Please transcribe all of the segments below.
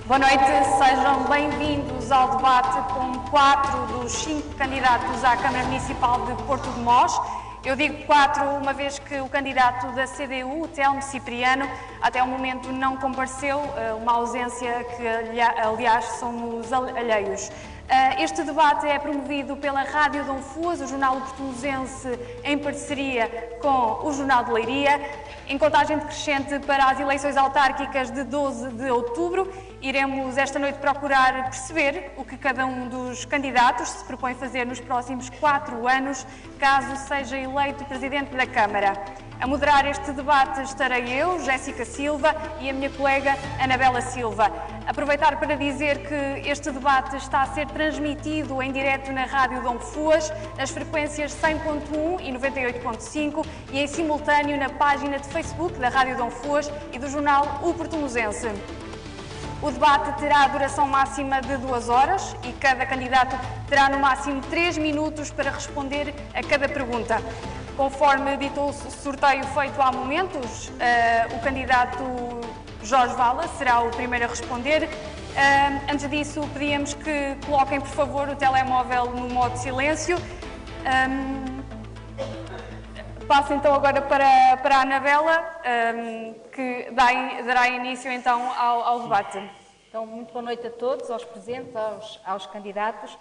Boa noite, sejam bem-vindos ao debate com 4 dos 5 candidatos à Câmara Municipal de Porto de Mós. Eu digo 4 uma vez que o candidato da CDU, Telmo Cipriano, até o momento não compareceu, uma ausência que, aliás, somos alheios. Este debate é promovido pela Rádio Dom Fuas, o jornal portuguesense, em parceria com o Jornal de Leiria. Em contagem decrescente para as eleições autárquicas de 12 de outubro, iremos esta noite procurar perceber o que cada um dos candidatos se propõe fazer nos próximos 4 anos, caso seja eleito Presidente da Câmara. A moderar este debate estarei eu, Jéssica Silva, e a minha colega Anabela Silva. Aproveitar para dizer que este debate está a ser transmitido em direto na Rádio Dom Fuas, nas frequências 100.1 e 98.5 e em simultâneo na página de Facebook da Rádio Dom Fuas e do jornal O Portumosense. O debate terá duração máxima de 2 horas e cada candidato terá no máximo 3 minutos para responder a cada pergunta. Conforme ditou o sorteio feito há momentos, o candidato Jorge Vala será o primeiro a responder. Antes disso, pedíamos que coloquem, por favor, o telemóvel no modo silêncio. Passo então agora para a Anabela, que dará início então ao debate. Então, muito boa noite a todos, aos presentes, aos candidatos.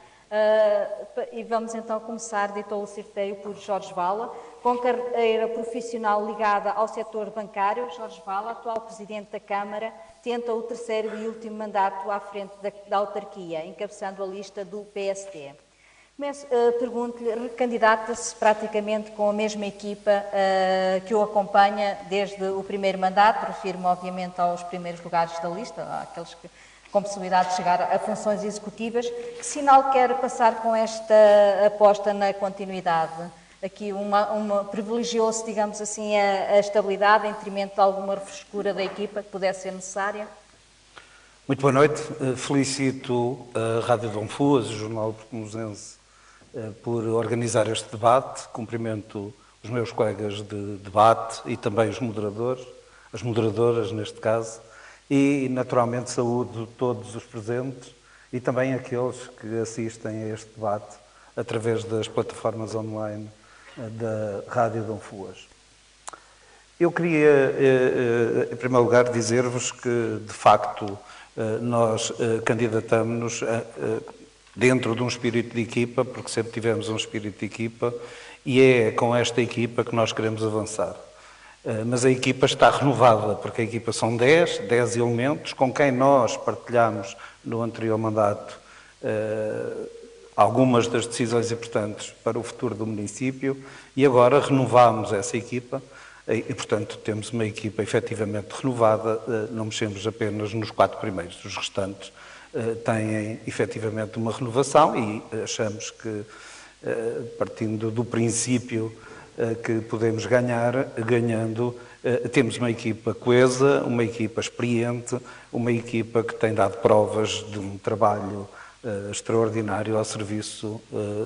E vamos então começar, ditou o sorteio por Jorge Vala, com carreira profissional ligada ao setor bancário. Jorge Vala, atual Presidente da Câmara, tenta o 3º e último mandato à frente da autarquia, encabeçando a lista do PSD. Pergunto-lhe, recandidata-se praticamente com a mesma equipa que o acompanha desde o primeiro mandato, refiro-me obviamente aos primeiros lugares da lista, àqueles que com possibilidade de chegar a funções executivas. Que sinal quer passar com esta aposta na continuidade? Aqui privilegiou-se, digamos assim, a estabilidade em detrimento de alguma refrescura da equipa que pudesse ser necessária? Muito boa noite. Felicito a Rádio Dom Fuas, o Jornal Portuguesense, por organizar este debate. Cumprimento os meus colegas de debate e também os moderadores, as moderadoras neste caso, e naturalmente saúdo todos os presentes e também aqueles que assistem a este debate através das plataformas online da Rádio Dom Fuas. Eu queria, em primeiro lugar, dizer-vos que, de facto, nós candidatamos-nos dentro de um espírito de equipa, porque sempre tivemos um espírito de equipa, e é com esta equipa que nós queremos avançar. Mas a equipa está renovada, porque a equipa são 10 elementos, com quem nós partilhamos no anterior mandato algumas das decisões importantes para o futuro do município, e agora renovamos essa equipa, e portanto temos uma equipa efetivamente renovada, não mexemos apenas nos 4 primeiros, os restantes têm efetivamente uma renovação e achamos que, partindo do princípio que podemos ganhar, ganhando, temos uma equipa coesa, uma equipa experiente, uma equipa que tem dado provas de um trabalho extraordinário ao serviço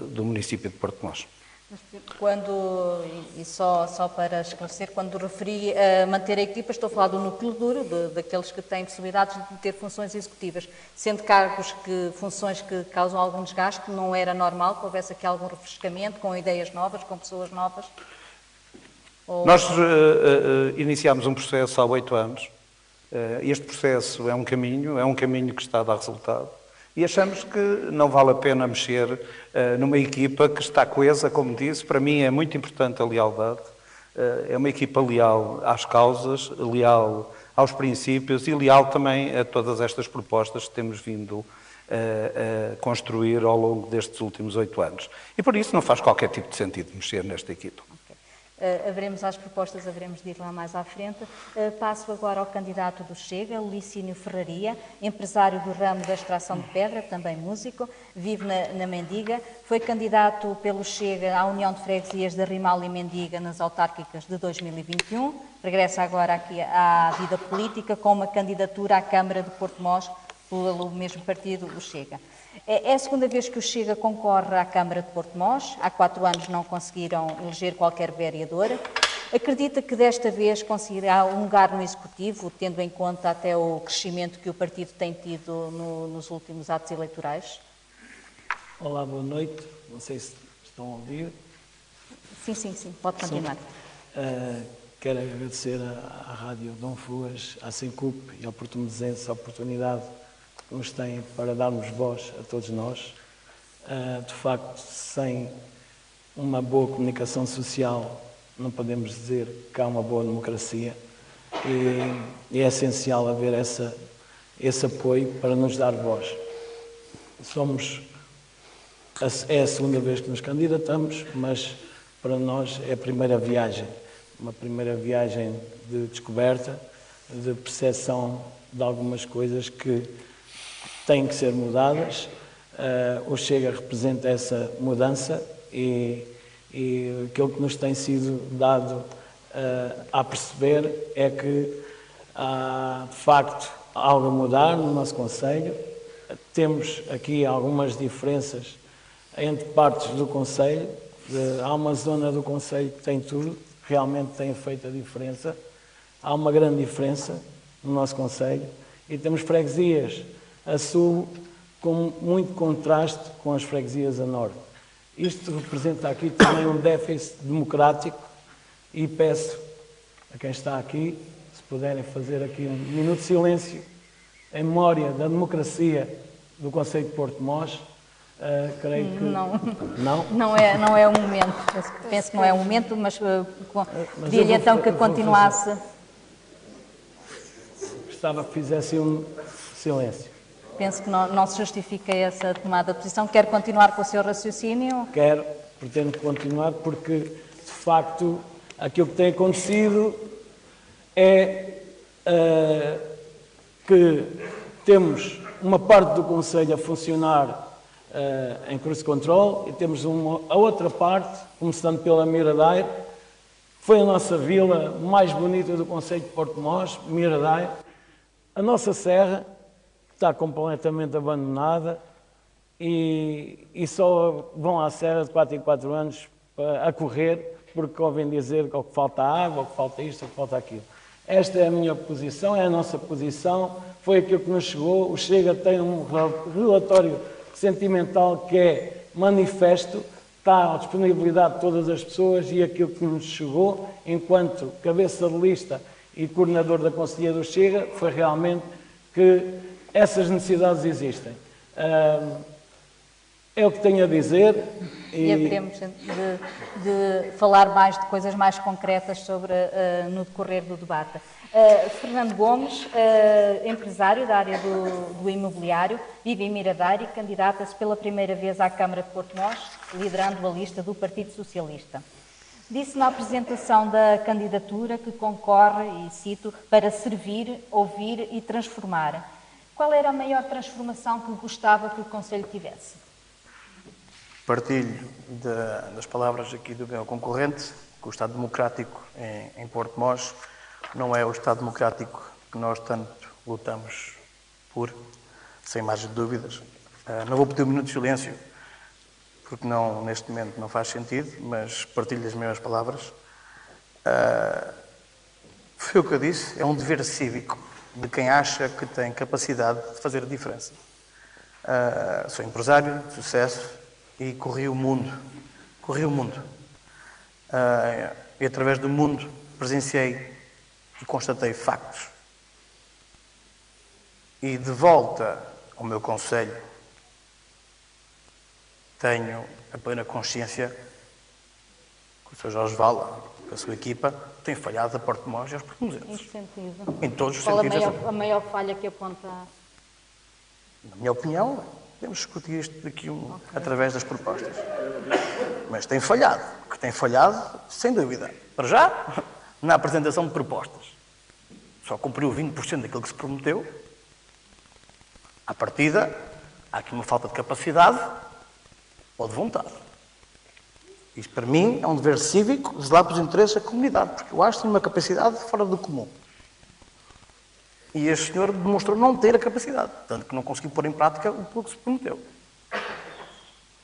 do município de Porto de Mós. Só para esclarecer, quando referi a manter a equipa, estou a falar do núcleo duro, daqueles que têm possibilidades de ter funções executivas, sendo funções que causam algum desgaste, não era normal que houvesse aqui algum refrescamento, com ideias novas, com pessoas novas? Nós iniciámos um processo há 8 anos. Este processo é um caminho que está a dar resultado. E achamos que não vale a pena mexer numa equipa que está coesa, como disse. Para mim é muito importante a lealdade. É uma equipa leal às causas, leal aos princípios e leal também a todas estas propostas que temos vindo a construir ao longo destes últimos 8 anos. E por isso não faz qualquer tipo de sentido mexer nesta equipa. Haveremos às propostas, haveremos de ir lá mais à frente. Passo agora ao candidato do Chega, Licínio Ferraria, empresário do ramo da extração de pedra, também músico, vive na Mendiga, foi candidato pelo Chega à União de Freguesias de Rimal e Mendiga nas autárquicas de 2021, regressa agora aqui à vida política com uma candidatura à Câmara de Porto de Mós pelo mesmo partido, o Chega. É a segunda vez que o Chega concorre à Câmara de Porto de Mós. Há 4 anos não conseguiram eleger qualquer vereadora. Acredita que desta vez conseguirá um lugar no Executivo, tendo em conta até o crescimento que o partido tem tido nos últimos atos eleitorais? Olá, boa noite. Não sei se estão a ouvir. Sim, pode continuar. Quero agradecer à Rádio Dom Fuas, à Sencup e ao Portumesense a oportunidade que nos têm para darmos voz a todos nós. De facto, sem uma boa comunicação social, não podemos dizer que há uma boa democracia e é essencial haver esse apoio para nos dar voz. É a segunda vez que nos candidatamos, mas para nós é a primeira viagem, uma primeira viagem de descoberta, de percepção de algumas coisas que têm que ser mudadas. O Chega representa essa mudança e aquilo que nos tem sido dado a perceber é que há, de facto, algo a mudar no nosso Conselho. Temos aqui algumas diferenças entre partes do Conselho. Há uma zona do Conselho que tem tudo, realmente tem feito a diferença. Há uma grande diferença no nosso Conselho e temos freguesias a sul com muito contraste com as freguesias a norte. Isto representa aqui também um déficit democrático e peço a quem está aqui, se puderem fazer aqui um minuto de silêncio em memória da democracia do Concelho de Porto-Mós. Creio que... Não é o momento. Penso que não é o momento, mas pedi-lhe então que continuasse. Gostava que fizesse um silêncio. Penso que não se justifica essa tomada de posição. Quer continuar com o seu raciocínio? Quero, pretendo continuar, porque, de facto, aquilo que tem acontecido é que temos uma parte do Conselho a funcionar em cruise control e temos a outra parte, começando pela Miradair, que foi a nossa vila mais bonita do Concelho de Porto-Mós, Miradair. A nossa serra está completamente abandonada e só vão à serra de 4 em 4 anos a correr porque ouvem dizer que falta água, que falta isto, que falta aquilo. Esta é a minha posição, é a nossa posição, foi aquilo que nos chegou. O Chega tem um relatório sentimental que é manifesto, está à disponibilidade de todas as pessoas e aquilo que nos chegou, enquanto cabeça de lista e coordenador da Conselhia do Chega, foi realmente que essas necessidades existem. É o que tenho a dizer. E haveremos de falar mais de coisas mais concretas sobre, no decorrer do debate. Fernando Gomes, empresário da área do imobiliário, vive em Miradair e candidata-se pela primeira vez à Câmara de Porto-Mós, liderando a lista do Partido Socialista. Disse na apresentação da candidatura que concorre, e cito, para servir, ouvir e transformar. Qual era a maior transformação que gostava que o Conselho tivesse? Partilho das palavras aqui do meu concorrente, que o Estado Democrático em Porto-Mós não é o Estado Democrático que nós tanto lutamos por, sem margem de dúvidas. Não vou pedir um minuto de silêncio, porque neste momento não faz sentido, mas partilho as mesmas palavras. Foi o que eu disse, é um dever cívico de quem acha que tem capacidade de fazer a diferença. Sou empresário de sucesso e corri o mundo. E através do mundo presenciei e constatei factos. E de volta ao meu concelho, tenho a plena consciência que o Sr. Jorge Vala, com a sua equipa, tem falhado a Porto-Mós e aos portugueses. Em que sentido? Em todos os Qual sentidos. a maior falha que aponta? Na minha opinião, podemos discutir isto daqui através das propostas. Mas tem falhado. Que tem falhado, sem dúvida. Para já, na apresentação de propostas. Só cumpriu 20% daquilo que se prometeu. À partida, há aqui uma falta de capacidade ou de vontade. Isto, para mim, é um dever cívico zelar pelos interesses da comunidade, porque eu acho que tem uma capacidade fora do comum. E este senhor demonstrou não ter a capacidade, tanto que não conseguiu pôr em prática o que se prometeu.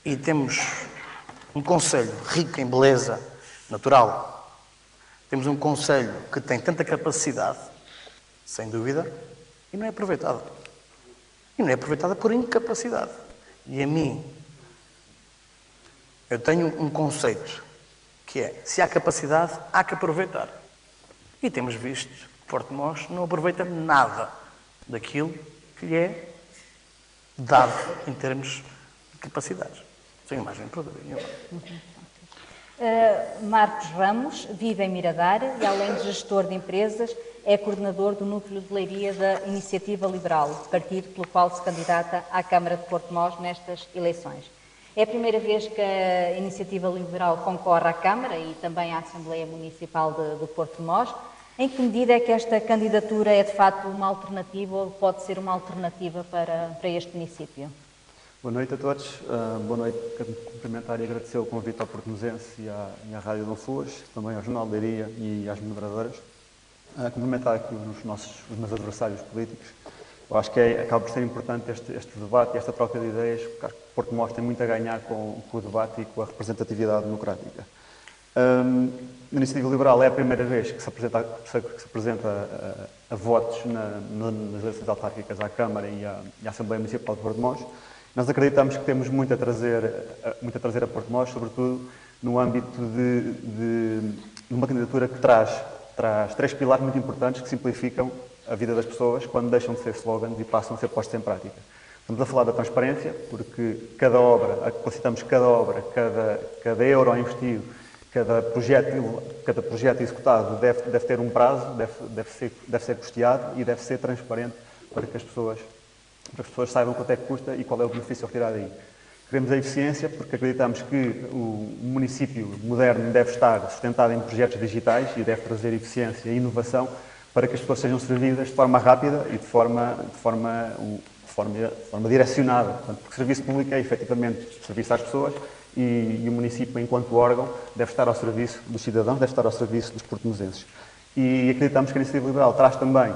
E temos um concelho rico em beleza natural, Temos um Conselho que tem tanta capacidade, sem dúvida, e não é aproveitada. E não é aproveitada por incapacidade. E a mim, eu tenho um conceito, que é, se há capacidade, há que aproveitar. E temos visto que Porto-Mós não aproveita nada daquilo que lhe é dado em termos de capacidades. Sem mais nem problema nenhum. Marcos Ramos vive em Miradar e, além de gestor de empresas, é coordenador do Núcleo de Leiria da Iniciativa Liberal, partido pelo qual se candidata à Câmara de Porto-Mós nestas eleições. É a primeira vez que a Iniciativa Liberal concorre à Câmara e também à Assembleia Municipal de Porto-Mós. Em que medida é que esta candidatura é de facto uma alternativa ou pode ser uma alternativa para este município? Boa noite a todos. Boa noite. Quero cumprimentar e agradecer o convite ao Portimonense e à Rádio Dom Fuas, também ao Jornal de Leiria e às moderadoras. Cumprimentar aqui os meus adversários políticos. Eu acho que acaba por ser importante este debate e esta troca de ideias, porque acho que Porto-Mós tem muito a ganhar com o debate e com a representatividade democrática. A Iniciativa Liberal é a primeira vez que se apresenta a votos nas eleições autárquicas à Câmara e à Assembleia Municipal de Porto-Mós. Nós acreditamos que temos muito a trazer a Porto-Mós, sobretudo no âmbito de uma candidatura que traz 3 pilares muito importantes que simplificam a vida das pessoas quando deixam de ser slogans e passam a ser postos em prática. Estamos a falar da transparência, porque cada obra, citamos cada obra, cada euro investido, cada projeto executado deve ter um prazo, deve ser custeado e deve ser transparente para que as pessoas saibam quanto é que custa e qual é o benefício a retirar daí. Queremos a eficiência porque acreditamos que o município moderno deve estar sustentado em projetos digitais e deve trazer eficiência e inovação para que as pessoas sejam servidas de forma rápida e de forma direcionada. Portanto, porque o serviço público é efetivamente serviço às pessoas e o município, enquanto órgão, deve estar ao serviço dos cidadãos, deve estar ao serviço dos portimonenses. E acreditamos que a Iniciativa Liberal traz também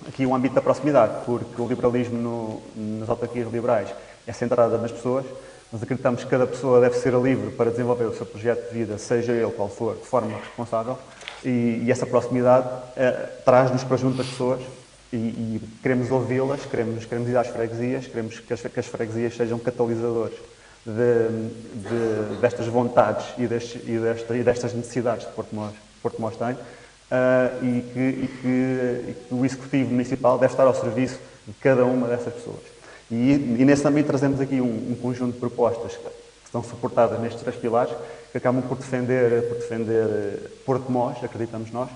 aqui um âmbito da proximidade, porque o liberalismo nas autarquias liberais é centrado nas pessoas. Nós acreditamos que cada pessoa deve ser livre para desenvolver o seu projeto de vida, seja ele qual for, de forma responsável, e essa proximidade traz-nos para junto das pessoas e queremos ouvi-las, queremos ir às freguesias, queremos que as freguesias sejam catalisadores destas vontades e destas necessidades que Porto-Mós tem, e que o Executivo Municipal deve estar ao serviço de cada uma dessas pessoas. E nesse âmbito trazemos aqui um conjunto de propostas que estão suportadas nestes 3 pilares, que acabam por defender Porto-Mós, acreditamos nós,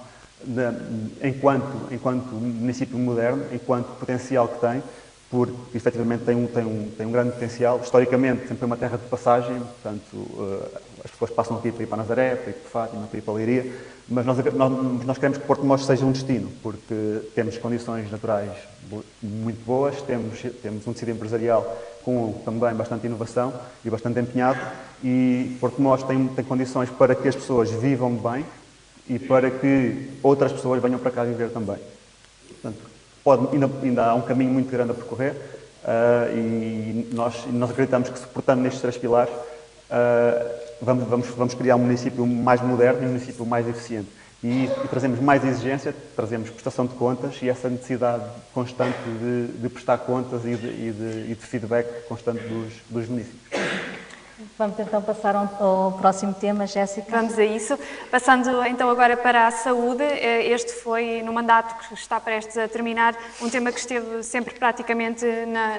enquanto município moderno, enquanto potencial que tem, porque efetivamente tem um grande potencial. Historicamente sempre foi uma terra de passagem, portanto as pessoas passam aqui para ir para Nazaré, para ir para Fátima, para ir para Leiria, mas nós queremos que Porto-Mós seja um destino, porque temos condições naturais muito boas, temos um tecido empresarial com também bastante inovação e bastante empenhado, e Porto-Mós tem condições para que as pessoas vivam bem e para que outras pessoas venham para cá viver também. Portanto, ainda há um caminho muito grande a percorrer, e nós acreditamos que, suportando nestes 3 pilares, vamos criar um município mais moderno e um município mais eficiente. E trazemos mais exigência, trazemos prestação de contas e essa necessidade constante de prestar contas e de feedback constante dos municípios. Vamos então passar ao próximo tema, Jéssica. Vamos a isso. Passando então agora para a saúde, este foi, no mandato que está prestes a terminar, um tema que esteve sempre praticamente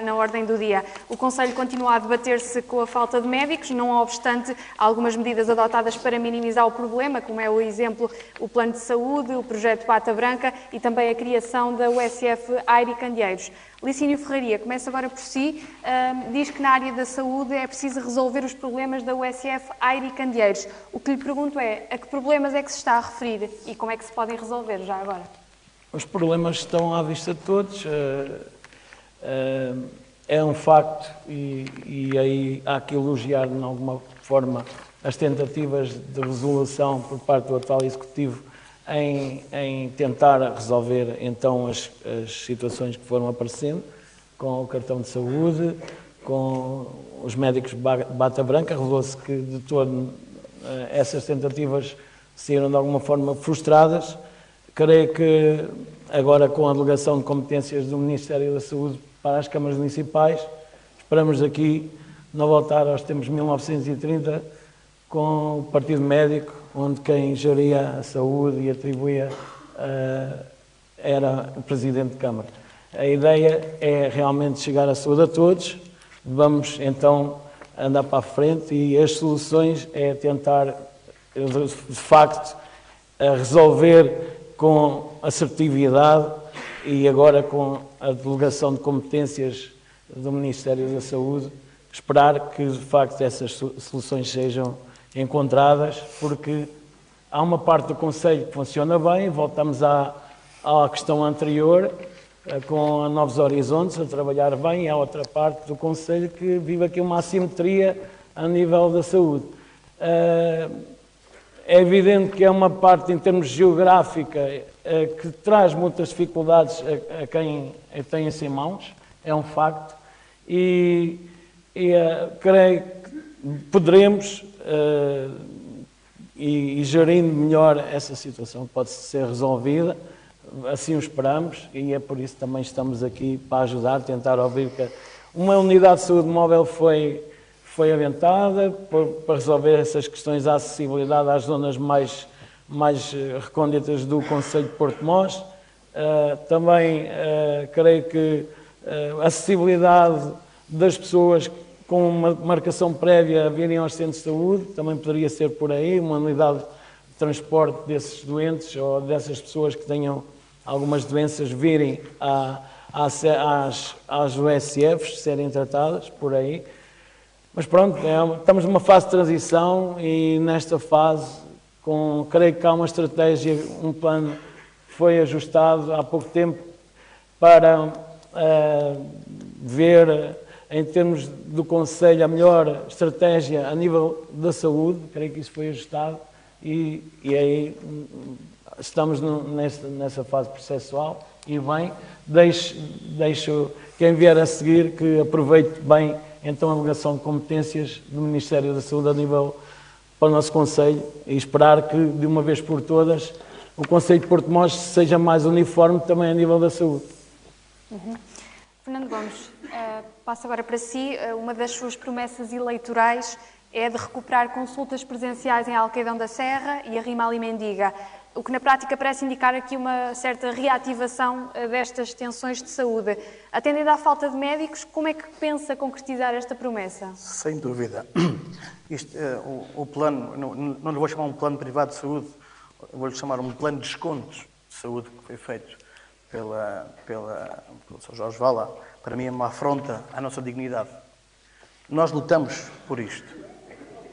na ordem do dia. O Conselho continua a debater-se com a falta de médicos, não obstante algumas medidas adotadas para minimizar o problema, como é o exemplo, o Plano de Saúde, o Projeto Bata Branca e também a criação da USF Aire Candeeiros. Licínio Ferraria, começa agora por si, diz que na área da saúde é preciso resolver os problemas da USF Aire Candeeiros. O que lhe pergunto é, a que problemas é que se está a referir e como é que se podem resolver já agora? Os problemas estão à vista de todos, é um facto e aí há que elogiar de alguma forma as tentativas de resolução por parte do atual Executivo em tentar resolver então as situações que foram aparecendo, com o cartão de saúde, com os médicos Bata Branca. Revelou-se que de todo essas tentativas saíram de alguma forma frustradas. Creio que agora, com a delegação de competências do Ministério da Saúde para as câmaras municipais, esperamos aqui não voltar aos tempos de 1930 com o Partido Médico, onde quem geria a saúde e atribuía era o Presidente de Câmara. A ideia é realmente chegar à saúde a todos. Vamos então andar para a frente e as soluções é tentar, de facto, resolver com assertividade e agora com a delegação de competências do Ministério da Saúde, esperar que de facto essas soluções sejam encontradas, porque há uma parte do Conselho que funciona bem, voltamos à questão anterior, com a Novos Horizontes, a trabalhar bem, e há outra parte do Conselho que vive aqui uma assimetria a nível da saúde. É evidente que é uma parte, em termos geográfica, que traz muitas dificuldades a quem a tem em mãos, é um facto, e creio que poderemos, e gerindo melhor essa situação, pode ser resolvida, assim o esperamos, e é por isso que também estamos aqui para ajudar, tentar ouvir que uma unidade de saúde móvel foi aventada para resolver essas questões da acessibilidade às zonas mais recônditas do Concelho de Porto de Mós. Também creio que a acessibilidade das pessoas com uma marcação prévia a virem aos centros de saúde também poderia ser por aí, uma unidade de transporte desses doentes ou dessas pessoas que tenham algumas doenças virem às USFs serem tratadas por aí. Mas pronto, estamos numa fase de transição e nesta fase, creio que há uma estratégia, um plano que foi ajustado há pouco tempo para ver, em termos do Conselho, a melhor estratégia a nível da saúde. Creio que isso foi ajustado e aí estamos nessa fase processual e bem, deixo quem vier a seguir que aproveite bem então a delegação de competências do Ministério da Saúde a nível para o nosso Conselho e esperar que, de uma vez por todas, o Conselho de Porto de Mós seja mais uniforme também a nível da saúde. Fernando Gomes, passo agora para si. Uma das suas promessas eleitorais é de recuperar consultas presenciais em Alcaidão da Serra e Arrimal e Mendiga, o que na prática parece indicar aqui uma certa reativação destas extensões de saúde. Atendendo à falta de médicos, como é que pensa concretizar esta promessa? Sem dúvida. O plano, não lhe vou chamar um plano privado de saúde, vou-lhe chamar um plano de descontos de saúde que foi feito pelo Sr. Jorge Vala, para mim é uma afronta à nossa dignidade. Nós lutamos por isto.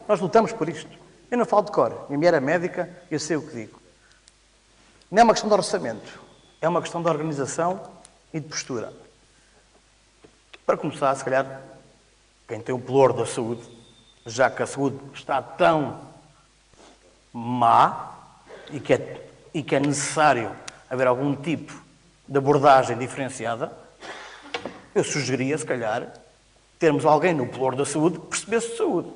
Nós lutamos por isto. Eu não falo de cor. Minha mulher é médica, eu sei o que digo. Não é uma questão de orçamento, é uma questão de organização e de postura. Para começar, se calhar, quem tem o pelouro da saúde, já que a saúde está tão má e que é necessário haver algum tipo de abordagem diferenciada, eu sugeria, se calhar, termos alguém no pelouro da saúde que percebesse de saúde.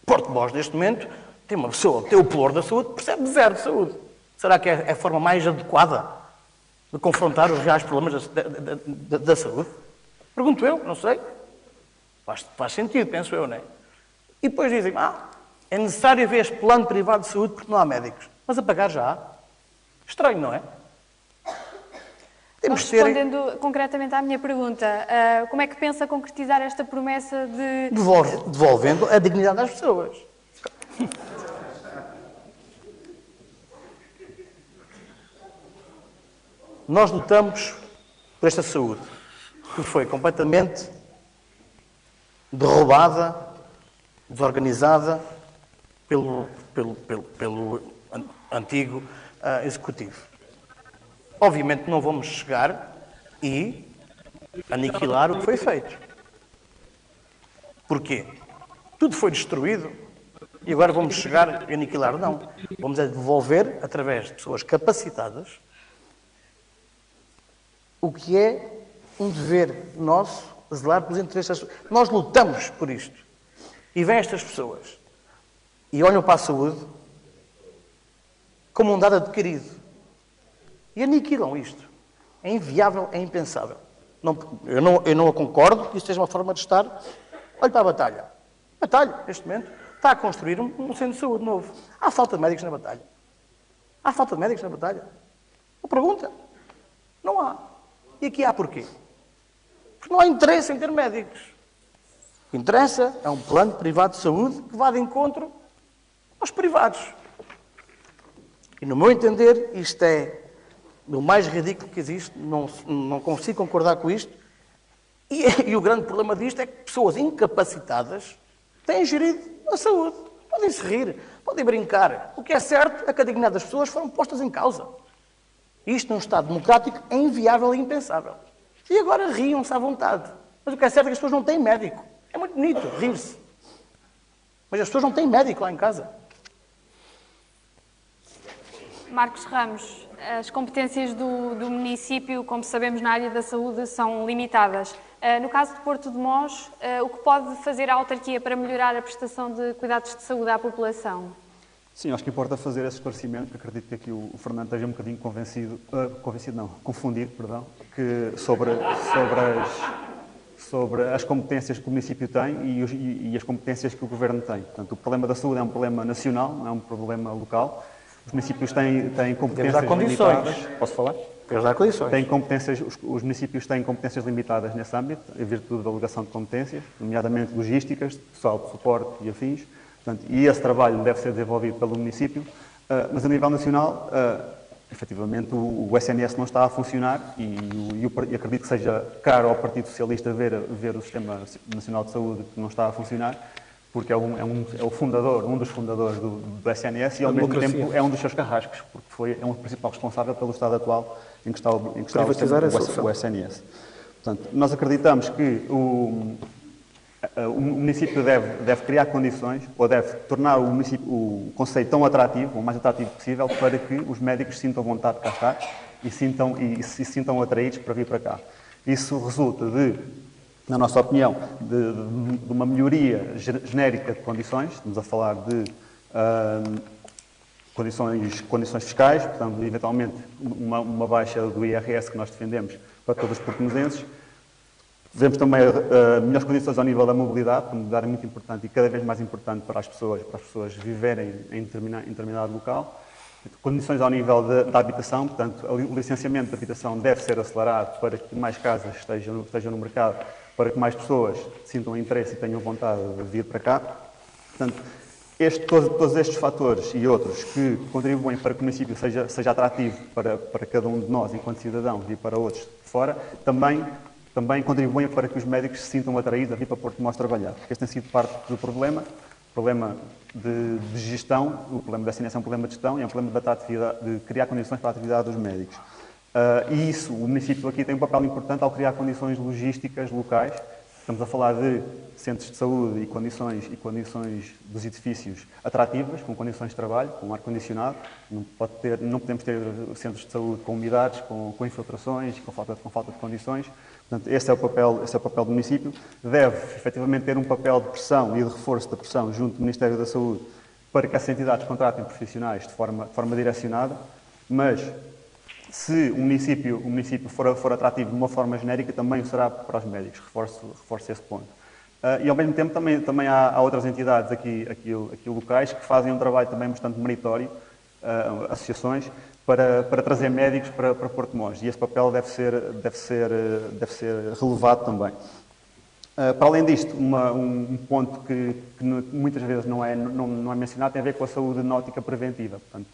Porto de Mós, neste momento, tem uma pessoa que tem o pelouro da saúde, percebe zero de saúde. Será que é a forma mais adequada de confrontar os reais problemas da saúde? Pergunto eu, não sei. Faz sentido, penso eu, não é? E depois dizem, é necessário haver este plano privado de saúde porque não há médicos. Mas a pagar já há. Estranho, não é? Respondendo concretamente à minha pergunta, como é que pensa concretizar esta promessa de... Devolvendo a dignidade das pessoas. Nós lutamos por esta saúde, que foi completamente derrubada, desorganizada pelo antigo Executivo. Obviamente não vamos chegar e aniquilar o que foi feito. Porquê? Tudo foi destruído e agora vamos chegar e aniquilar? Não. Vamos devolver, através de pessoas capacitadas, o que é um dever nosso, zelar pelos interesses das pessoas. Nós lutamos por isto. E vêm estas pessoas e olham para a saúde como um dado adquirido. E aniquilam isto. É inviável, é impensável. Eu não concordo que isto seja uma forma de estar. Olhe para a Batalha. A Batalha, neste momento, está a construir um centro de saúde novo. Há falta de médicos na Batalha. Há falta de médicos na Batalha? Uma pergunta. Não há. E aqui há porquê? Porque não há interesse em ter médicos. O que interessa é um plano privado de saúde que vá de encontro aos privados. E, no meu entender, isto é o mais ridículo que existe. Não consigo concordar com isto. E o grande problema disto é que pessoas incapacitadas têm gerido a saúde. Podem se rir, podem brincar. O que é certo é que a dignidade das pessoas foram postas em causa. Isto, num Estado democrático, é inviável e impensável. E agora riam-se à vontade. Mas o que é certo é que as pessoas não têm médico. É muito bonito rir-se. Mas as pessoas não têm médico lá em casa. Marcos Ramos, as competências do município, como sabemos, na área da saúde, são limitadas. No caso de Porto de Mós, o que pode fazer a autarquia para melhorar a prestação de cuidados de saúde à população? Sim, acho que importa fazer esse esclarecimento, que acredito que aqui o Fernando esteja um bocadinho confundido, que sobre as competências que o município tem e as competências que o Governo tem. Portanto, o problema da saúde é um problema nacional, não é um problema local. Os municípios têm competências limitadas. Posso falar? Queres dar condições? Os municípios têm competências limitadas nesse âmbito, em virtude da alegação de competências, nomeadamente logísticas, pessoal de suporte e afins. Portanto, e esse trabalho deve ser desenvolvido pelo município, mas a nível nacional, efetivamente, o SNS não está a funcionar e acredito que seja caro ao Partido Socialista ver o Sistema Nacional de Saúde que não está a funcionar, porque é um dos fundadores do SNS e, ao mesmo tempo, é um dos seus carrascos, porque é um principal responsável pelo estado atual em que está o SNS. Portanto, nós acreditamos que o município deve criar condições, ou deve tornar o conceito tão atrativo, o mais atrativo possível, para que os médicos sintam vontade de cá estar e se sintam atraídos para vir para cá. Isso resulta na nossa opinião, de uma melhoria genérica de condições. Estamos a falar de condições fiscais, portanto, eventualmente uma baixa do IRS que nós defendemos para todos os portugueses. Vemos também melhores condições ao nível da mobilidade. A mobilidade é muito importante e cada vez mais importante para as pessoas viverem em determinado local. Condições ao nível da habitação, portanto, o licenciamento de habitação deve ser acelerado para que mais casas estejam no mercado, para que mais pessoas sintam interesse e tenham vontade de vir para cá. Portanto, todos estes fatores e outros que contribuem para que o município seja atrativo para cada um de nós, enquanto cidadãos, e para outros de fora, também contribuem para que os médicos se sintam atraídos a vir para Porto de Mós trabalhar. Porque este tem sido parte do problema de gestão. O problema da SNS é um problema de gestão e é um problema de criar condições para a atividade dos médicos. E isso, o município aqui tem um papel importante ao criar condições logísticas locais. Estamos a falar de centros de saúde e condições dos edifícios atrativas, com condições de trabalho, com ar-condicionado. Não podemos ter centros de saúde com umidades, com infiltrações, com falta de condições. Portanto, esse é o papel do município. Deve, efetivamente, ter um papel de pressão e de reforço da pressão junto do Ministério da Saúde para que essas entidades contratem profissionais de forma direcionada, mas se o município for atrativo de uma forma genérica, também o será para os médicos. Reforço esse ponto. E, ao mesmo tempo, também há outras entidades aqui locais que fazem um trabalho também bastante meritório, associações, para trazer médicos para Porto de Mós. E esse papel deve ser relevado também. Para além disto, um ponto que muitas vezes não é mencionado tem a ver com a saúde náutica preventiva. Portanto,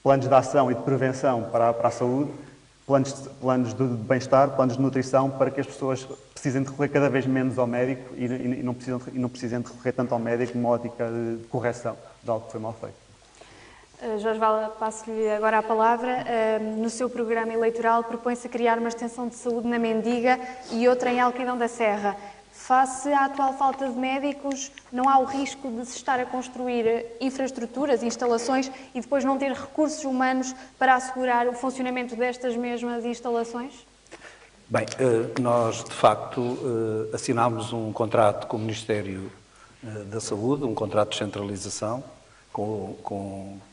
planos de ação e de prevenção para a saúde, planos de bem-estar, planos de nutrição, para que as pessoas precisem de recorrer cada vez menos ao médico e não precisem de recorrer tanto ao médico numa ótica de correção de algo que foi mal feito. Jorge Vala, passo-lhe agora a palavra. No seu programa eleitoral propõe-se a criar uma extensão de saúde na Mendiga e outra em Alquidão da Serra. Face à atual falta de médicos, não há o risco de se estar a construir infraestruturas, instalações e depois não ter recursos humanos para assegurar o funcionamento destas mesmas instalações? Bem, nós de facto assinámos um contrato com o Ministério da Saúde, um contrato de descentralização, com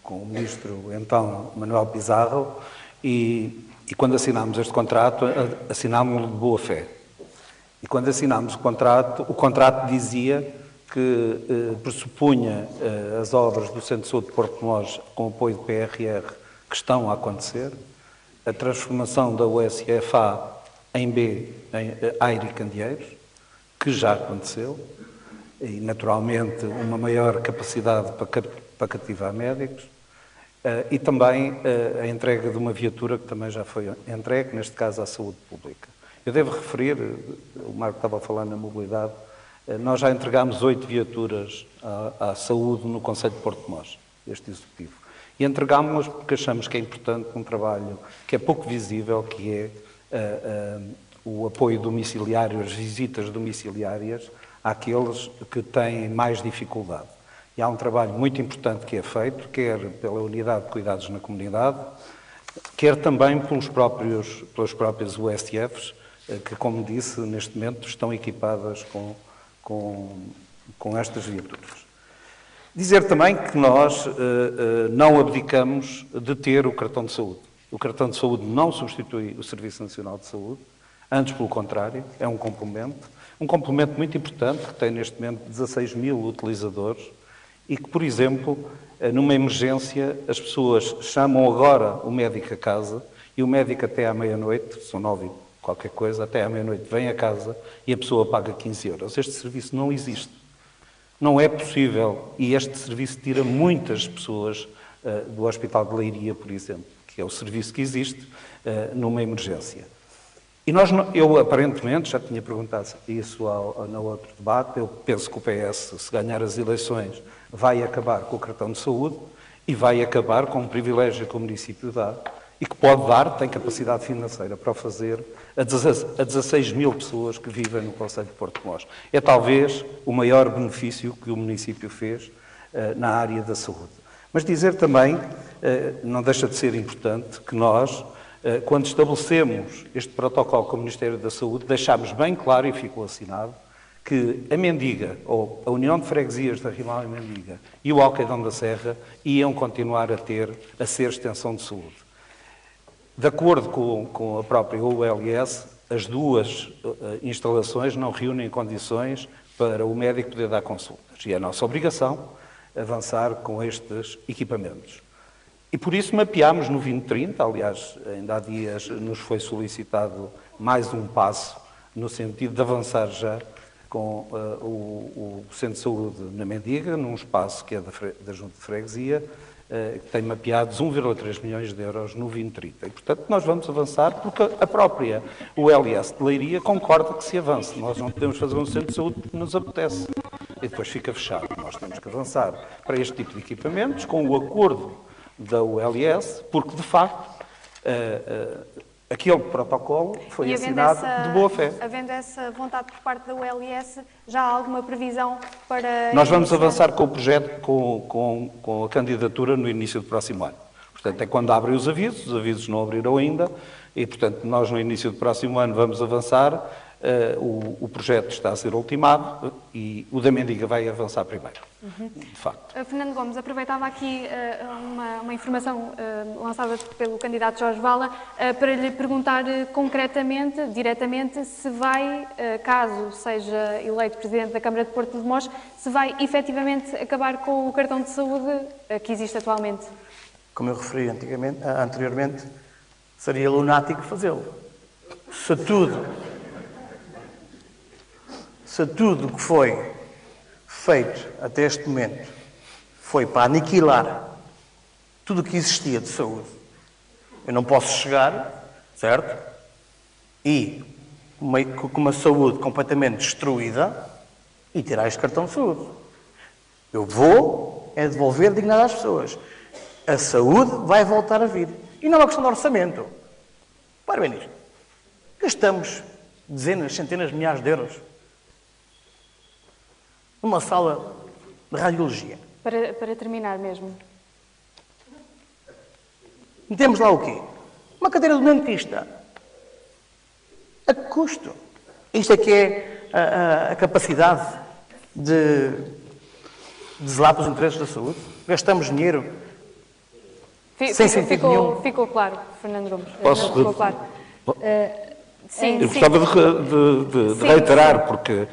o Ministro, então, Manuel Pizarro, e quando assinámos este contrato, assinámos-lo de boa fé. E quando assinámos o contrato dizia que pressupunha as obras do Centro de Saúde de Porto de Mós, com apoio do PRR, que estão a acontecer, a transformação da USFA em B, em Aire e Candeeiros, que já aconteceu, e naturalmente uma maior capacidade para cativar médicos, e também a entrega de uma viatura que também já foi entregue, neste caso à saúde pública. Eu devo referir, o Marco estava a falar na mobilidade, nós já entregámos 8 viaturas à saúde no Conselho de Porto de Mós, este executivo. E entregámos-las porque achamos que é importante um trabalho que é pouco visível, que é o apoio domiciliário, as visitas domiciliárias àqueles que têm mais dificuldade. E há um trabalho muito importante que é feito, quer pela Unidade de Cuidados na Comunidade, quer também pelas próprias USFs, que, como disse, neste momento estão equipadas com estas viaturas. Dizer também que nós não abdicamos de ter o cartão de saúde. O cartão de saúde não substitui o Serviço Nacional de Saúde, antes, pelo contrário, é um complemento muito importante, que tem neste momento 16 mil utilizadores e que, por exemplo, numa emergência, as pessoas chamam agora o médico a casa e o médico até à meia-noite, são 9 e qualquer coisa, até à meia-noite vem a casa e a pessoa paga 15 euros. Este serviço não existe. Não é possível e este serviço tira muitas pessoas do Hospital de Leiria, por exemplo, que é o serviço que existe numa emergência. E eu aparentemente, já tinha perguntado isso no outro debate, eu penso que o PS, se ganhar as eleições, vai acabar com o cartão de saúde e vai acabar com um privilégio que o município dá e que pode dar, tem capacidade financeira para o fazer, a 16 mil pessoas que vivem no Conselho de Porto de Mós. É talvez o maior benefício que o município fez na área da saúde. Mas dizer também, não deixa de ser importante, que nós, quando estabelecemos este protocolo com o Ministério da Saúde, deixámos bem claro e ficou assinado que a Mendiga, ou a União de Freguesias da Rimal e Mendiga e o Alcaidão da Serra iam continuar a ser extensão de saúde. De acordo com a própria ULS, as duas instalações não reúnem condições para o médico poder dar consultas. E é a nossa obrigação avançar com estes equipamentos. E por isso mapeámos no 2030, aliás, ainda há dias nos foi solicitado mais um passo no sentido de avançar já com o Centro de Saúde na Mendiga, num espaço que é da Junta de Freguesia, que tem mapeados 1,3 milhões de euros no 2030. E, portanto, nós vamos avançar porque a própria ULS de Leiria concorda que se avance. Nós não podemos fazer um centro de saúde porque nos apetece. E depois fica fechado. Nós temos que avançar para este tipo de equipamentos com o acordo da ULS, porque, de facto, aquele protocolo foi assinado de boa fé. Havendo essa vontade por parte da ULS, já há alguma previsão para... Nós vamos avançar com o projeto, com a candidatura no início do próximo ano. Portanto, é quando abrem os avisos não abriram ainda, e, portanto, nós no início do próximo ano vamos avançar, o projeto está a ser ultimado e o da Mendiga vai avançar primeiro, de facto. Fernando Gomes, aproveitava aqui uma informação lançada pelo candidato Jorge Vala para lhe perguntar concretamente, diretamente, se vai, caso seja eleito Presidente da Câmara de Porto de Mós, se vai efetivamente acabar com o cartão de saúde que existe atualmente. Como eu referi anteriormente, seria lunático fazê-lo. Se tudo o que foi feito até este momento foi para aniquilar tudo o que existia de saúde, eu não posso chegar, certo? E com uma saúde completamente destruída e tirar este cartão de saúde. Eu vou devolver dignidade às pessoas. A saúde vai voltar a vir. E não é uma questão de orçamento. Para bem nisto. Gastamos dezenas, centenas de milhares de euros numa sala de radiologia. Para terminar mesmo. Metemos lá o quê? Uma cadeira do dentista. A que custo? Isto é que é a capacidade de de zelar pelos interesses da saúde? Gastamos dinheiro sem sentido nenhum. Ficou claro, Fernando Gomes. Posso? Ficou claro. Eu gostava de reiterar, porque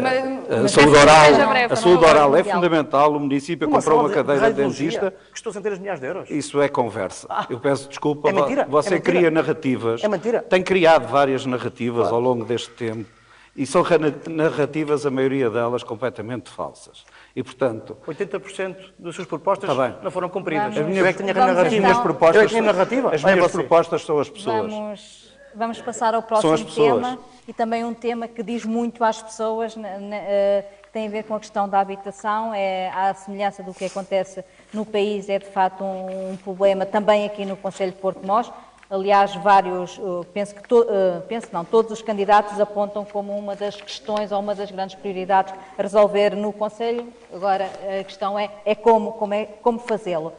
Mas a saúde seja breve, a saúde não oral é mundial. fundamental. O município comprou uma cadeira de dentista. Custou centenas de milhares de euros. Isso é conversa. Eu peço desculpa. É mentira, Você é mentira. cria narrativas. É mentira. Tem criado várias narrativas ao longo deste tempo. E são narrativas, a maioria delas, completamente falsas. E, portanto... 80% das suas propostas Está bem. não foram cumpridas. Vamos- Eu é que tenho a vamos narrativa. então- As propostas, eu é que tenho a narrativa. As Olha minhas você. propostas são as pessoas. Vamos passar ao São próximo as pessoas. tema, e também um tema que diz muito às pessoas, que tem a ver com a questão da habitação, à semelhança do que acontece no país, é de facto um problema também aqui no Concelho de Porto de Mós. Aliás, todos os candidatos apontam como uma das questões ou uma das grandes prioridades a resolver no Concelho. Agora, a questão é como fazê-lo.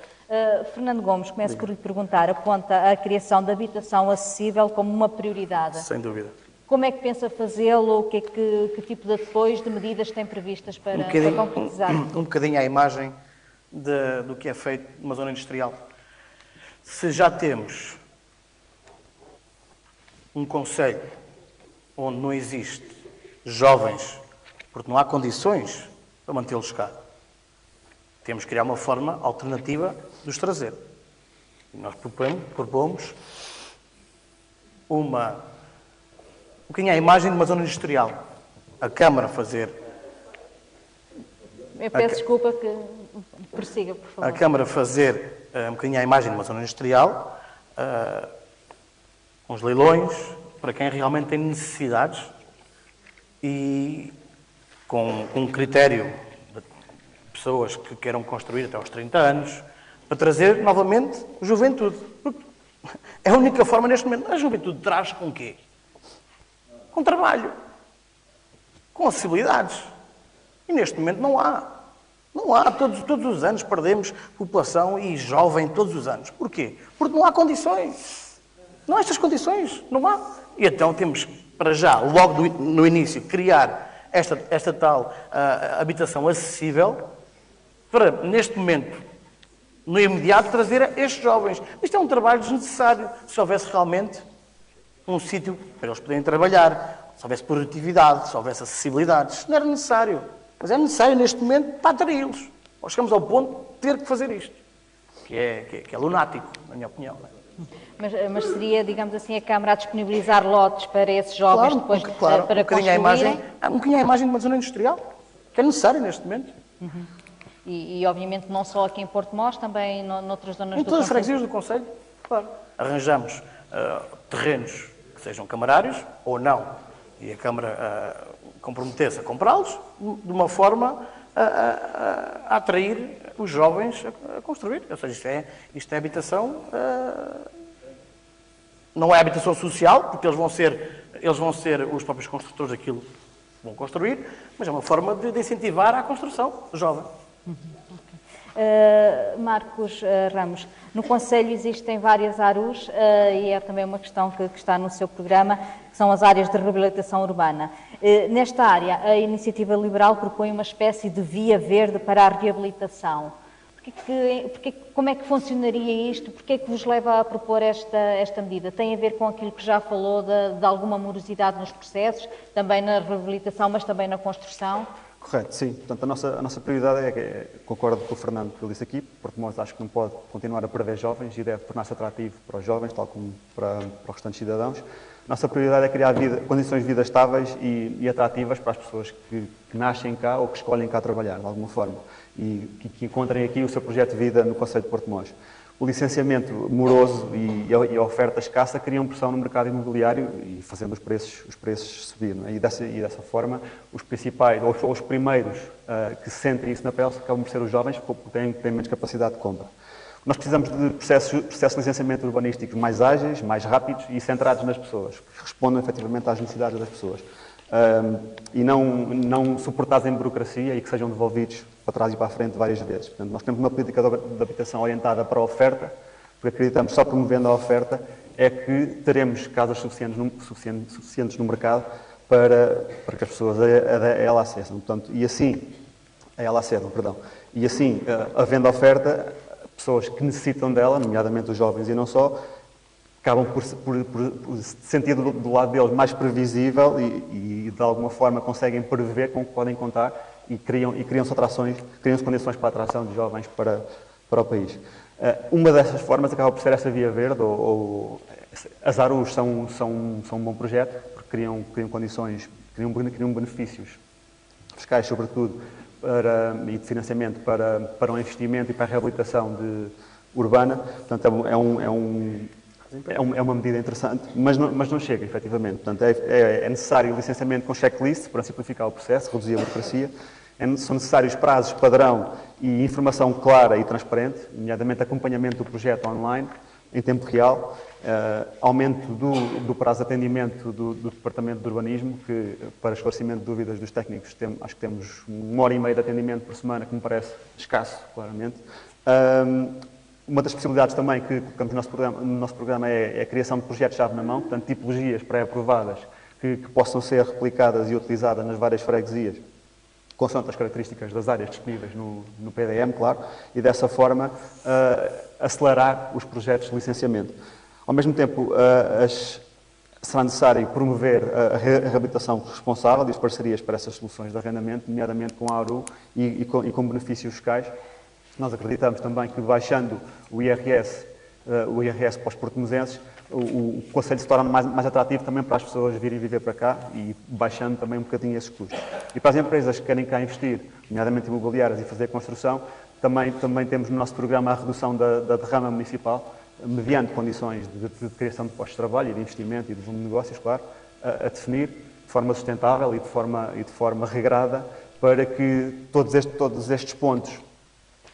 Fernando Gomes, começo por lhe perguntar, aponta a criação de habitação acessível como uma prioridade. Sem dúvida. Como é que pensa fazê-lo? Que tipo de medidas tem previstas para concretizar? Um bocadinho à imagem do que é feito numa zona industrial. Se já temos um concelho onde não existe jovens, porque não há condições para mantê-los cá, temos que criar uma forma alternativa de os trazer. E nós propomos um bocadinho à imagem de uma zona industrial. A Câmara fazer... Eu peço desculpa que prossiga, por favor. A Câmara fazer um bocadinho à imagem de uma zona industrial, uns leilões para quem realmente tem necessidades e com um critério de pessoas que queiram construir até aos 30 anos, para trazer novamente juventude. Porque é a única forma neste momento. A juventude traz com quê? Com trabalho, com acessibilidades. E neste momento não há. Não há. Todos os anos perdemos população e jovem todos os anos. Porquê? Porque não há condições. Não há estas condições. Não há. E então temos, para já, logo no início, criar esta tal habitação acessível para, neste momento, no imediato, trazer estes jovens. Isto é um trabalho desnecessário. Se houvesse realmente um sítio para eles poderem trabalhar, se houvesse produtividade, se houvesse acessibilidade. Isto não era necessário. Mas é necessário, neste momento, para atraí-los. Nós chegamos ao ponto de ter que fazer isto. Que é lunático, na minha opinião. Mas seria, digamos assim, a Câmara a disponibilizar lotes para esses jovens depois para um bocadinho à construírem? a imagem de uma zona industrial, que é necessário neste momento. E, obviamente, não só aqui em Porto de Mós, também noutras zonas Em do todas as Concelho. freguesias do Concelho, claro. Arranjamos terrenos que sejam camarários, ou não, e a Câmara comprometer-se a comprá-los, de uma forma a atrair os jovens a construir. Ou seja, isto é habitação, não é habitação social, porque eles vão ser os próprios construtores daquilo que vão construir, mas é uma forma de incentivar a construção jovem. Marcos Ramos, no Concelho existem várias ARUs e é também uma questão que está no seu programa, que são as áreas de reabilitação urbana. Nesta área, a Iniciativa Liberal propõe uma espécie de via verde para a reabilitação. Como é que funcionaria isto? Porquê é que vos leva a propor esta medida? Tem a ver com aquilo que já falou de alguma morosidade nos processos, também na reabilitação, mas também na construção? Correto, sim. Portanto, a nossa prioridade concordo com o Fernando que ele disse aqui, Porto de Mós acho que não pode continuar a perder jovens e deve tornar-se atrativo para os jovens, tal como para os restantes cidadãos. A nossa prioridade é criar condições de vida estáveis e atrativas para as pessoas que nascem cá ou que escolhem cá trabalhar, de alguma forma, e que encontrem aqui o seu projeto de vida no Concelho de Porto de Mós. O licenciamento moroso e a oferta escassa criam pressão no mercado imobiliário e fazendo os preços subir. Não é? E dessa forma, os principais, ou os primeiros que sentem isso na pele, acabam por ser os jovens, porque têm menos capacidade de compra. Nós precisamos de processos de licenciamento urbanístico mais ágeis, mais rápidos e centrados nas pessoas, que respondam efetivamente às necessidades das pessoas. E não suportados em burocracia e que sejam devolvidos para trás e para a frente várias vezes. Portanto, nós temos uma política de habitação orientada para a oferta, porque acreditamos que só promovendo a oferta é que teremos casas suficientes no mercado para que as pessoas a ela acessem. Portanto, e assim, a ela acedam, perdão. E assim, havendo oferta, pessoas que necessitam dela, nomeadamente os jovens e não só, acabam por se sentir do lado deles mais previsível e de alguma forma conseguem prever com o que podem contar e criam-se atrações, criam-se condições para a atração de jovens para o país. Uma dessas formas acaba por ser essa Via Verde, ou as ARUs são um bom projeto, porque criam condições, criam benefícios fiscais, sobretudo, e de financiamento para o investimento e para a reabilitação urbana. Portanto, é uma medida interessante, mas não chega, efetivamente. Portanto, é necessário o licenciamento com checklist para simplificar o processo, reduzir a burocracia. São necessários prazos padrão e informação clara e transparente, nomeadamente acompanhamento do projeto online, em tempo real, aumento do prazo de atendimento do Departamento de Urbanismo, que, para esclarecimento de dúvidas dos técnicos, acho que temos 1h30 de atendimento por semana, que me parece escasso, claramente. Uma das possibilidades também que colocamos no nosso programa é a criação de projetos-chave na mão, portanto, tipologias pré-aprovadas que possam ser replicadas e utilizadas nas várias freguesias, consoante as características das áreas disponíveis no PDM, claro, e dessa forma acelerar os projetos de licenciamento. Ao mesmo tempo, será necessário promover a reabilitação responsável e as parcerias para essas soluções de arrendamento, nomeadamente com a ARU e com benefícios fiscais. Nós acreditamos também que, baixando o IRS para os portugueses, o concelho se torna mais atrativo também para as pessoas virem viver para cá e baixando também um bocadinho esses custos. E para as empresas que querem cá investir, nomeadamente imobiliárias e fazer construção, também temos no nosso programa a redução da derrama municipal, mediante condições de criação de postos de trabalho e de investimento e de volume de negócios, claro, a definir de forma sustentável e de forma regrada, para que todos estes pontos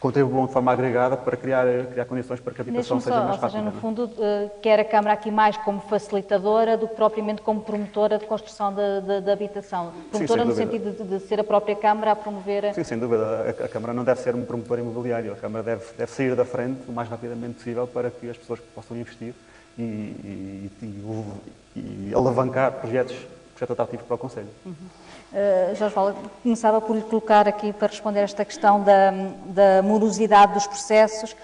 contribuam de forma agregada para criar condições para que a habitação seja mais rápida. Ou seja, no fundo, quer a Câmara aqui mais como facilitadora do que propriamente como promotora de construção de habitação. Promotora no sentido de ser a própria Câmara a promover... Sim, sem dúvida. A Câmara não deve ser um promotor imobiliário. A Câmara deve sair da frente o mais rapidamente possível para que as pessoas possam investir e alavancar projetos atrativos para o Conselho. Jorge Vala, começava por lhe colocar aqui para responder esta questão da morosidade dos processos,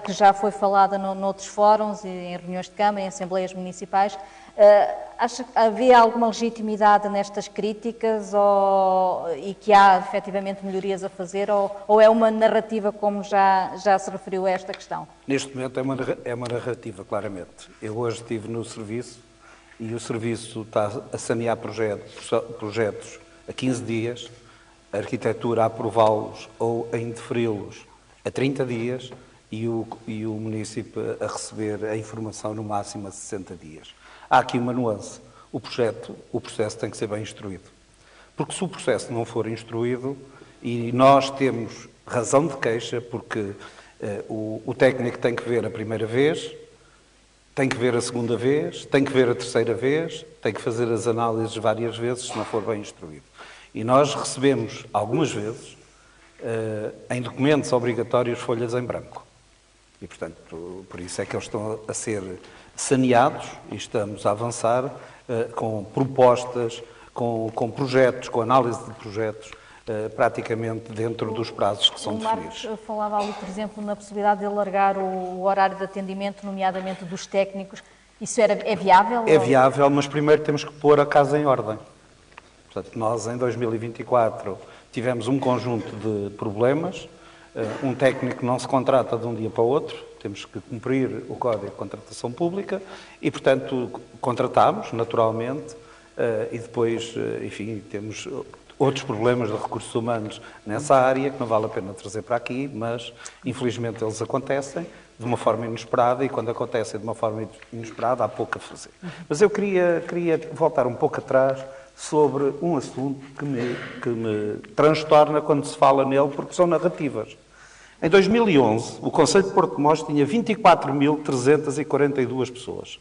que já foi falada noutros fóruns, em reuniões de Câmara, em assembleias municipais. Acha que havia alguma legitimidade nestas críticas e que há efetivamente melhorias a fazer, ou é uma narrativa como já se referiu a esta questão? Neste momento é uma narrativa, claramente. Eu hoje estive no serviço e o serviço está a sanear projetos a 15 dias, a arquitetura a aprová-los ou a indeferi-los a 30 dias e o município a receber a informação no máximo a 60 dias. Há aqui uma nuance. O processo tem que ser bem instruído. Porque se o processo não for instruído, e nós temos razão de queixa, porque o técnico tem que ver a primeira vez, tem que ver a segunda vez, tem que ver a terceira vez, tem que fazer as análises várias vezes se não for bem instruído. E nós recebemos, algumas vezes, em documentos obrigatórios, folhas em branco. E, portanto, por isso é que eles estão a ser saneados e estamos a avançar com propostas, com projetos, com análise de projetos, praticamente dentro dos prazos que são definidos. O Marcos falava ali, por exemplo, na possibilidade de alargar o horário de atendimento, nomeadamente dos técnicos. Isso é viável? É viável, mas primeiro temos que pôr a casa em ordem. Portanto, nós em 2024 tivemos um conjunto de problemas. Um técnico não se contrata de um dia para o outro, temos que cumprir o Código de Contratação Pública e, portanto, contratámos, naturalmente, e depois, enfim, temos outros problemas de recursos humanos nessa área, que não vale a pena trazer para aqui, mas, infelizmente, eles acontecem de uma forma inesperada e, quando acontecem de uma forma inesperada, há pouco a fazer. Mas eu queria voltar um pouco atrás sobre um assunto que me transtorna quando se fala nele, porque são narrativas. Em 2011, o Concelho de Porto de Mós tinha 24.342 pessoas.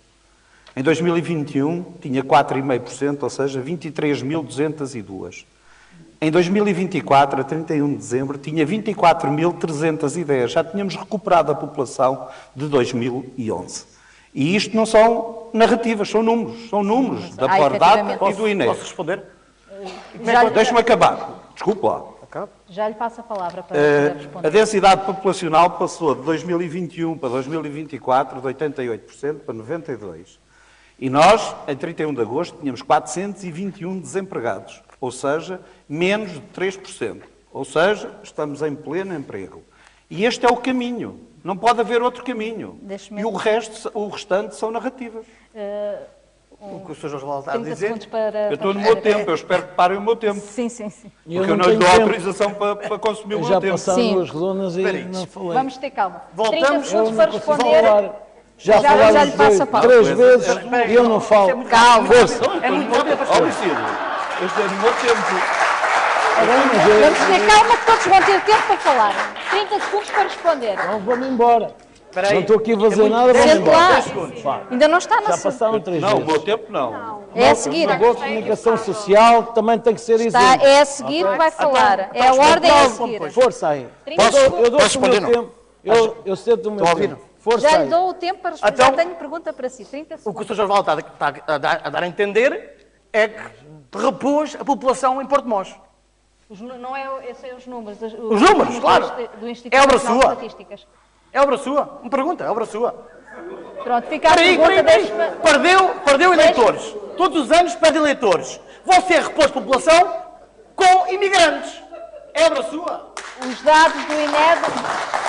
Em 2021, tinha 4,5%, ou seja, 23.202. Em 2024, a 31 de dezembro, tinha 24.310. Já tínhamos recuperado a população de 2011. E isto não são narrativas, são números da Pordata e do INE. Posso responder? Deixa-me acabar. Desculpa lá. Já lhe passo a palavra para poder responder. A densidade populacional passou de 2021 para 2024 de 88% para 92%. E nós, em 31 de agosto, tínhamos 421 desempregados, ou seja, menos de 3%. Ou seja, estamos em pleno emprego. E este é o caminho. Não pode haver outro caminho. E o restante são narrativas. O que o Sr. Jorge Vala está a 30 dizer. segundos para... Eu estou no meu tempo, eu espero que parem o meu tempo. Sim, sim, sim. Porque eu não lhe dou autorização para consumir o meu Já tempo. passaram Sim. duas redondas e não falei. Vamos ter calma. Voltamos. 30 segundos Eu para não consigo responder. falar. Já Já falaram lhe passo a palavra. três vezes e eu não falo. Calma. Força. É muito rápido para Ó, Luciano, eu estou no meu tempo. Vamos ter calma que todos vão ter tempo para falar. 30 segundos para responder. Não, vou-me embora. Espera aí. Não estou aqui a fazer nada, vou-me Sente embora. lá. 10 segundos. Ainda não está na Já sua... passaram três Não, o vezes. meu tempo não. É a seguir. Uma boa comunicação social também tem que ser Está, exemplo. é a seguir que vai falar. É a ordem a seguir. Força aí. 30 Eu segundos. dou-te o meu responder, tempo. Eu cedo o meu Estou a ouvir? tempo. Força Já lhe aí. dou o tempo para responder. Então- Já tenho pergunta para si. 30 O que segundos. o Sr. Jorge Vala está a dar a entender é que repôs a população em Porto Mós. Não é esses são os números. Os números, claro. Do Instituto É obra Nacional de sua. Estatísticas. É obra sua. Me pergunta, é obra sua. Pronto, fica a Peraí, pergunta. peraí. Deixe-me... Perdeu eleitores. Todos os anos perde eleitores. Você repôs população com imigrantes. É obra sua. Os dados do INED,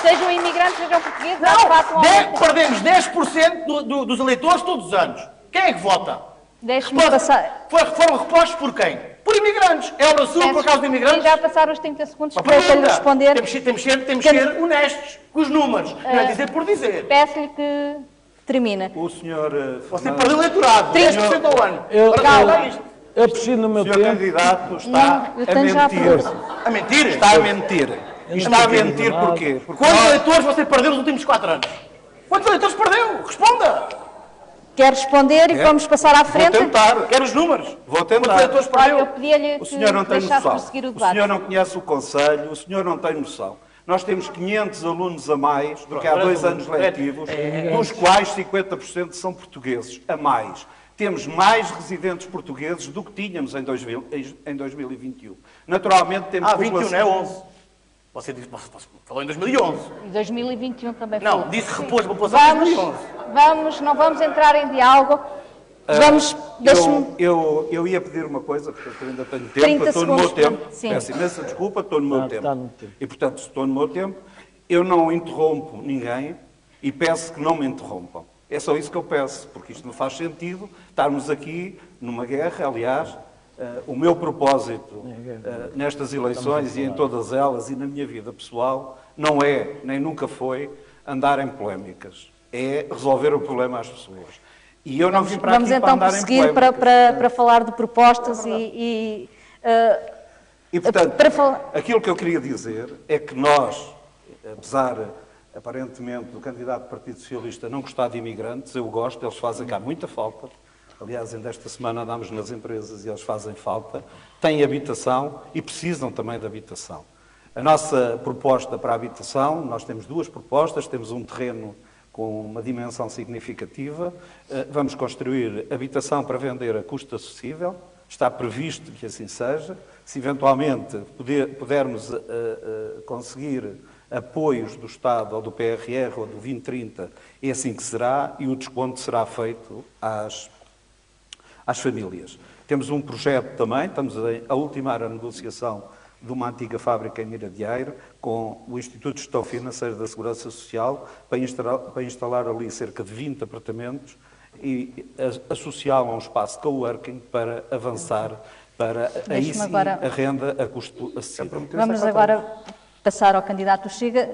sejam imigrantes, sejam portugueses, há de facto um aumento. Perdemos 10% dos eleitores todos os anos. Quem é que vota? Deixe-me passar. Foram repostos por quem? Por imigrantes. É obra sua por causa de imigrantes? Já passaram os 30 segundos Mas para eu lhe pergunta. responder. Temos de ser honestos com os números. Não é dizer por dizer. Peço-lhe que termine. O senhor... Você perdeu eleitorado. 10% ao ano. Agora isto. Eu preciso no meu O senhor tempo. candidato está Não, eu tenho já a a mentir. pergunta. A mentir? Está a mentir. Está a mentir porquê? Porque Quantos nós- eleitores você perdeu nos últimos 4 anos? Quantos eleitores perdeu? Responda. Quer responder e vamos passar à Vou frente? tentar. Quero os números. Vou Quantos tentar. eleitores Olha, eu perdeu? pedia-lhe O que senhor não tem deixasse noção. prosseguir o O debate. senhor não conhece o Conselho, o senhor não tem noção. Nós temos 500 alunos a mais do que há 2 anos letivos, dos quais 50% são portugueses, a mais. Temos mais residentes portugueses do que tínhamos em 2021. Naturalmente temos 21, não é 11. Você falou em 2011. E 2021 também foi. Não, disse que repôs a população em 2011. Não vamos entrar em diálogo. Vamos, deixe-me... Eu ia pedir uma coisa, porque eu ainda tenho 30 tempo, eu estou no meu segundos. tempo. Sim. Peço imensa desculpa, estou no meu Está tempo. no tempo. E, portanto, se estou no meu tempo, eu não interrompo ninguém e peço que não me interrompam. É só isso que eu peço, porque isto não faz sentido estarmos aqui numa guerra. Aliás, o meu propósito nestas eleições e em todas elas e na minha vida pessoal não é, nem nunca foi, andar em polémicas. É resolver o problema às pessoas. E eu não vim para Vamos aqui para então andar prosseguir em polémicas. para falar de propostas e portanto, para falar... aquilo que eu queria dizer é que nós, apesar, aparentemente, do candidato do Partido Socialista não gostar de imigrantes, eu gosto, eles fazem cá muita falta. Aliás, ainda esta semana andámos nas empresas e eles fazem falta. Têm habitação e precisam também de habitação. A nossa proposta para a habitação, nós temos 2 propostas, temos um terreno com uma dimensão significativa, vamos construir habitação para vender a custo acessível, está previsto que assim seja. Se eventualmente pudermos conseguir apoios do Estado ou do PRR ou do 2030, é assim que será, e o desconto será feito às famílias. Temos um projeto também, estamos a ultimar a negociação de uma antiga fábrica em Miradeiro com o Instituto de Gestão Financeira da Segurança Social para instalar ali cerca de 20 apartamentos e associá-lo a um espaço de coworking para avançar para aí sim agora... a renda a custo acessível. Vamos agora passar ao candidato Chega.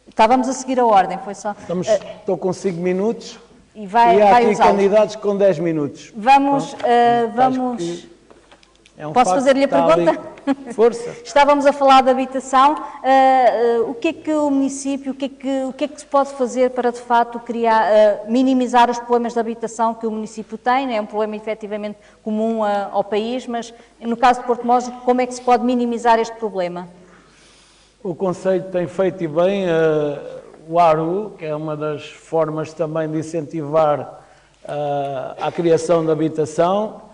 Estávamos a seguir a ordem, foi só... Estou com 5 minutos E vai, e há vai aqui usá-los. candidatos com 10 minutos. Vamos... Acho que é um Posso facto fazer-lhe a que está pergunta? ali. Força. Estávamos a falar de habitação. O que é que o município, o que é que se pode fazer para, de facto, minimizar os problemas de habitação que o município tem? É um problema, efetivamente, comum ao país, mas, no caso de Porto Mós, como é que se pode minimizar este problema? O Conselho tem feito e bem o ARU, que é uma das formas também de incentivar a criação de habitação.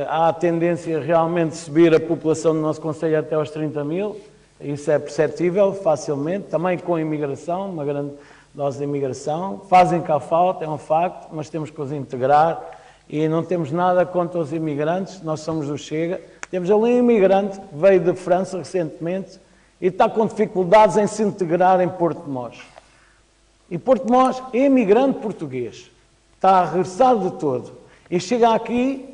Há a tendência realmente de subir a população do nosso Conselho até aos 30 mil. Isso é perceptível facilmente, também com a imigração, uma grande dose de imigração. Fazem cá falta, é um facto, mas temos que os integrar e não temos nada contra os imigrantes, nós somos do Chega. Temos ali um imigrante que veio de França recentemente e está com dificuldades em se integrar em Porto de Mós. E Porto de Mós é imigrante português, está a regressar de todo. E chega aqui,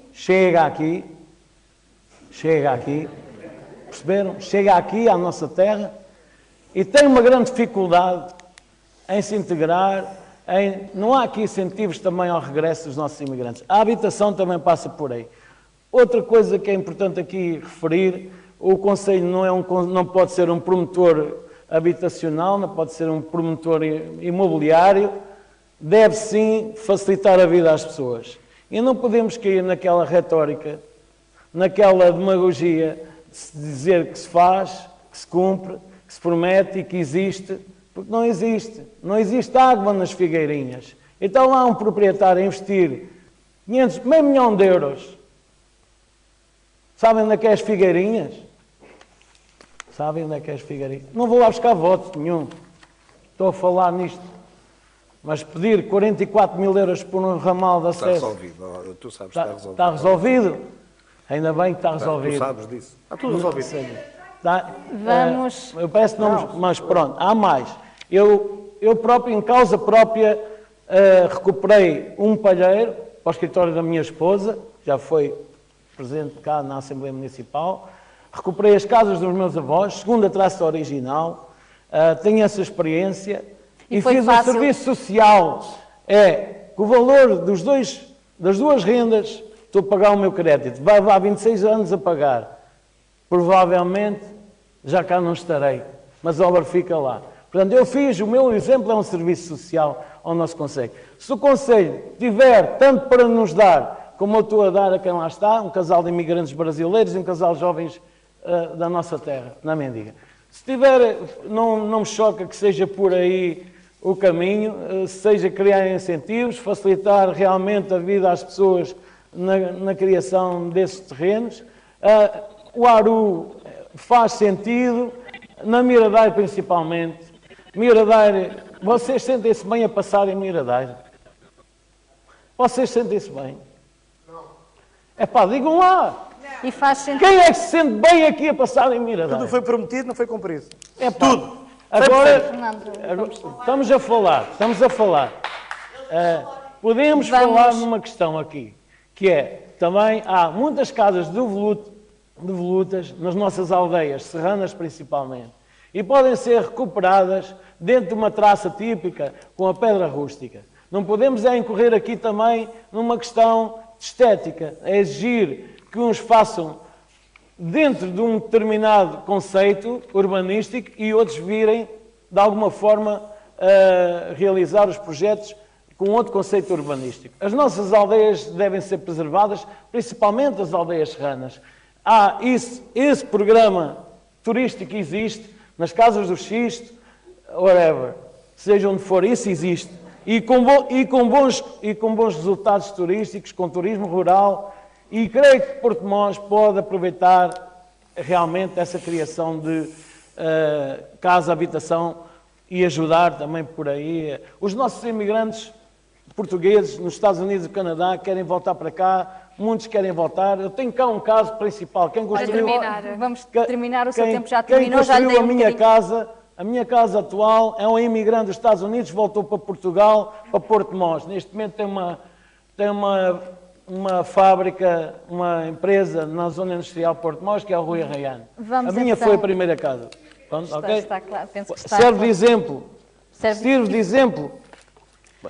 perceberam? Chega aqui à nossa terra e tem uma grande dificuldade em se integrar. Não há aqui incentivos também ao regresso dos nossos imigrantes. A habitação também passa por aí. Outra coisa que é importante aqui referir, o Conselho não pode ser um promotor habitacional, não pode ser um promotor imobiliário, deve sim facilitar a vida às pessoas. E não podemos cair naquela retórica, naquela demagogia de se dizer que se faz, que se cumpre, que se promete e que existe, porque não existe. Não existe água nas Figueirinhas. Então há um proprietário a investir meio milhão de euros. Sabem onde é que é as Figueirinhas? Sabem onde é que é as Figueirinhas? Não vou lá buscar voto nenhum. Estou a falar nisto. Mas pedir 44 mil euros por um ramal de acesso... Está resolvido. Tu sabes que está resolvido. Está resolvido? Ainda bem que está resolvido. Tu sabes disso. Está tudo resolvido. Vamos... Eu peço que não... Mas pronto, há mais. Eu próprio, em causa própria, recuperei um palheiro para o escritório da minha esposa, já foi presente cá na Assembleia Municipal. Recuperei as casas dos meus avós, segundo a traça original. Tenho essa experiência. E fiz um serviço social. Com o valor das duas rendas, estou a pagar o meu crédito. Vai há 26 anos a pagar. Provavelmente já cá não estarei, mas a obra fica lá. Portanto, o meu exemplo é um serviço social ao nosso Conselho. Se o Conselho tiver tanto para nos dar, como eu estou a dar a quem lá está, um casal de imigrantes brasileiros e um casal de jovens da nossa terra, na Mendiga. Se tiver, não me choca que seja por aí o caminho, seja criar incentivos, facilitar realmente a vida às pessoas na criação desses terrenos. O ARU faz sentido, na Miradouro principalmente. Miradouro, vocês sentem-se bem a passar em Miradouro? Vocês sentem-se bem? Não. Digam lá. E faz sentido. Quem é que se sente bem aqui a passar em Miradouro? Tudo foi prometido, não foi cumprido. Tudo. Agora, estamos a falar. Podemos falar numa questão aqui, que é, também há muitas casas de volutas nas nossas aldeias, serranas principalmente, e podem ser recuperadas dentro de uma traça típica com a pedra rústica. Não podemos incorrer aqui também numa questão de estética, é exigir que uns façam dentro de um determinado conceito urbanístico e outros virem, de alguma forma, a realizar os projetos com outro conceito urbanístico. As nossas aldeias devem ser preservadas, principalmente as aldeias serranas. Esse programa turístico existe, nas casas do Xisto, whatever, seja onde for, isso existe. E com bons resultados turísticos, com turismo rural, e creio que Porto de Mós pode aproveitar realmente essa criação de casa, habitação e ajudar também por aí. Os nossos imigrantes portugueses nos Estados Unidos e no Canadá querem voltar para cá, muitos querem voltar. Eu tenho cá um caso principal. Vamos terminar, o seu tempo já terminou. Quem construiu a minha casa atual é um imigrante dos Estados Unidos, voltou para Portugal, para Porto de Mós. Neste momento tem uma fábrica, uma empresa na zona industrial de Porto de Mós, que é o Rui Arraiano. A minha foi a primeira casa. Pronto, okay? Está claro. Penso que está Serve de exemplo. Serve de exemplo.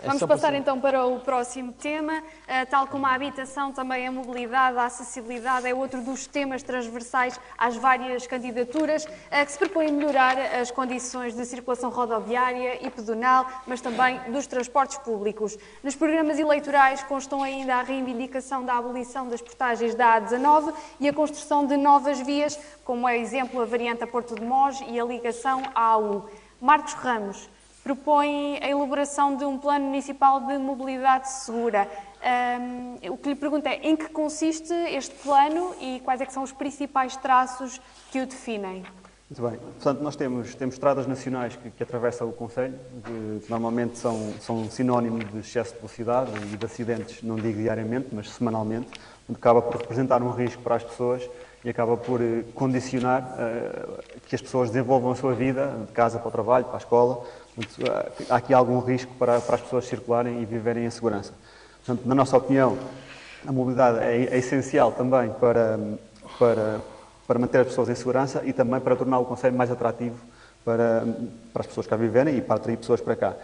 Vamos passar então para o próximo tema. Tal como a habitação, também a mobilidade, a acessibilidade é outro dos temas transversais às várias candidaturas que se propõem melhorar as condições de circulação rodoviária e pedonal, mas também dos transportes públicos. Nos programas eleitorais constam ainda a reivindicação da abolição das portagens da A19 e a construção de novas vias, como é exemplo a variante a Porto de Mós e a ligação à AU. Marcos Ramos propõe a elaboração de um plano municipal de mobilidade segura. O que lhe pergunto é, em que consiste este plano e quais é que são os principais traços que o definem? Muito bem. Portanto, nós temos estradas nacionais que atravessam o Concelho, que normalmente são sinónimo de excesso de velocidade e de acidentes, não digo diariamente, mas semanalmente, onde acaba por representar um risco para as pessoas e acaba por condicionar que as pessoas desenvolvam a sua vida, de casa para o trabalho, para a escola. Portanto, há aqui algum risco para as pessoas circularem e viverem em segurança. Portanto, na nossa opinião, a mobilidade é essencial também para manter as pessoas em segurança e também para tornar o concelho mais atrativo para as pessoas que cá viverem e para atrair pessoas para cá.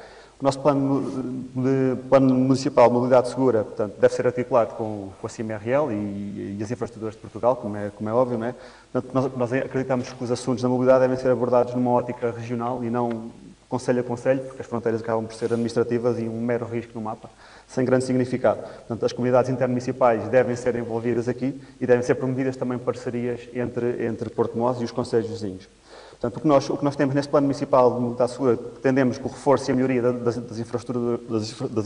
O nosso plano municipal de mobilidade segura, portanto, deve ser articulado com a CIMRL e as infraestruturas de Portugal, como é óbvio, não é? Portanto, nós acreditamos que os assuntos da mobilidade devem ser abordados numa ótica regional e não concelho a concelho, porque as fronteiras acabam por ser administrativas e um mero risco no mapa, sem grande significado. Portanto, as comunidades intermunicipais devem ser envolvidas aqui e devem ser promovidas também parcerias entre Porto Mós e os concelhos vizinhos. Portanto, o que nós temos neste plano municipal de mobilidade segura, pretendemos que o reforço e a melhoria das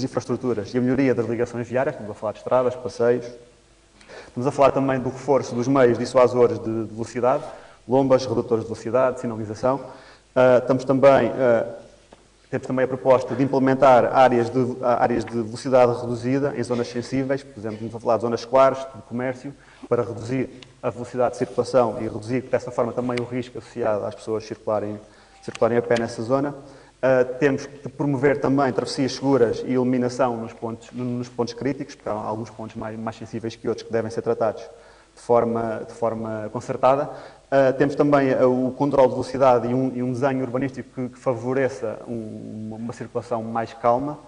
infraestruturas e a melhoria das ligações viárias, estamos a falar de estradas, passeios, estamos a falar também do reforço dos meios dissuasores de velocidade, lombas, redutores de velocidade, sinalização. Temos também a proposta de implementar áreas de velocidade reduzida em zonas sensíveis, por exemplo, estamos a falar de zonas escolares, de comércio, para reduzir a velocidade de circulação e reduzir, dessa forma, também o risco associado às pessoas circularem a pé nessa zona. Temos de promover também travessias seguras e iluminação nos pontos críticos, porque há alguns pontos mais sensíveis que outros que devem ser tratados de forma concertada. Temos também o controle de velocidade e um desenho urbanístico que favoreça uma circulação mais calma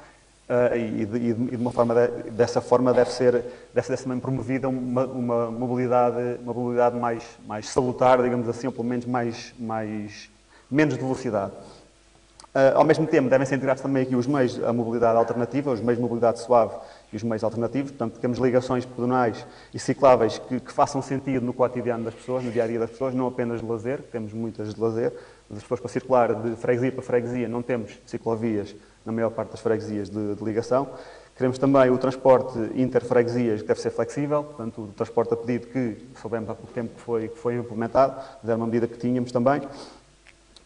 dessa forma deve ser também promovida uma mobilidade mais salutar, digamos assim, ou pelo menos menos de velocidade. Ao mesmo tempo, devem ser integrados também aqui os meios, a mobilidade alternativa, os meios de mobilidade suave e os meios alternativos. Portanto, temos ligações pedonais e cicláveis que façam sentido no cotidiano das pessoas, no dia-a-dia das pessoas, não apenas de lazer, temos muitas de lazer, mas as pessoas para circular de freguesia para freguesia não temos ciclovias na maior parte das freguesias de ligação. Queremos também o transporte inter-freguesias, que deve ser flexível, portanto, o transporte a pedido que soubemos há pouco tempo que foi implementado, mas era uma medida que tínhamos também.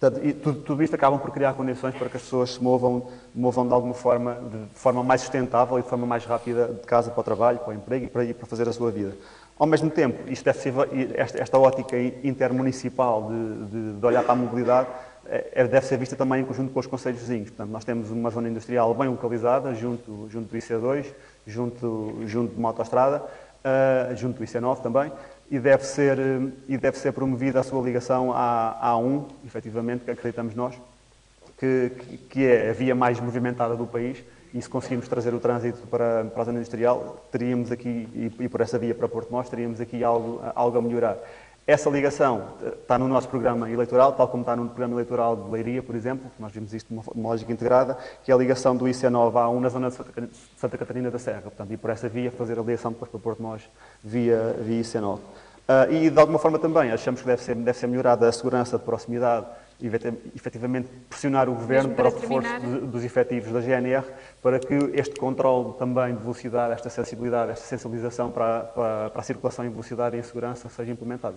Portanto, e tudo isto acabam por criar condições para que as pessoas se movam de alguma forma, de forma mais sustentável e de forma mais rápida de casa para o trabalho, para o emprego e para fazer a sua vida. Ao mesmo tempo, esta ótica intermunicipal de olhar para a mobilidade deve ser vista também em conjunto com os concelhos vizinhos. Portanto, nós temos uma zona industrial bem localizada, junto do IC2, junto de uma autoestrada, junto do IC9 também, e deve ser promovida a sua ligação à A1, efetivamente, que acreditamos nós, que é a via mais movimentada do país, e se conseguirmos trazer o trânsito para a zona industrial, teríamos aqui, e por essa via para Porto Mós, teríamos aqui algo a melhorar. Essa ligação está no nosso programa eleitoral, tal como está no programa eleitoral de Leiria, por exemplo, nós vimos isto numa lógica integrada, que é a ligação do IC9 à A1 na zona de Santa Catarina da Serra. Portanto, e por essa via fazer a ligação depois para Porto Mós via IC9. E de alguma forma também achamos que deve ser melhorada a segurança de proximidade e efetivamente pressionar o Governo para o reforço dos efetivos da GNR para que este controle também de velocidade, esta sensibilidade, esta sensibilização para a circulação em velocidade e em segurança seja implementada.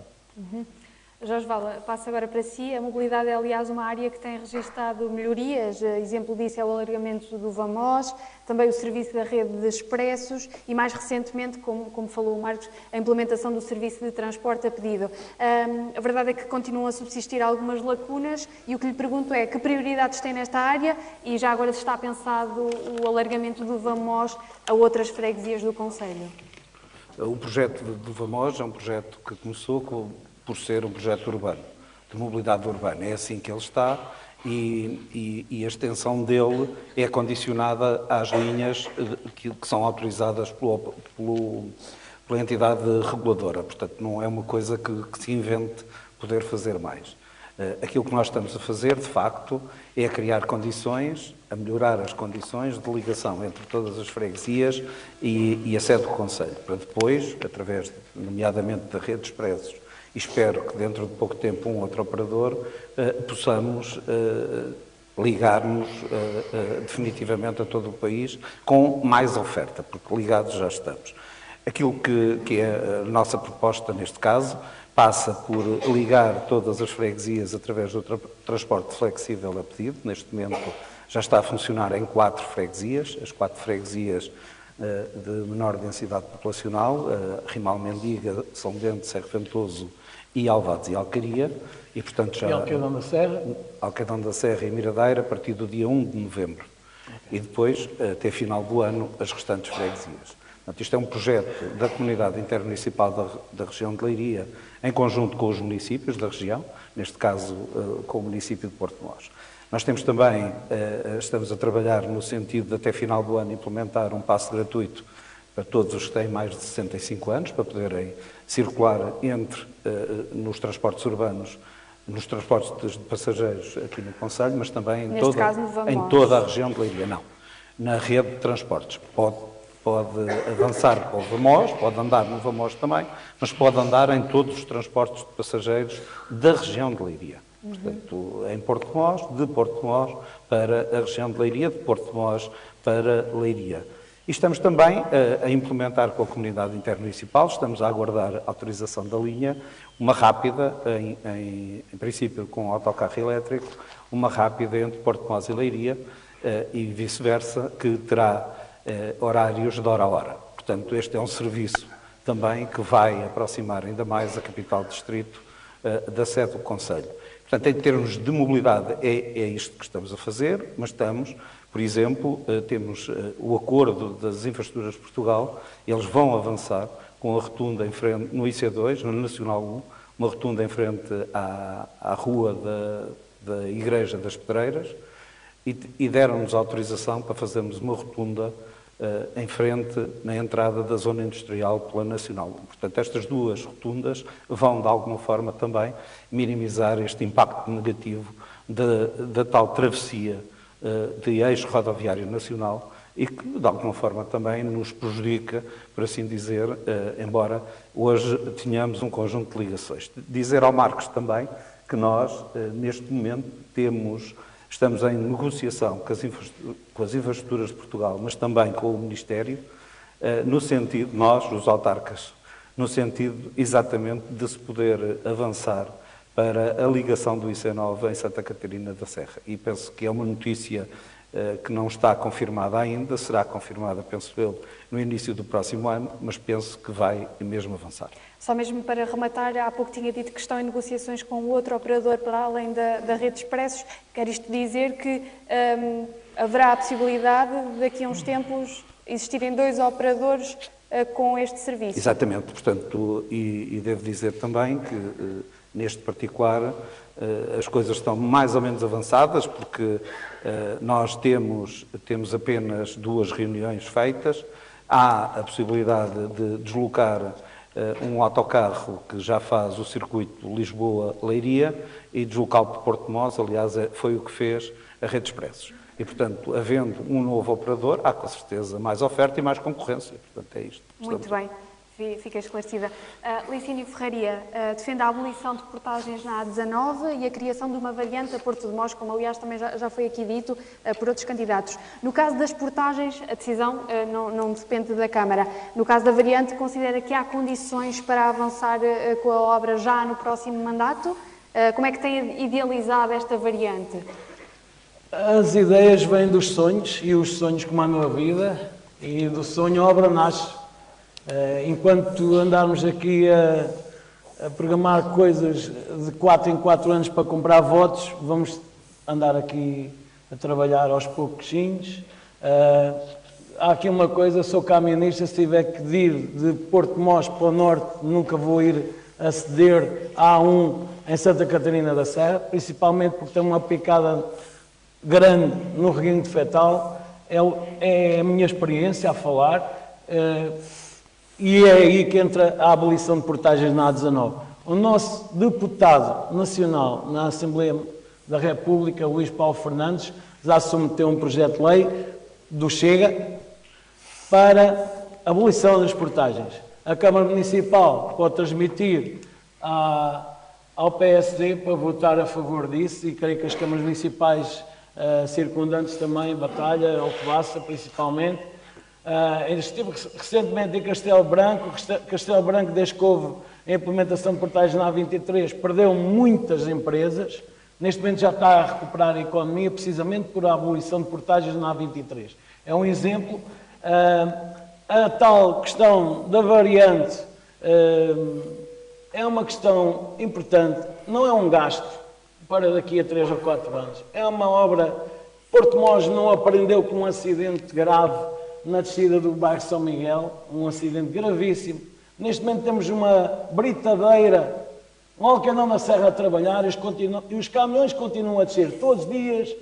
Jorge Vala, passo agora para si. A mobilidade é, aliás, uma área que tem registado melhorias. Exemplo disso é o alargamento do Vamos, também o serviço da rede de expressos e, mais recentemente, como falou o Marcos, a implementação do serviço de transporte a pedido. A verdade é que continuam a subsistir algumas lacunas e o que lhe pergunto é que prioridades tem nesta área e já agora se está pensado o alargamento do Vamos a outras freguesias do concelho. O projeto do Vamos é um projeto que começou por ser um projeto urbano, de mobilidade urbana. É assim que ele está e a extensão dele é condicionada às linhas que são autorizadas pela entidade reguladora. Portanto, não é uma coisa que se invente poder fazer mais. Aquilo que nós estamos a fazer, de facto, é criar condições, a melhorar as condições de ligação entre todas as freguesias e a sede do concelho, para depois, através, nomeadamente, da rede de expressos, e espero que dentro de pouco tempo um outro operador possamos ligar-nos definitivamente a todo o país com mais oferta, porque ligados já estamos. Aquilo que é a nossa proposta neste caso passa por ligar todas as freguesias através do transporte flexível a pedido. Neste momento já está a funcionar em 4 freguesias, as 4 freguesias de menor densidade populacional, Rimal, Mendiga, São Bento, Serra Ventoso e Alvados e Alcaria, e portanto já... E Alqueidão da Serra? Alqueidão da Serra e Miradeira a partir do dia 1 de novembro. E depois, até final do ano, as restantes freguesias. Portanto, isto é um projeto da Comunidade Intermunicipal da região de Leiria, em conjunto com os municípios da região, neste caso com o município de Porto Mós. Nós temos também, estamos a trabalhar no sentido de até final do ano implementar um passe gratuito para todos os que têm mais de 65 anos, para poderem circular nos transportes urbanos, nos transportes de passageiros aqui no Concelho, mas também em toda a região de Leiria. Não, na rede de transportes. Pode avançar para o Vamós, pode andar no Vamós também, mas pode andar em todos os transportes de passageiros da região de Leiria. Portanto, em Porto Mós, de Porto Mós para a região de Leiria, de Porto Mós para Leiria. E estamos também a implementar com a comunidade intermunicipal, estamos a aguardar a autorização da linha, uma rápida, em princípio com autocarro elétrico, uma rápida entre Porto Mós e Leiria e vice-versa, que terá horários de hora a hora. Portanto, este é um serviço também que vai aproximar ainda mais a capital distrito da sede do Concelho. Portanto, em termos de mobilidade, é isto que estamos a fazer, mas estamos, por exemplo, temos o acordo das Infraestruturas de Portugal, eles vão avançar com a rotunda em frente, no IC2, no Nacional 1, uma rotunda em frente à rua da Igreja das Pedreiras, e deram-nos autorização para fazermos uma rotunda em frente, na entrada da zona industrial pela Nacional 1. Portanto, estas duas rotundas vão, de alguma forma, também minimizar este impacto negativo da tal travessia de eixo rodoviário nacional e que, de alguma forma, também nos prejudica, por assim dizer, embora hoje tenhamos um conjunto de ligações. Dizer ao Marcos também que nós, neste momento, estamos em negociação com as infraestruturas de Portugal, mas também com o Ministério, no sentido, nós, os autarcas, no sentido exatamente de se poder avançar para a ligação do IC9 em Santa Catarina da Serra. E penso que é uma notícia que não está confirmada ainda, será confirmada, penso eu, no início do próximo ano, mas penso que vai mesmo avançar. Só mesmo para rematar, há pouco tinha dito que estão em negociações com outro operador para além da rede de expressos. Quer isto dizer que haverá a possibilidade de daqui a uns tempos existirem 2 operadores com este serviço? Exatamente, portanto, e devo dizer também que neste particular as coisas estão mais ou menos avançadas, porque nós temos apenas 2 reuniões feitas, há a possibilidade de deslocar um autocarro que já faz o circuito Lisboa-Leiria e deslocá-lo para Porto Mós, aliás, foi o que fez a Rede Expressos. E, portanto, havendo um novo operador, há com certeza mais oferta e mais concorrência. Portanto, é isto. Muito bem, fica esclarecida. Licínio Ferraria defende a abolição de portagens na A19 e a criação de uma variante a Porto de Mós, como aliás também já foi aqui dito por outros candidatos. No caso das portagens, a decisão não depende da Câmara. No caso da variante, considera que há condições para avançar com a obra já no próximo mandato? Como é que tem idealizado esta variante? As ideias vêm dos sonhos e os sonhos comandam a vida e do sonho a obra nasce. Enquanto andarmos aqui a programar coisas de 4 em 4 anos para comprar votos, vamos andar aqui a trabalhar aos pouquinhos. Há aqui uma coisa, sou camionista, se tiver que ir de Porto Mós para o norte, nunca vou ir a ceder a A1 em Santa Catarina da Serra, principalmente porque tem uma picada grande no reguinho fetal. É a minha experiência a falar. E é aí que entra a abolição de portagens na A19. O nosso deputado nacional na Assembleia da República, Luís Paulo Fernandes, já submeteu um projeto de lei do Chega para a abolição das portagens. A Câmara Municipal pode transmitir ao PSD para votar a favor disso e creio que as câmaras municipais circundantes também, Batalha, Alcobaça principalmente. Estive recentemente em Castelo Branco, desde que houve a implementação de portagens na A23 perdeu muitas empresas. Neste momento já está a recuperar a economia, precisamente por a abolição de portagens na A23. É um exemplo. A tal questão da variante é uma questão importante, não é um gasto para daqui a 3 ou 4 anos. É uma obra. Porto Mós não aprendeu com um acidente grave na descida do bairro São Miguel, um acidente gravíssimo. Neste momento temos uma britadeira, um alqueirão na serra a trabalhar e os caminhões continuam a descer todos os dias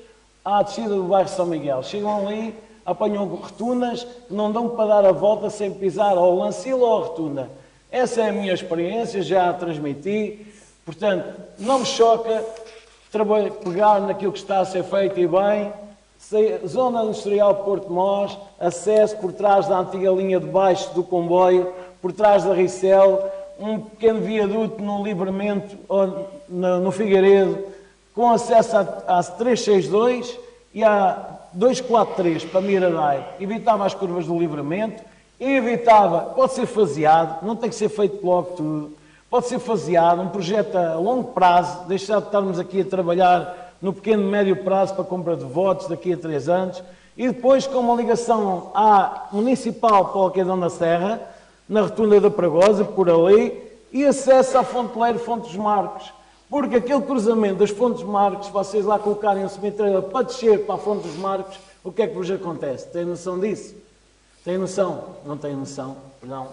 à descida do bairro São Miguel. Chegam ali, apanham rotunas que não dão para dar a volta sem pisar ao lancilo ou à rotunda. Essa é a minha experiência, já a transmiti. Portanto, não me choca pegar naquilo que está a ser feito e bem. Zona Industrial Porto Mós, acesso por trás da antiga linha de baixo do comboio, por trás da Ricel, um pequeno viaduto no Livramento, no Figueiredo, com acesso à 362 e à 243 para Miradai. Evitava as curvas do Livramento, evitava, pode ser faseado, não tem que ser feito logo tudo, pode ser faseado, um projeto a longo prazo, deixar de estarmos aqui a trabalhar no pequeno e médio prazo para a compra de votos daqui a 3 anos, e depois com uma ligação à municipal para o Alqueirão da Serra, na rotunda da Pragosa, por ali, e acesso à Fonte Leiro, Fonte dos Marcos. Porque aquele cruzamento das Fontes dos Marcos, vocês lá colocarem um cemitério para descer para a Fonte dos Marcos, o que é que vos acontece? Tem noção disso? Tem noção? Não tem noção? Não.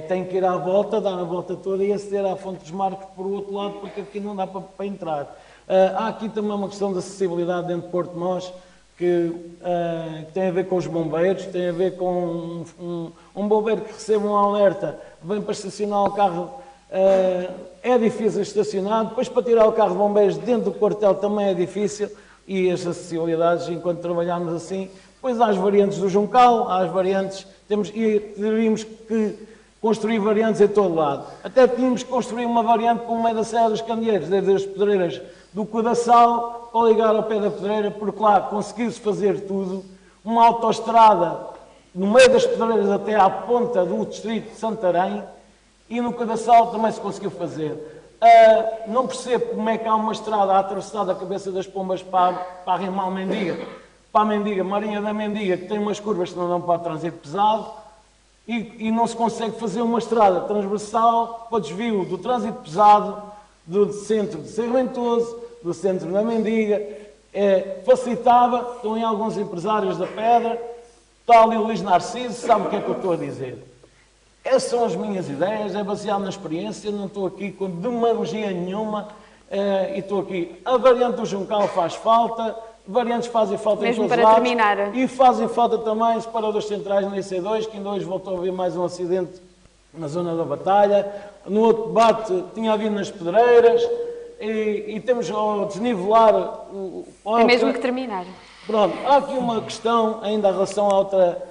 Tem que ir à volta, dar a volta toda e aceder à Fonte dos Marcos por outro lado, porque aqui não dá para entrar. Há aqui também uma questão de acessibilidade dentro de Porto Mós, que tem a ver com os bombeiros, tem a ver com um bombeiro que recebe um alerta, vem para estacionar o carro, é difícil estacionar, depois para tirar o carro de bombeiros dentro do quartel também é difícil, e as acessibilidades, enquanto trabalhamos assim, depois há as variantes do Juncal, há as variantes, teríamos que construir variantes em todo lado. Até tínhamos que construir uma variante pelo meio da Serra dos Candeeiros, desde as pedreiras do Codaçal para ligar ao pé da pedreira, porque lá conseguiu-se fazer tudo, uma autoestrada no meio das pedreiras até à ponta do distrito de Santarém, e no Codaçal também se conseguiu fazer. Não percebo como é que há uma estrada a atravessar da cabeça das Pombas para a Rimal Mendiga, para a Mendiga, Marinha da Mendiga, que tem umas curvas que não dão para o trânsito pesado, e não se consegue fazer uma estrada transversal para desvio do trânsito pesado do centro de Cerro Ventoso, do centro da Mendiga. Facilitava, estão em alguns empresários da Pedra, está ali o Luís Narciso, sabe o que é que eu estou a dizer. Essas são as minhas ideias, é baseado na experiência, não estou aqui com demagogia nenhuma, e estou aqui. A variante do Juncal faz falta, variantes fazem falta mesmo em todos para lados, terminar. E fazem falta também os separadores centrais na IC2, que ainda hoje voltou a haver mais um acidente na zona da Batalha. No outro debate tinha havido nas Pedreiras, e temos ao desnivelar... É mesmo que terminar. Pronto, há aqui uma questão ainda em relação à outra...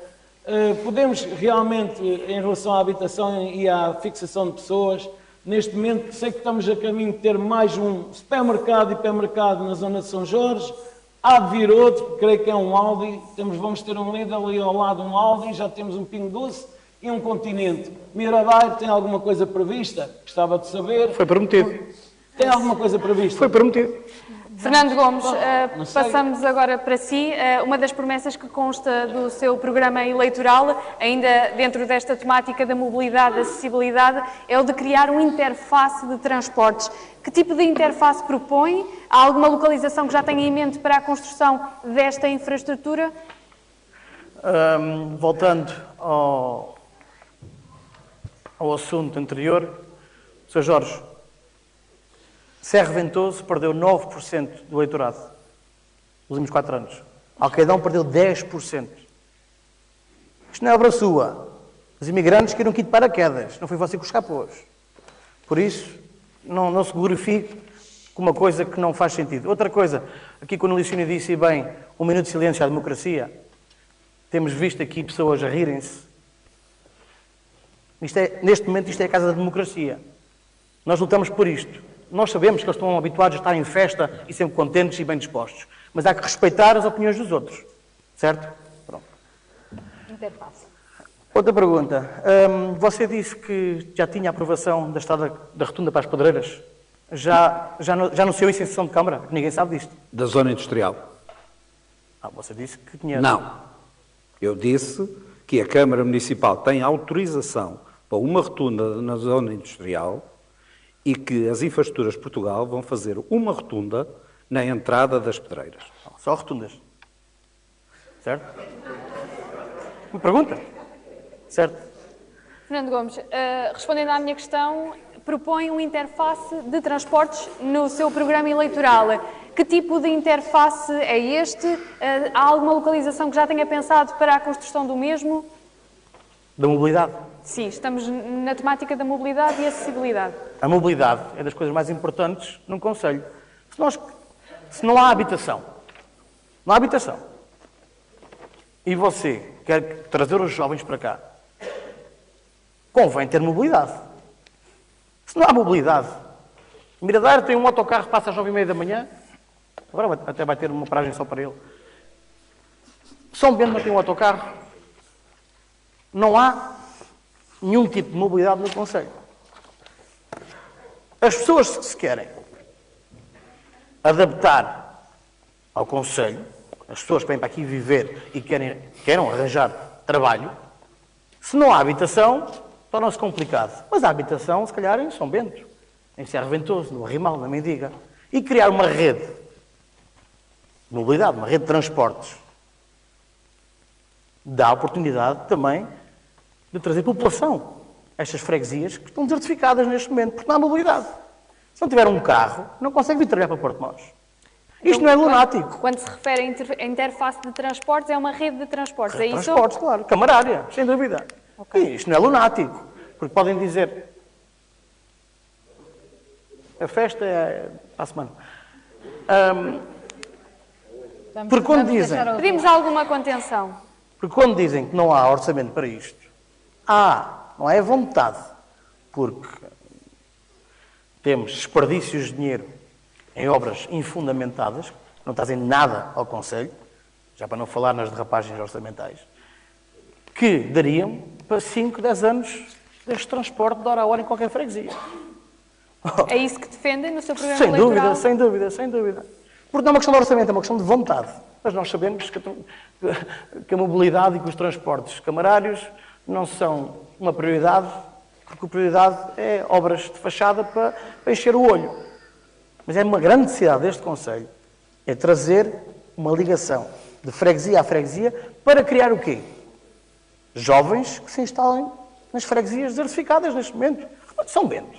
podemos realmente, em relação à habitação e à fixação de pessoas, neste momento sei que estamos a caminho de ter mais um supermercado e hipermercado na zona de São Jorge. Há de vir outro, creio que é um Aldi, vamos ter um Lidl ali ao lado, um Aldi, já temos um Pingo Doce e um Continente. Miradai tem alguma coisa prevista? Gostava de saber. Foi prometido. Tem alguma coisa prevista? Foi prometido. Fernando Gomes, não sei. passamos agora para si. Uma das promessas que consta do seu programa eleitoral, ainda dentro desta temática da mobilidade, da acessibilidade, é o de criar uma interface de transportes. Que tipo de interface propõe? Há alguma localização que já tenha em mente para a construção desta infraestrutura? Voltando ao assunto anterior, Sr. Jorge, Cerro Ventoso perdeu 9% do eleitorado nos últimos 4 anos. Alcaidão perdeu 10%. Isto não é obra sua. Os imigrantes queriam que ir de paraquedas. Não foi você que os escapou. Por isso, não se glorifique com uma coisa que não faz sentido. Outra coisa, aqui quando o Licínio disse bem, 1 minuto de silêncio à democracia, temos visto aqui pessoas a rirem-se. Neste momento isto é a casa da democracia. Nós lutamos por isto. Nós sabemos que eles estão habituados a estar em festa e sempre contentes e bem dispostos. Mas há que respeitar as opiniões dos outros. Certo? Pronto. Interface. Outra pergunta. Você disse que já tinha aprovação da estrada da Rotunda para as Pedreiras. Já anunciou isso em sessão de Câmara? Ninguém sabe disto. Da zona industrial? Você disse que tinha... Não. Eu disse que a Câmara Municipal tem autorização para uma rotunda na zona industrial e que as Infraestruturas de Portugal vão fazer uma rotunda na entrada das Pedreiras. Só rotundas. Certo? Uma pergunta. Certo. Fernando Gomes, respondendo à minha questão, propõe uma interface de transportes no seu programa eleitoral. Que tipo de interface é este? Há alguma localização que já tenha pensado para a construção do mesmo? Da mobilidade. Sim, estamos na temática da mobilidade e acessibilidade. A mobilidade é das coisas mais importantes num concelho. Se não há habitação, e você quer trazer os jovens para cá, convém ter mobilidade. Se não há mobilidade, Miradouro tem um autocarro que passa às 9h30 da manhã, agora até vai ter uma paragem só para ele. São Bento não tem um autocarro, não há nenhum tipo de mobilidade no concelho. As pessoas que se querem adaptar ao concelho, as pessoas que vêm para aqui viver e queiram arranjar trabalho, se não há habitação, torna-se complicado. Mas há habitação, se calhar, em São Bento, em Serra Ventoso, no Arrimal, na Mendiga. E criar uma rede de mobilidade, uma rede de transportes, dá a oportunidade também de trazer população a estas freguesias que estão desertificadas neste momento, porque não há mobilidade. Se não tiver um carro, não consegue vir trabalhar para Porto Mós. Isto não é lunático. Quando se refere a interface de transportes, é uma rede de transportes, é isso? Transportes, claro. Camarária, sem dúvida. Okay. E isto não é lunático. Porque podem dizer... A festa é para a semana. Porque quando dizem... Pedimos alguma contenção. Porque quando dizem que não há orçamento para isto, não é vontade. Porque temos desperdícios de dinheiro em obras infundamentadas, que não trazem nada ao Conselho, já para não falar nas derrapagens orçamentais, que dariam para 5, 10 anos deste transporte de hora a hora em qualquer freguesia. É isso que defendem no seu programa Sem eleitoral? dúvida, sem dúvida, sem dúvida. Porque não é uma questão de orçamento, é uma questão de vontade. Mas nós sabemos que a mobilidade e que os transportes camarários não são uma prioridade, porque a prioridade é obras de fachada para encher o olho. Mas é uma grande necessidade deste Conselho, é trazer uma ligação de freguesia a freguesia para criar o quê? Jovens que se instalem nas freguesias desertificadas neste momento. São Bento.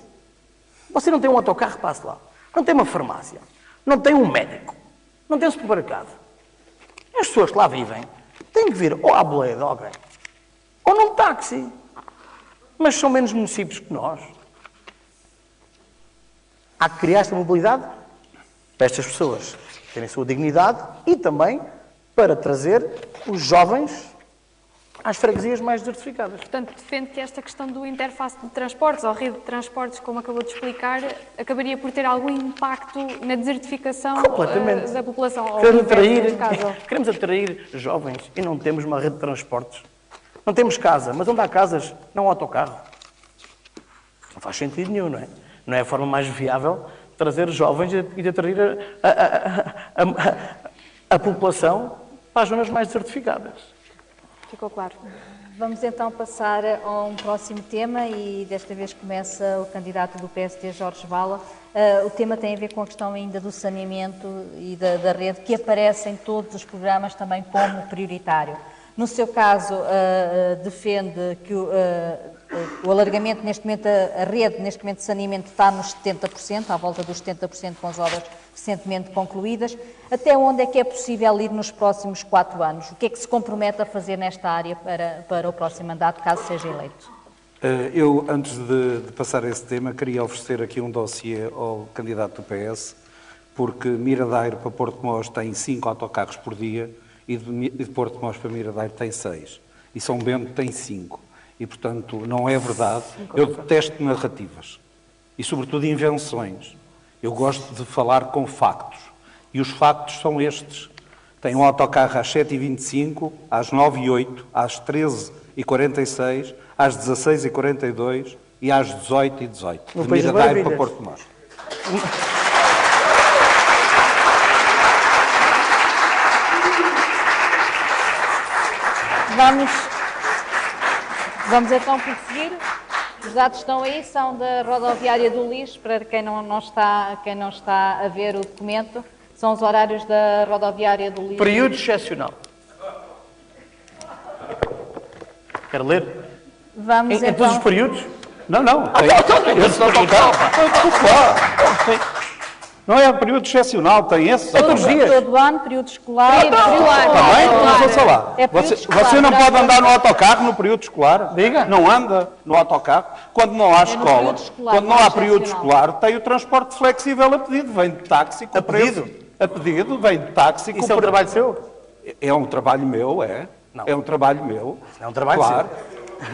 Você não tem um autocarro que passe lá. Não tem uma farmácia. Não tem um médico. Não tem um supermercado. As pessoas que lá vivem têm que vir ou à boleia de alguém ou num táxi. Mas são menos municípios que nós. Há que criar esta mobilidade para estas pessoas terem a sua dignidade e também para trazer os jovens às freguesias mais desertificadas. Portanto, defende que esta questão do interface de transportes, ou rede de transportes, como acabou de explicar, acabaria por ter algum impacto na desertificação da população. Queremos atrair jovens e não temos uma rede de transportes. Não temos casa, mas onde há casas, não há autocarro. Não faz sentido nenhum, não é? Não é a forma mais viável de trazer jovens e de atrair a população para as zonas mais desertificadas. Ficou claro. Vamos então passar a um próximo tema e desta vez começa o candidato do PSD, Jorge Vala. O tema tem a ver com a questão ainda do saneamento e da rede, que aparece em todos os programas também como prioritário. No seu caso, defende que o alargamento, neste momento, a rede, neste momento, de saneamento está nos 70%, à volta dos 70% com as obras recentemente concluídas. Até onde é que é possível ir nos próximos 4 anos? O que é que se compromete a fazer nesta área para o próximo mandato, caso seja eleito? Eu, antes de passar a esse tema, queria oferecer aqui um dossiê ao candidato do PS, porque Miradouro para Porto Mós tem 5 autocarros por dia e de Porto Mós para Miradouro tem 6. E São Bento tem 5. E, portanto, não é verdade. Eu detesto narrativas e, sobretudo, invenções. Eu gosto de falar com factos. E os factos são estes. Tem um autocarro às 7h25, às 9h08, às 13h46, às 16h42 e às 18h18. No De País das Miradairo para Maravilhas. Porto de Mós. Vamos então prosseguir. Os dados estão aí, são da rodoviária do Lis, para quem não está a ver o documento, são os horários da rodoviária do Lis. Período excepcional. Quer ler? Vamos Em então... todos os períodos? Não. Esse autocarro. Não é um período excepcional, tem esse. Todo ano, período escolar. Está bem, então ouça lá. É período escolar, Você não durante pode andar no autocarro no período escolar? Diga. Não anda no autocarro. Quando não há escola, período escolar, quando não não é há período excepcional. escolar, tem o transporte flexível a pedido. Vem de táxi com A preço. pedido? A pedido, vem de táxi com Isso é um trabalho seu? É um trabalho meu, é. Não. É um trabalho meu. É um trabalho claro.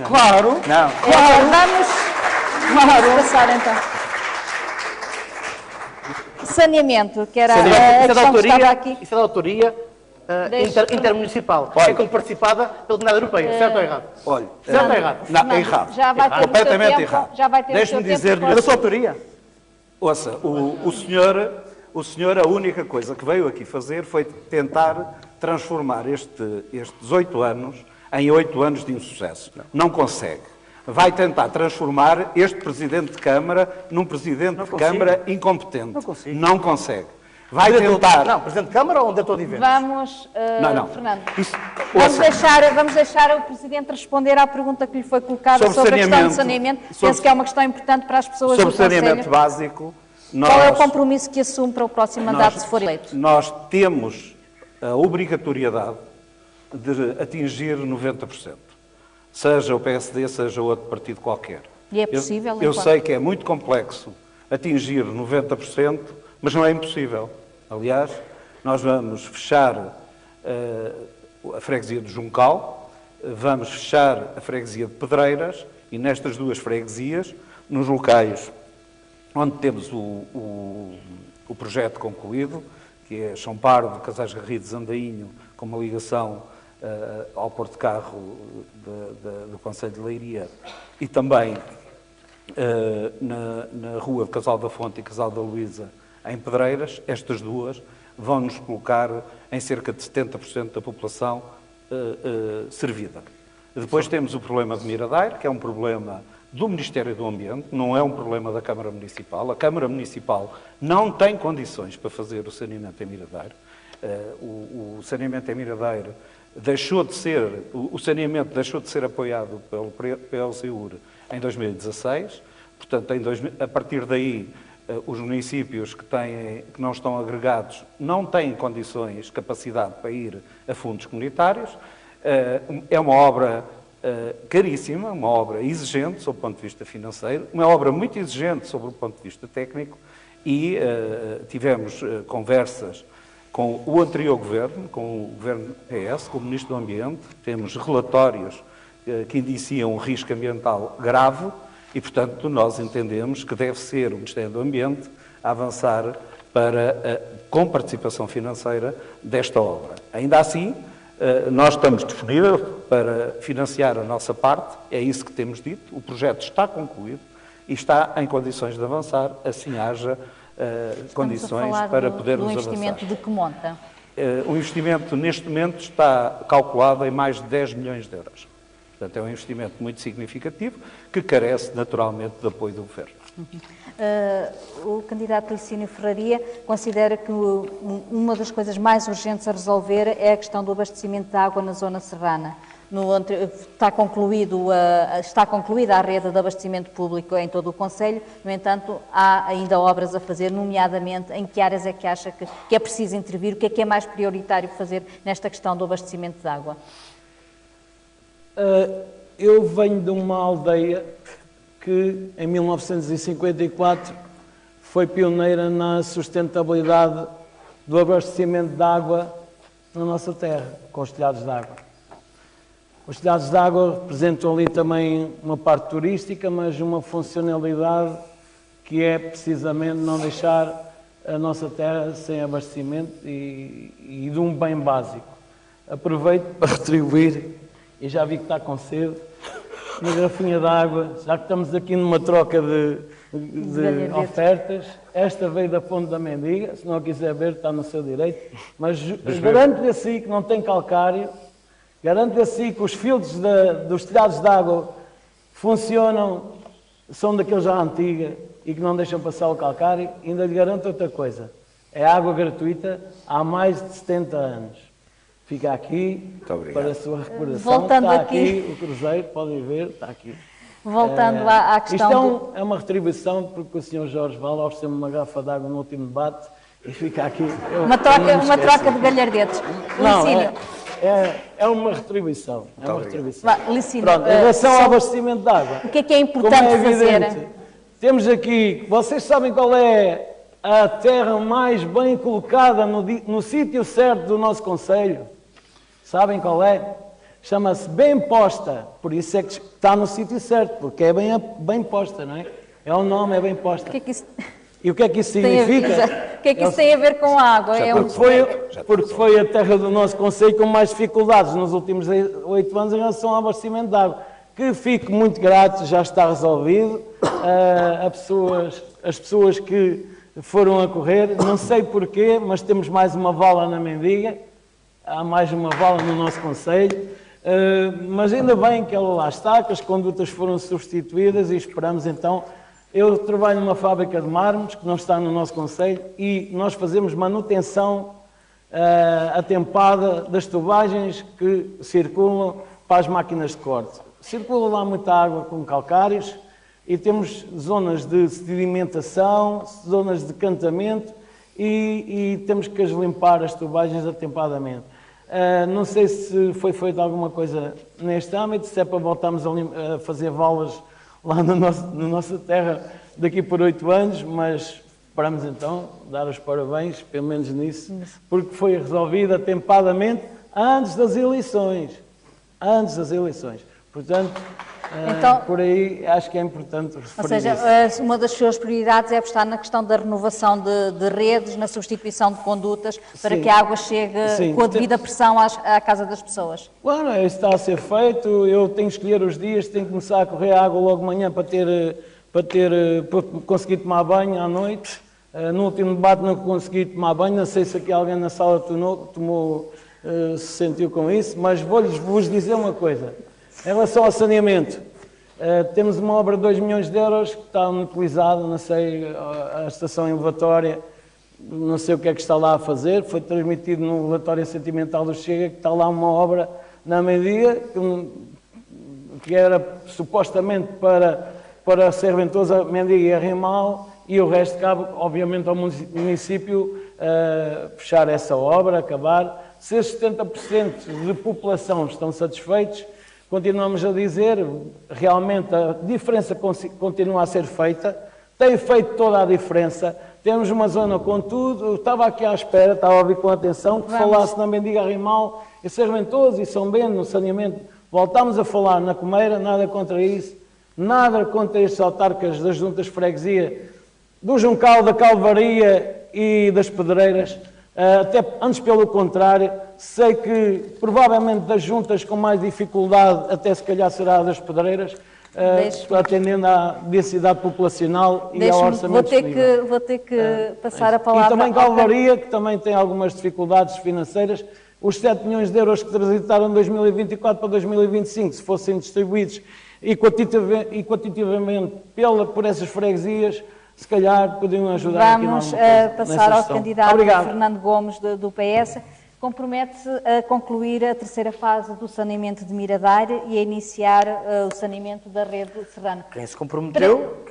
Claro. Não. Vamos passar então. Saneamento, que era a questão que estava aqui. Isso é da autoria intermunicipal. Olha. É como participada pela Comunidade Europeia. Certo ou errado? Olha, Certo ou errado? não, é errado. Já vai ter Completamente o seu tempo, errado. já vai ter o Deixe-me seu tempo. dizer-lhe É da sua autoria? Ouça, o senhor, a única coisa que veio aqui fazer foi tentar transformar estes 8 anos em 8 anos de insucesso. Não consegue. Vai tentar transformar este Presidente de Câmara num Presidente de Câmara incompetente. Não consigo. Não consegue. Vai tentar... Não, Presidente de Câmara ou um diretor de eventos? Vamos, Não. Fernando, Isso- vamos deixar o Presidente responder à pergunta que lhe foi colocada sobre a questão de saneamento. Penso que é uma questão importante para as pessoas Sobre do Conselho. saneamento básico... Qual é o compromisso que assume para o próximo mandato, se for eleito? Nós temos a obrigatoriedade de atingir 90%. Seja o PSD, seja outro partido qualquer. E é possível? Eu enquanto- sei que é muito complexo atingir 90%, mas não é impossível. Aliás, nós vamos fechar a freguesia de Juncal, vamos fechar a freguesia de Pedreiras e nestas duas freguesias, nos locais onde temos o projeto concluído, que é São Pardo, Casais Garridos, Andainho, com uma ligação ao Porto de Carro do Concelho de Leiria, e também na rua de Casal da Fonte e Casal da Luísa, em Pedreiras. Estas duas vão nos colocar em cerca de 70% da população servida. Depois temos o problema de Miradairo, que é um problema do Ministério do Ambiente, não é um problema da Câmara Municipal. A Câmara Municipal não tem condições para fazer o saneamento em Miradairo. O saneamento em Miradairo o saneamento deixou de ser apoiado pelo PLCUR em 2016, portanto, a partir daí, os municípios que não estão agregados não têm condições, capacidade para ir a fundos comunitários. É uma obra caríssima, uma obra exigente sob o ponto de vista financeiro, uma obra muito exigente sob o ponto de vista técnico e tivemos conversas com o anterior governo, com o governo PS, com o Ministro do Ambiente, temos relatórios que indiciam um risco ambiental grave e, portanto, nós entendemos que deve ser o Ministério do Ambiente a avançar com participação financeira desta obra. Ainda assim, nós estamos disponíveis para financiar a nossa parte, é isso que temos dito, o projeto está concluído e está em condições de avançar, assim haja condições para podermos avançar. Do investimento de que monta? O investimento, neste momento, está calculado em mais de 10 milhões de euros. Portanto, é um investimento muito significativo que carece, naturalmente, de apoio do Governo. O candidato Licínio Ferraria considera que uma das coisas mais urgentes a resolver é a questão do abastecimento de água na zona serrana. Está concluída a rede de abastecimento público em todo o Concelho, no entanto, há ainda obras a fazer, nomeadamente em que áreas é que acha que é preciso intervir, o que é mais prioritário fazer nesta questão do abastecimento de água? Eu venho de uma aldeia que, em 1954, foi pioneira na sustentabilidade do abastecimento de água na nossa terra, com os telhados de água. Os telhados de água representam ali também uma parte turística, mas uma funcionalidade que é precisamente não deixar a nossa terra sem abastecimento e de um bem básico. Aproveito para retribuir, e já vi que está com sede, uma garrafinha de água, já que estamos aqui numa troca de ofertas. Esta veio da Ponte da Mendiga, se não a quiser ver está no seu direito, mas garanto-lhe assim que não tem calcário, garanto-lhe assim que os filtros dos telhados de água funcionam, são daqueles já antiga e que não deixam passar o calcário. E ainda lhe garanto outra coisa, é água gratuita há mais de 70 anos. Fica aqui para a sua recordação. Voltando está aqui o cruzeiro, podem ver, está aqui. Voltando à questão... Isto é uma retribuição porque o Sr. Jorge Vala ofereceu-me uma garrafa de água no último debate e fica aqui... Uma troca de galhardetes. Licínio. É uma retribuição. É uma retribuição. Licínio, Pronto, em relação ao abastecimento de água... O que é importante fazer? Temos aqui... Vocês sabem qual é a terra mais bem colocada no sítio certo do nosso concelho? Sabem qual é? Chama-se Bem Posta, por isso é que está no sítio certo, porque é bem posta, não é? É o nome, é Bem Posta. E o que é que isso significa? O que é que isso tem a ver com a água? Porque foi a terra do nosso concelho com mais dificuldades nos últimos 8 anos em relação ao abastecimento de água. Que fico muito grato, já está resolvido. As pessoas que foram a correr, não sei porquê, mas temos mais uma vala na Mendiga, há mais uma vala no nosso concelho. Mas ainda bem que ela lá está, que as condutas foram substituídas e esperamos então. Eu trabalho numa fábrica de mármores que não está no nosso concelho e nós fazemos manutenção atempada das tubagens que circulam para as máquinas de corte. Circula lá muita água com calcários e temos zonas de sedimentação, zonas de cantamento e temos que as limpar as tubagens atempadamente. Não sei se foi feita alguma coisa neste âmbito, se é para voltarmos a fazer valas lá na nossa terra daqui por 8 anos, mas esperamos então dar os parabéns, pelo menos nisso, porque foi resolvido atempadamente antes das eleições. Antes das eleições. Portanto, então, por aí acho que é importante referir. Ou seja, uma das suas prioridades é apostar na questão da renovação de redes, na substituição de condutas, para que a água chegue com a devida pressão à casa das pessoas. Claro, isso está a ser feito. Eu tenho que escolher os dias, tenho que começar a correr a água logo de manhã para conseguir tomar banho à noite. No último debate não consegui tomar banho, não sei se aqui alguém na sala se sentiu com isso, mas vou-vos dizer uma coisa. Em relação ao saneamento, temos uma obra de 2 milhões de euros que está inutilizada, não sei, a estação elevatória, não sei o que é que está lá a fazer, foi transmitido no relatório sentimental do Chega que está lá uma obra na Mendiga, que era supostamente para ser Ventosa, Mendiga e Arremal, e o resto cabe, obviamente, ao município fechar essa obra, acabar. Se os 70% de população estão satisfeitos, continuamos a dizer, realmente a diferença continua a ser feita, tem feito toda a diferença. Temos uma zona com tudo, eu estava aqui à espera, estava a ouvir com atenção, que falasse na Mendiga Arremal, e Ser Ventoso e São Bento, no saneamento. Voltámos a falar na Comeira, nada contra isso, nada contra estes autarcas das juntas de freguesia, do Juncal, da Calvaria e das Pedreiras. Até antes pelo contrário, sei que provavelmente das juntas com mais dificuldade, até se calhar será das Pedreiras, atendendo à densidade populacional e ao orçamento disponível. Vou ter que passar a palavra. E também Calvaria, que também tem algumas dificuldades financeiras. Os 7 milhões de euros que transitaram de 2024 para 2025, se fossem distribuídos equitativamente por essas freguesias, se calhar podiam ajudar aqui. Vamos passar ao candidato Fernando Gomes, do PS. Compromete-se a concluir a terceira fase do saneamento de Miradaire e a iniciar o saneamento da rede serrana. Quem se comprometeu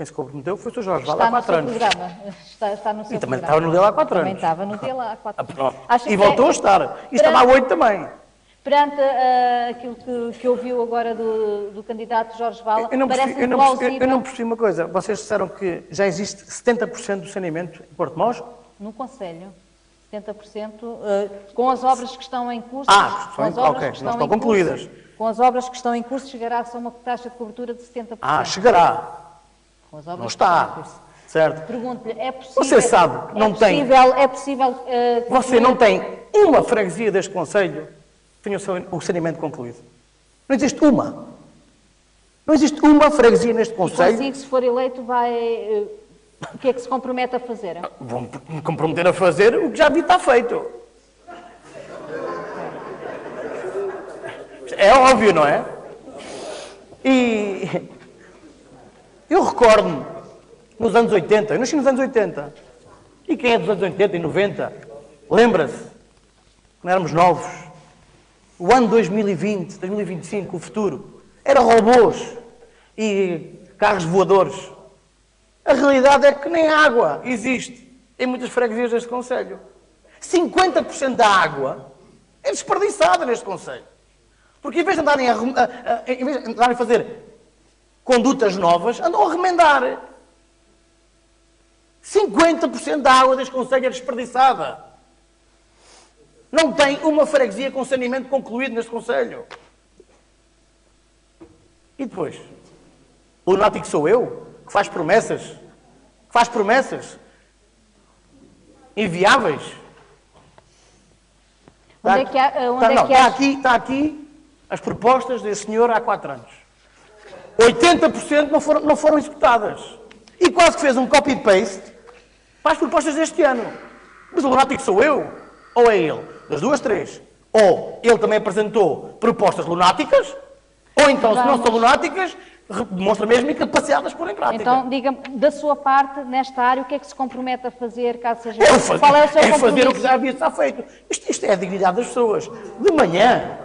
foi o Sr. Jorge Vala há 4 anos. Está no seu programa. E também estava no dele há 4 anos. Também estava no dele há 4 anos. E voltou a estar. E estava há 8 também. Perante aquilo que ouviu agora do candidato Jorge Vala, parece-lhe plausível... Eu não percebi uma coisa. Vocês disseram que já existe 70% do saneamento em Porto Mós? No Conselho. 70%, com as obras que estão em curso... estão concluídas. Com as obras que estão em curso, chegará-se a uma taxa de cobertura de 70%. Chegará. Com as obras não está. certo? Pergunto-lhe, é possível... Você sabe que não tem... É possível... Você não tem uma freguesia deste concelho que tenha o saneamento concluído. Não existe uma. Não existe uma freguesia neste concelho... E consigo, se for eleito, vai... O que é que se compromete a fazer? Vão me comprometer a fazer o que já vi está feito. É óbvio, não é? E eu recordo-me, nos anos 80, eu nasci nos anos 80, e quem é dos anos 80 e 90, lembra-se, quando éramos novos, o ano 2020, 2025, o futuro, era robôs e carros voadores. A realidade é que nem água existe em muitas freguesias deste concelho. 50% da água é desperdiçada neste concelho. Porque em vez de andarem a fazer condutas novas, andam a remendar. 50% da água deste concelho é desperdiçada. Não tem uma freguesia com saneamento concluído neste concelho. E depois? O lunático sou eu, que faz promessas inviáveis. Está aqui as propostas desse senhor há 4 anos. 80% não foram executadas. E quase que fez um copy-paste para as propostas deste ano. Mas o lunático sou eu? Ou é ele? Das duas, três. Ou ele também apresentou propostas lunáticas, ou então, se não são lunáticas, demonstra mesmo incapacidade de as pôr em prática. Então, diga-me, da sua parte, nesta área, o que é que se compromete a fazer, caso seja... Qual é o seu compromisso? Fazer o que já havia de estar feito. Isto é a dignidade das pessoas. De manhã,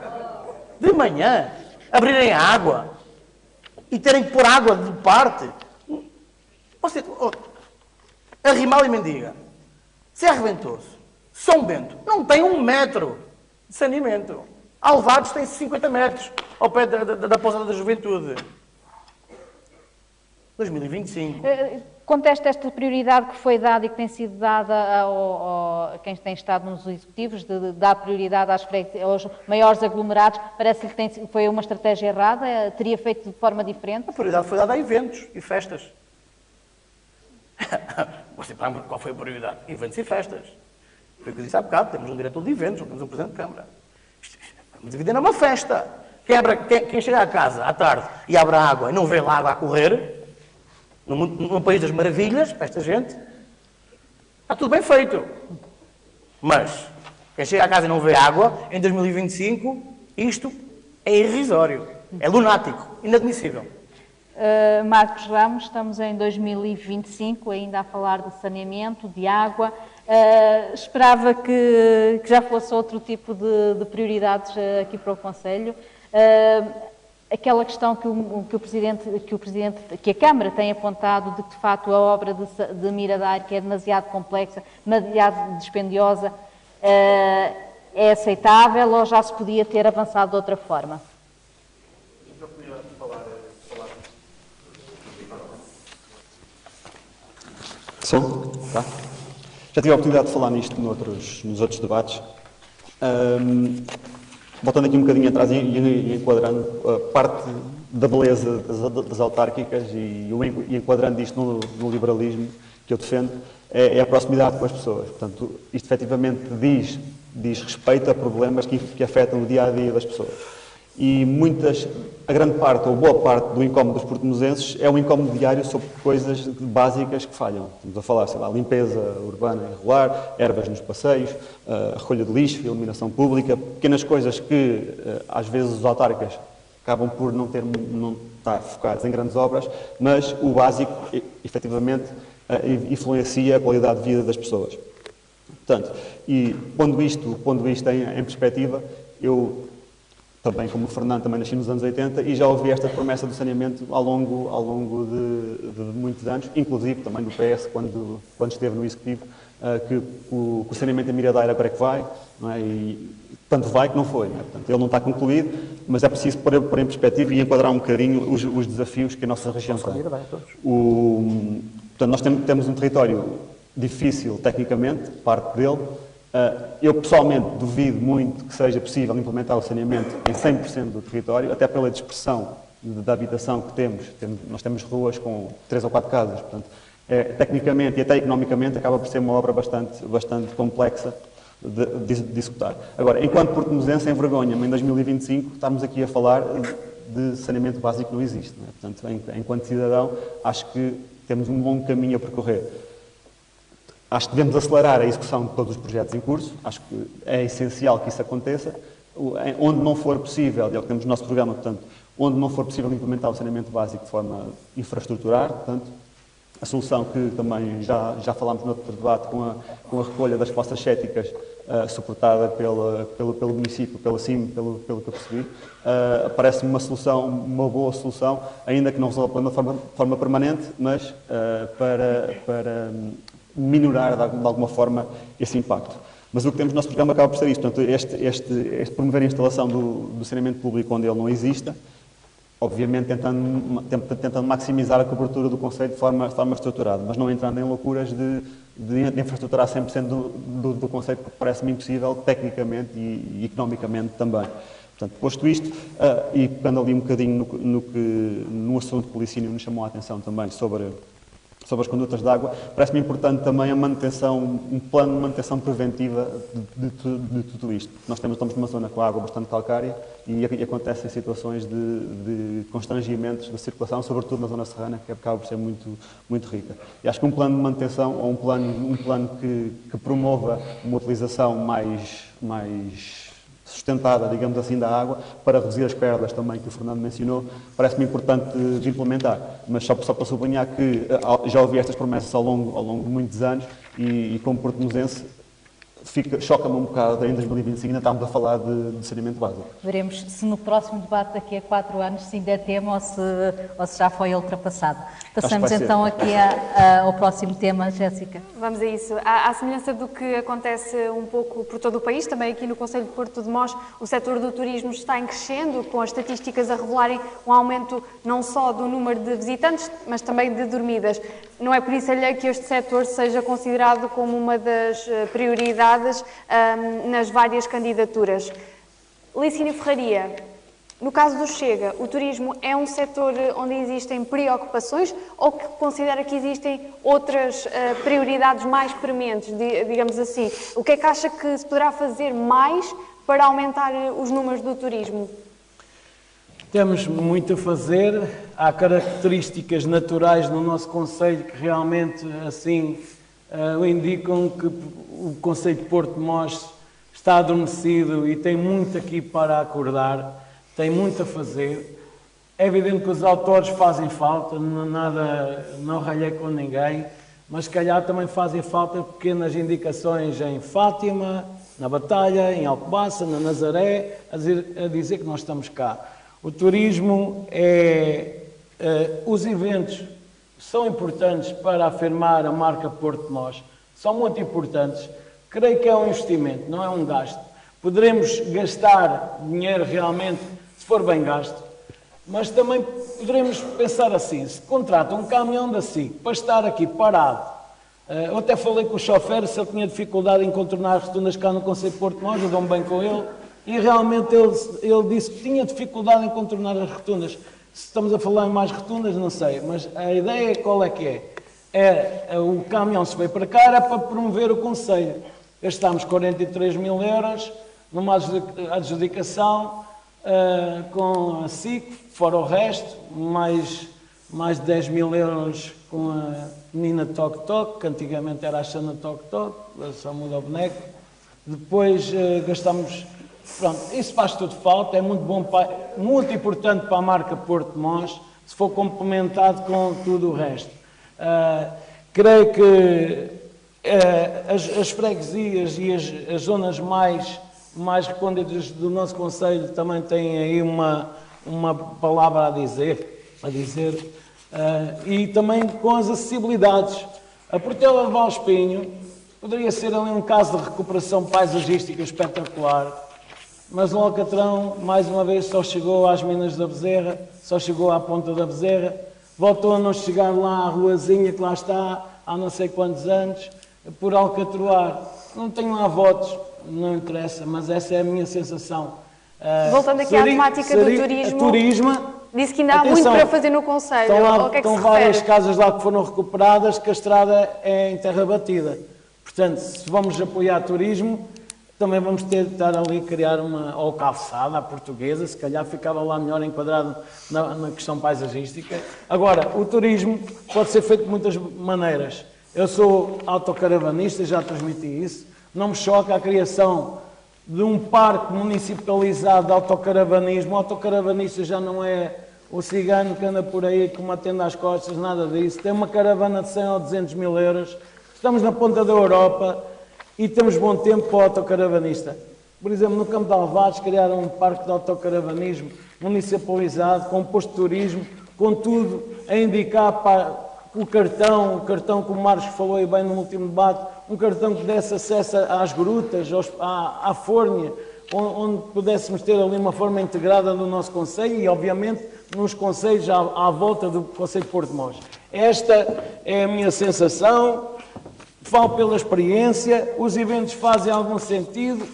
abrirem a água e terem que pôr água de parte. Você, Arrimal e Mendiga, Serra Ventoso, São Bento, não tem 1 metro de saneamento. Alvados tem 50 metros ao pé da Pousada da Juventude. 2025. Contesta esta prioridade que foi dada e que tem sido dada a quem tem estado nos executivos, de dar prioridade aos maiores aglomerados. Parece-lhe que foi uma estratégia errada? Teria feito de forma diferente? A prioridade foi dada a eventos e festas. Você pergunta qual foi a prioridade? Eventos e festas. Foi o que eu disse há bocado. Temos um diretor de eventos, não temos um presidente de Câmara. Estamos dividindo uma festa. Quem chega à casa à tarde e abre a água e não vê lá água a correr, num país das maravilhas, para esta gente, está tudo bem feito. Mas, quem chega à casa e não vê água, em 2025, isto é irrisório. É lunático, inadmissível. Marcos Ramos, estamos em 2025, ainda a falar de saneamento, de água. Esperava que já fosse outro tipo de prioridades aqui para o Conselho. Aquela questão que a Câmara tem apontado de que, de facto, a obra de Miradar, que é demasiado complexa, demasiado dispendiosa, é aceitável ou já se podia ter avançado de outra forma? Som? Tá. Já tive a oportunidade de falar nisto nos outros debates. Voltando aqui um bocadinho atrás e enquadrando parte da beleza das autárquicas e enquadrando isto no liberalismo que eu defendo, é a proximidade com as pessoas. Portanto, isto efetivamente diz respeito a problemas que afetam o dia-a-dia das pessoas. E a grande parte, ou boa parte do incómodo dos portumosenses é um incómodo diário sobre coisas básicas que falham. Estamos a falar, sei lá, limpeza urbana irregular, ervas nos passeios, recolha de lixo, iluminação pública, pequenas coisas que às vezes os autárquicas acabam por não estar focados em grandes obras, mas o básico, efetivamente, influencia a qualidade de vida das pessoas. Portanto, e pondo isto em perspectiva, eu também, como o Fernando, também nasci nos anos 80 e já ouvi esta promessa do saneamento ao longo de muitos anos, inclusive também do PS, quando esteve no Executivo, que o saneamento em Miradar agora é que vai, não é? E tanto vai que não foi. Não é? Portanto, ele não está concluído, mas é preciso pôr em perspectiva e enquadrar um bocadinho os desafios que a nossa região tem. Portanto, nós temos um território difícil tecnicamente, parte dele. Eu pessoalmente duvido muito que seja possível implementar o saneamento em 100% do território, até pela dispersão da habitação que temos. Nós temos ruas com 3 ou 4 casas, portanto tecnicamente e até economicamente, acaba por ser uma obra bastante complexa de executar. Agora, enquanto portimonense, envergonha-me em 2025 estarmos aqui a falar de saneamento básico que não existe. Não é? Portanto, enquanto cidadão, acho que temos um longo caminho a percorrer. Acho que devemos acelerar a execução de todos os projetos em curso, acho que é essencial que isso aconteça. Onde não for possível, e é o que temos no nosso programa, portanto, onde não for possível implementar o saneamento básico de forma infraestruturar, portanto, a solução que também já falámos no outro debate com a recolha das fossas céticas, suportada pelo município, pela CIM, pelo que eu percebi, parece-me uma boa solução, ainda que não resolva de forma permanente, mas para minorar de alguma forma esse impacto. Mas o que temos no nosso programa acaba por ser isto, portanto, este promover a instalação do saneamento público onde ele não exista, obviamente tentando maximizar a cobertura do conceito de forma estruturada, mas não entrando em loucuras de infraestruturar 100% do conceito, porque parece-me impossível tecnicamente e economicamente também. Portanto, posto isto, e pegando ali um bocadinho no assunto que o Licínio nos chamou a atenção também sobre as condutas de água, parece-me importante também um plano de manutenção preventiva de tudo isto. Nós estamos numa zona com água bastante calcária e acontecem situações de constrangimentos da circulação, sobretudo na zona serrana, que acaba por ser muito rica. E acho que um plano de manutenção, ou um plano que promova uma utilização mais sustentada, digamos assim, da água, para reduzir as perdas também, que o Fernando mencionou, parece-me importante de implementar. Mas só para sublinhar que já ouvi estas promessas ao longo de muitos anos e como portimonense, choca-me um bocado, em 2025 ainda estamos a falar de saneamento básico. Veremos se no próximo debate, daqui a 4 anos, se ainda é tema ou se já foi ultrapassado. Passamos então aqui ao próximo tema, Jéssica. Vamos a isso. À semelhança do que acontece um pouco por todo o país, também aqui no Concelho de Porto de Mós, o setor do turismo está em crescendo, com as estatísticas a revelarem um aumento não só do número de visitantes, mas também de dormidas. Não é por isso alheio que este setor seja considerado como uma das prioridades nas várias candidaturas. Licínio Ferraria, no caso do Chega, o turismo é um setor onde existem preocupações ou que considera que existem outras prioridades mais prementes, digamos assim? O que é que acha que se poderá fazer mais para aumentar os números do turismo? Temos muito a fazer, há características naturais no nosso concelho que realmente assim indicam que o concelho de Porto de Mós está adormecido e tem muito aqui para acordar, tem muito a fazer. É evidente que os autores fazem falta, não ralhei com ninguém, mas se calhar também fazem falta pequenas indicações em Fátima, na Batalha, em Alcobaça, na Nazaré, a dizer que nós estamos cá. O turismo os eventos são importantes para afirmar a marca Porto de Mós, são muito importantes. Creio que é um investimento, não é um gasto. Poderemos gastar dinheiro realmente, se for bem gasto, mas também poderemos pensar assim, se contrata um caminhão da SIC para estar aqui parado, eu até falei com o chofer se ele tinha dificuldade em contornar as rotundas cá no concelho de Porto de Mós, eu dou-me bem com ele, e realmente ele disse que tinha dificuldade em contornar as rotundas. Se estamos a falar em mais rotundas, não sei, mas a ideia qual é que é? O caminhão se veio para cá, era para promover o concelho. Gastámos 43 mil euros numa adjudicação com a SIC, fora o resto, mais 10 mil euros com a menina Toc Toc, que antigamente era a Xana Toc Toc, só muda o boneco. Depois gastamos... Pronto, isso faz tudo falta, é muito bom, muito importante para a marca Porto de Mós, se for complementado com tudo o resto. Creio que as freguesias e as zonas mais recônditas do nosso concelho também têm aí uma palavra a dizer e também com as acessibilidades. A Portela de Valespinho poderia ser ali um caso de recuperação paisagística espetacular, mas o Alcatrão, mais uma vez, só chegou às Minas da Bezerra, só chegou à Ponta da Bezerra, voltou a não chegar lá à ruazinha que lá está há não sei quantos anos, por alcatroar. Não tenho lá votos, não interessa, mas essa é a minha sensação. Voltando aqui à temática do turismo. disse que ainda há Atenção, muito para fazer no Conselho. Estão, lá, Ao que é que estão se várias refere? casas lá que foram recuperadas, que a estrada é em terra batida. Portanto, se vamos apoiar turismo, também vamos ter de estar ali a criar ou calçada à portuguesa, se calhar ficava lá melhor enquadrado na questão paisagística. Agora, o turismo pode ser feito de muitas maneiras. Eu sou autocaravanista, já transmiti isso. Não me choca a criação de um parque municipalizado de autocaravanismo. O autocaravanista já não é o cigano que anda por aí com uma tenda às costas, nada disso. Tem uma caravana de 100 ou 200 mil euros. Estamos na ponta da Europa e temos bom tempo para o autocaravanista. Por exemplo, no Campo de Alvares criaram um parque de autocaravanismo municipalizado, com posto de turismo, com tudo a indicar para o cartão que o Marcos falou aí bem no último debate, um cartão que desse acesso às grutas, à fórnea, onde pudéssemos ter ali uma forma integrada do nosso concelho e, obviamente, nos concelhos à volta do Concelho de Porto de Mós. Esta é a minha sensação, falo pela experiência, os eventos fazem algum sentido,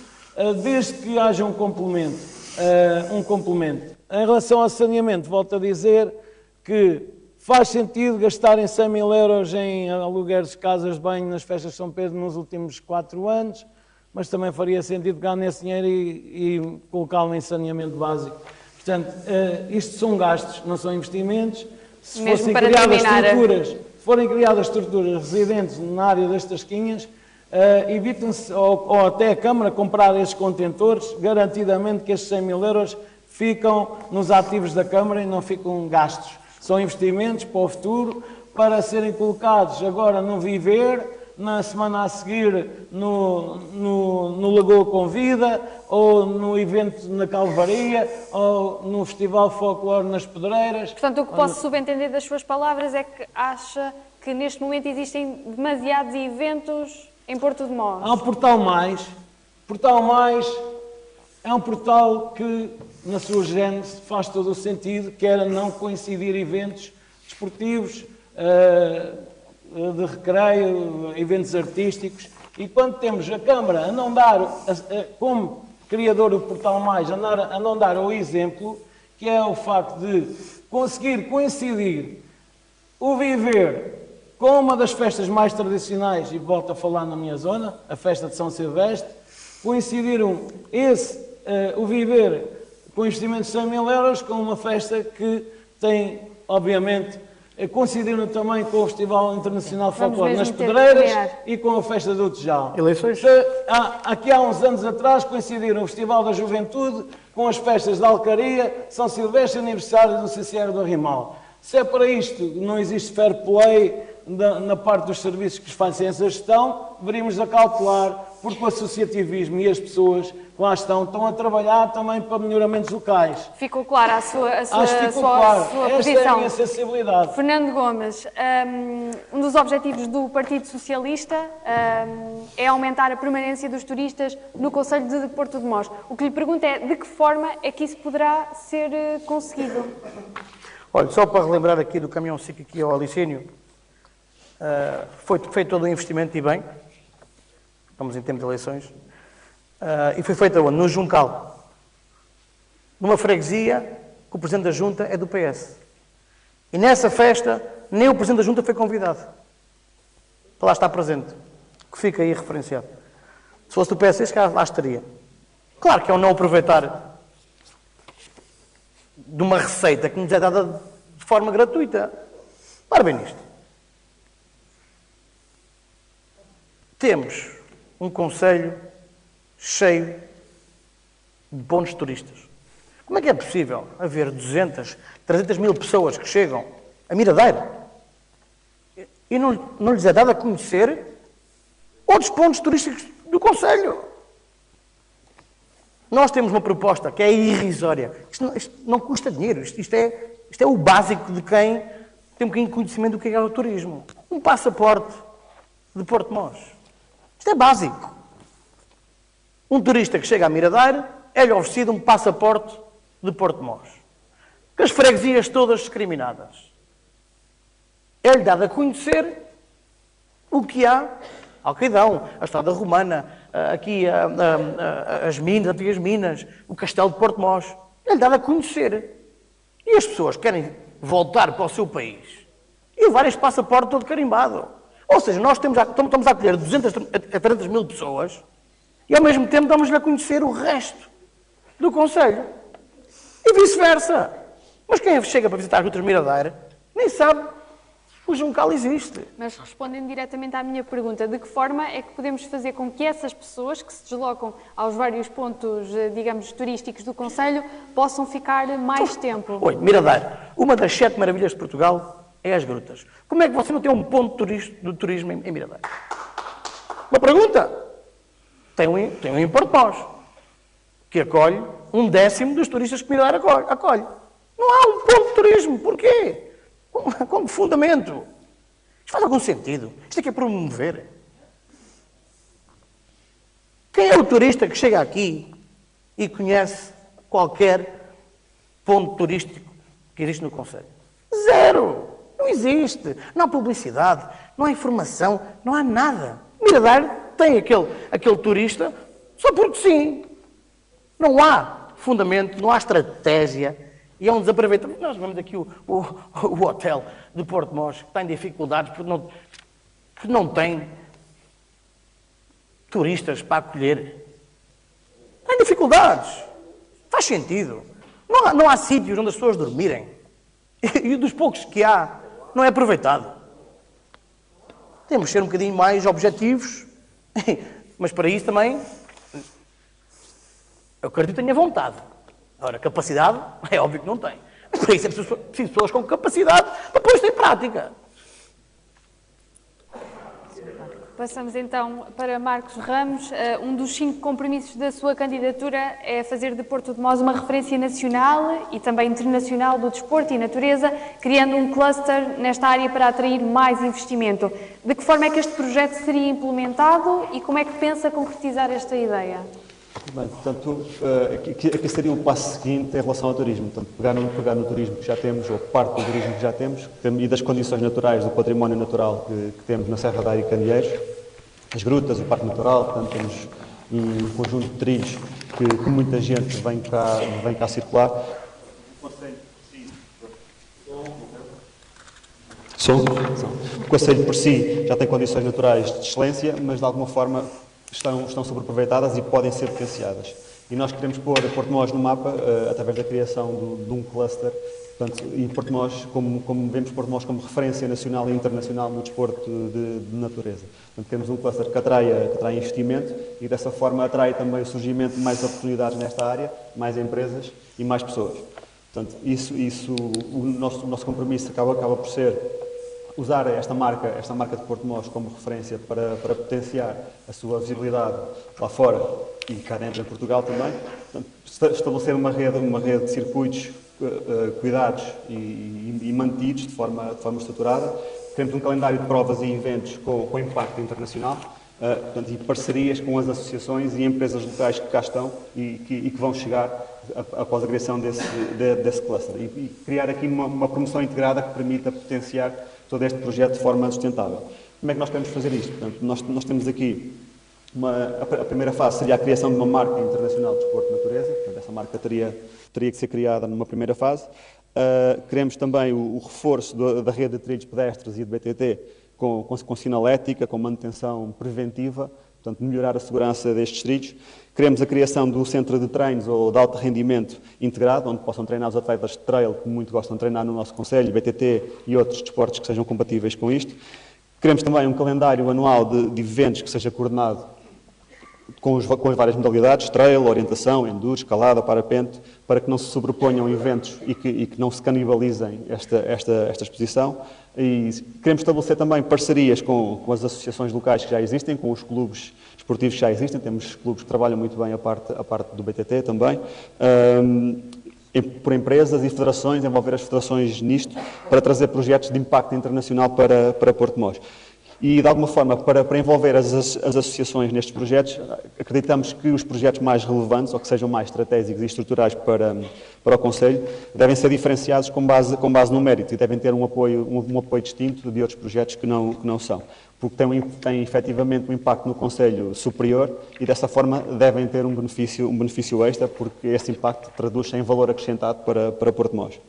desde que haja um complemento. Em relação ao saneamento, volto a dizer que faz sentido gastarem 100 mil euros em alugueres de casas de banho nas festas de São Pedro nos últimos 4 anos, mas também faria sentido pegar nesse dinheiro e colocá-lo em saneamento básico. Portanto, isto são gastos, não são investimentos. Se Mesmo fossem para criadas terminar, estruturas, se forem criadas estruturas residentes na área das tasquinhas, evitem-se, ou até a Câmara, comprar estes contentores, garantidamente que estes 100 mil euros ficam nos ativos da Câmara e não ficam gastos. São investimentos para o futuro, para serem colocados agora no Viver, na semana a seguir no Lagoa Convida, ou no evento na Calvaria, ou no Festival Folclore nas Pedreiras. Portanto, o que posso subentender das suas palavras é que acha que neste momento existem demasiados eventos em Porto de Mós. Há o Portal Mais. Portal Mais é um portal que, na sua gênese, faz todo o sentido, que era não coincidir eventos desportivos, de recreio, eventos artísticos, e quando temos a Câmara a não dar, como criador do Portal Mais, a não dar o exemplo, que é o facto de conseguir coincidir o Viver com uma das festas mais tradicionais, e volto a falar na minha zona, a festa de São Silvestre, coincidiram o Viver com investimentos de 100 mil euros com uma festa que tem, obviamente, coincidiram também com o Festival Internacional Folclore nas Pedreiras e com a Festa do Tejal. Eleições? Aqui há uns anos atrás coincidiram o Festival da Juventude com as festas de Alcaria, São Silvestre e aniversário do CCR do Arrimal. Se é para isto, não existe fair play na parte dos serviços que fazem essa gestão, deveríamos acautelar, porque o associativismo e as pessoas que lá estão a trabalhar também para melhoramentos locais. Ficou clara a sua Acho que ficou claro. Esta posição. é a minha sensibilidade. Fernando Gomes, um dos objetivos do Partido Socialista é aumentar a permanência dos turistas no Concelho de Porto de Mós. O que lhe pergunto é de que forma é que isso poderá ser conseguido? Olha, só para relembrar aqui do caminhão SIC aqui ao Alicínio, foi feito todo um investimento e bem, estamos em tempo de eleições, e foi feito onde? No Juncal, numa freguesia que o Presidente da Junta é do PS. E nessa festa, nem o Presidente da Junta foi convidado para lá estar presente, que fica aí referenciado. Se fosse do PS, lá estaria. Claro que é um não aproveitar de uma receita que nos é dada de forma gratuita. Para bem nisto. Temos um concelho cheio de pontos turistas. Como é que é possível haver 200, 300 mil pessoas que chegam a Miradeiro e não lhes é dado a conhecer outros pontos turísticos do concelho? Nós temos uma proposta que é irrisória. Isto não custa dinheiro. Isto é o básico de quem tem um bocadinho de conhecimento do que é o turismo. Um passaporte de Porto de Mós. Isto é básico. Um turista que chega a Miradeiro é-lhe oferecido um passaporte de Porto de Mós. Com as freguesias todas discriminadas. É-lhe dado a conhecer o que há. Alcaidão, a Estrada Romana, aqui as minas, as antigas minas, o Castelo de Porto de Mós. É-lhe dado a conhecer. E as pessoas querem voltar para o seu país e levar este passaporte todo carimbado. Ou seja, nós estamos a acolher 200 a 300 mil pessoas e ao mesmo tempo damos-lhe a conhecer o resto do concelho. E vice-versa. Mas quem chega para visitar as Grutas Miradeira nem sabe que o Juncal existe. Mas respondendo diretamente à minha pergunta, de que forma é que podemos fazer com que essas pessoas que se deslocam aos vários pontos, digamos, turísticos do concelho, possam ficar mais tempo? Oi, Miradeira, uma das 7 maravilhas de Portugal é as grutas. Como é que você não tem um ponto de turismo em Miradeira? Uma pergunta. Tem um em Portmós, que acolhe 1/10 dos turistas que Miradeira acolhe. Não há um ponto de turismo. Porquê? Com fundamento. Isto faz algum sentido? Isto aqui é promover. Quem é o turista que chega aqui e conhece qualquer ponto turístico que existe no concelho? Zero! Não existe. Não há publicidade, não há informação, não há nada. Miradeira tem aquele turista só porque sim. Não há fundamento, não há estratégia. E é um desaproveitamento. Nós vemos aqui o hotel de Portmós, que está em dificuldades porque não tem turistas para acolher. Está em dificuldades. Faz sentido. Não há sítios onde as pessoas dormirem. E dos poucos que há, não é aproveitado. Temos de ser um bocadinho mais objetivos, mas para isso também, eu acredito que tenha vontade. Agora, capacidade, é óbvio que não tem. Mas para isso é preciso pessoas com capacidade para pôr isto em prática. Passamos então para Marcos Ramos. Um dos 5 compromissos da sua candidatura é fazer de Porto de Mós uma referência nacional e também internacional do desporto e natureza, criando um cluster nesta área para atrair mais investimento. De que forma é que este projeto seria implementado e como é que pensa concretizar esta ideia? Bem, portanto, aqui seria o passo seguinte em relação ao turismo. Portanto, pegar no turismo que já temos, ou parte do turismo que já temos, e das condições naturais, do património natural que temos na Serra da Aire e Candeeiros, as grutas, o Parque Natural, portanto, temos um conjunto de trilhos que muita gente vem cá circular. O concelho por si já tem condições naturais de excelência, mas de alguma forma estão sobreaproveitadas e podem ser potenciadas. E nós queremos pôr Porto de Mós no mapa através da criação de um cluster. Portanto, e Porto de Mós, como vemos Porto de Mós como referência nacional e internacional no desporto de natureza. Portanto, temos um cluster que atrai investimento e dessa forma atrai também o surgimento de mais oportunidades nesta área, mais empresas e mais pessoas. Portanto, o nosso compromisso acaba por ser usar esta marca de Porto de Mós como referência para potenciar a sua visibilidade lá fora e cá dentro em Portugal também. Portanto, estabelecer uma rede de circuitos cuidados e mantidos de forma estruturada. Temos um calendário de provas e eventos com impacto internacional, portanto, e parcerias com as associações e empresas locais que cá estão e que vão chegar após a criação desse cluster. E criar aqui uma promoção integrada que permita potenciar todo este projeto de forma sustentável. Como é que nós podemos fazer isto? Portanto, nós temos aqui a primeira fase seria a criação de uma marca internacional de desporto de natureza. Portanto, essa marca teria que ser criada numa primeira fase. Queremos também o reforço da rede de trilhos pedestres e de BTT com sinalética, com manutenção preventiva, portanto, melhorar a segurança destes trilhos. Queremos a criação do centro de treinos ou de alto rendimento integrado, onde possam treinar os atletas de trail, que muito gostam de treinar no nosso concelho, BTT e outros desportos que sejam compatíveis com isto. Queremos também um calendário anual de eventos que seja coordenado com as várias modalidades, trail, orientação, enduro, escalada, parapente, para que não se sobreponham eventos e que não se canibalizem esta exposição. E queremos estabelecer também parcerias com as associações locais que já existem, com os clubes esportivos que já existem. Temos clubes que trabalham muito bem a parte do BTT também. Por empresas e federações, envolver as federações nisto, para trazer projetos de impacto internacional para Porto de Mós. E, de alguma forma, para envolver as associações nestes projetos, acreditamos que os projetos mais relevantes, ou que sejam mais estratégicos e estruturais para o Concelho, devem ser diferenciados com base no mérito e devem ter um apoio distinto de outros projetos que não são. Porque têm efetivamente um impacto no Concelho superior e, dessa forma, devem ter um benefício extra, porque esse impacto traduz-se em valor acrescentado para Porto de Mós.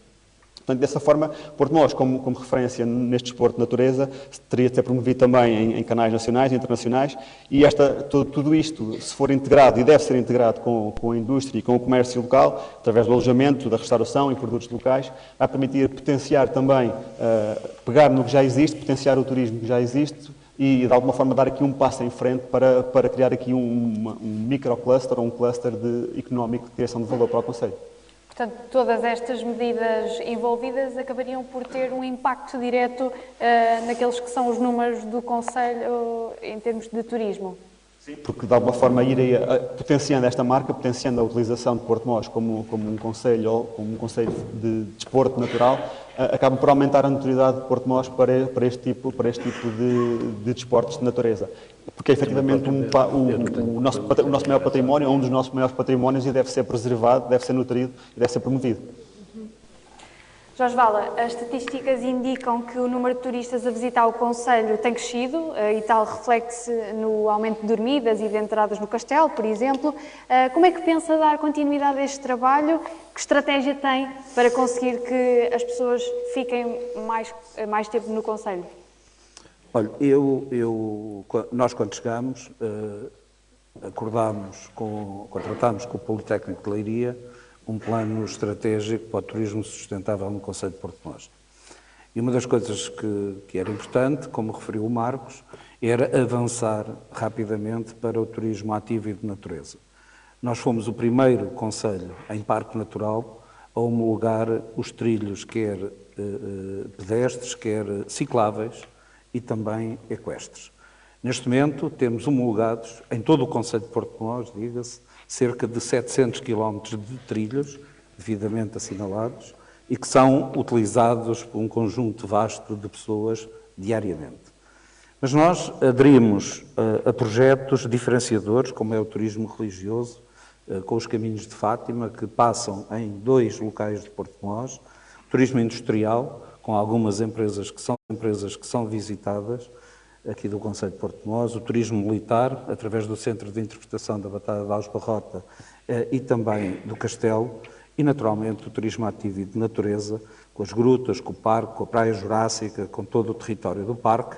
Portanto, dessa forma, Porto Mós, como referência neste desporto de natureza, teria de ser promovido também em canais nacionais e internacionais, e tudo isto, se for integrado, e deve ser integrado com a indústria e com o comércio local, através do alojamento, da restauração e produtos locais, vai permitir potenciar também, pegar no que já existe, potenciar o turismo que já existe, e de alguma forma dar aqui um passo em frente para criar aqui um microcluster ou um cluster económico de criação de valor para o concelho. Portanto, todas estas medidas envolvidas acabariam por ter um impacto direto naqueles que são os números do concelho em termos de turismo. Sim, porque de alguma forma potenciando esta marca, potenciando a utilização de Porto Mós como um concelho de desporto natural, acaba por aumentar a notoriedade de Porto Mós para este tipo de desportos de natureza. Porque efetivamente o nosso maior património, um dos nossos maiores patrimónios, e deve ser preservado, deve ser nutrido e deve ser promovido. Jorge Vala, as estatísticas indicam que o número de turistas a visitar o concelho tem crescido e tal reflete-se no aumento de dormidas e de entradas no castelo, por exemplo. Como é que pensa dar continuidade a este trabalho? Que estratégia tem para conseguir que as pessoas fiquem mais tempo no concelho? Olha, nós quando chegámos, contratámos com o Politécnico de Leiria um plano estratégico para o turismo sustentável no concelho de Porto Mós. E uma das coisas que era importante, como referiu o Marcos, era avançar rapidamente para o turismo ativo e de natureza. Nós fomos o primeiro concelho em parque natural a homologar os trilhos, quer pedestres, quer cicláveis e também equestres. Neste momento temos homologados, em todo o concelho de Porto Mós, diga-se, cerca de 700 km de trilhos, devidamente assinalados, e que são utilizados por um conjunto vasto de pessoas diariamente. Mas nós aderimos a projetos diferenciadores, como é o turismo religioso, com os caminhos de Fátima, que passam em 2 locais de Porto Mós, turismo industrial, com algumas empresas que são visitadas, aqui do concelho de Porto Mós, o turismo militar, através do Centro de Interpretação da Batalha de Aljubarrota e também do Castelo, e naturalmente o turismo ativo e de natureza, com as grutas, com o parque, com a Praia Jurássica, com todo o território do parque,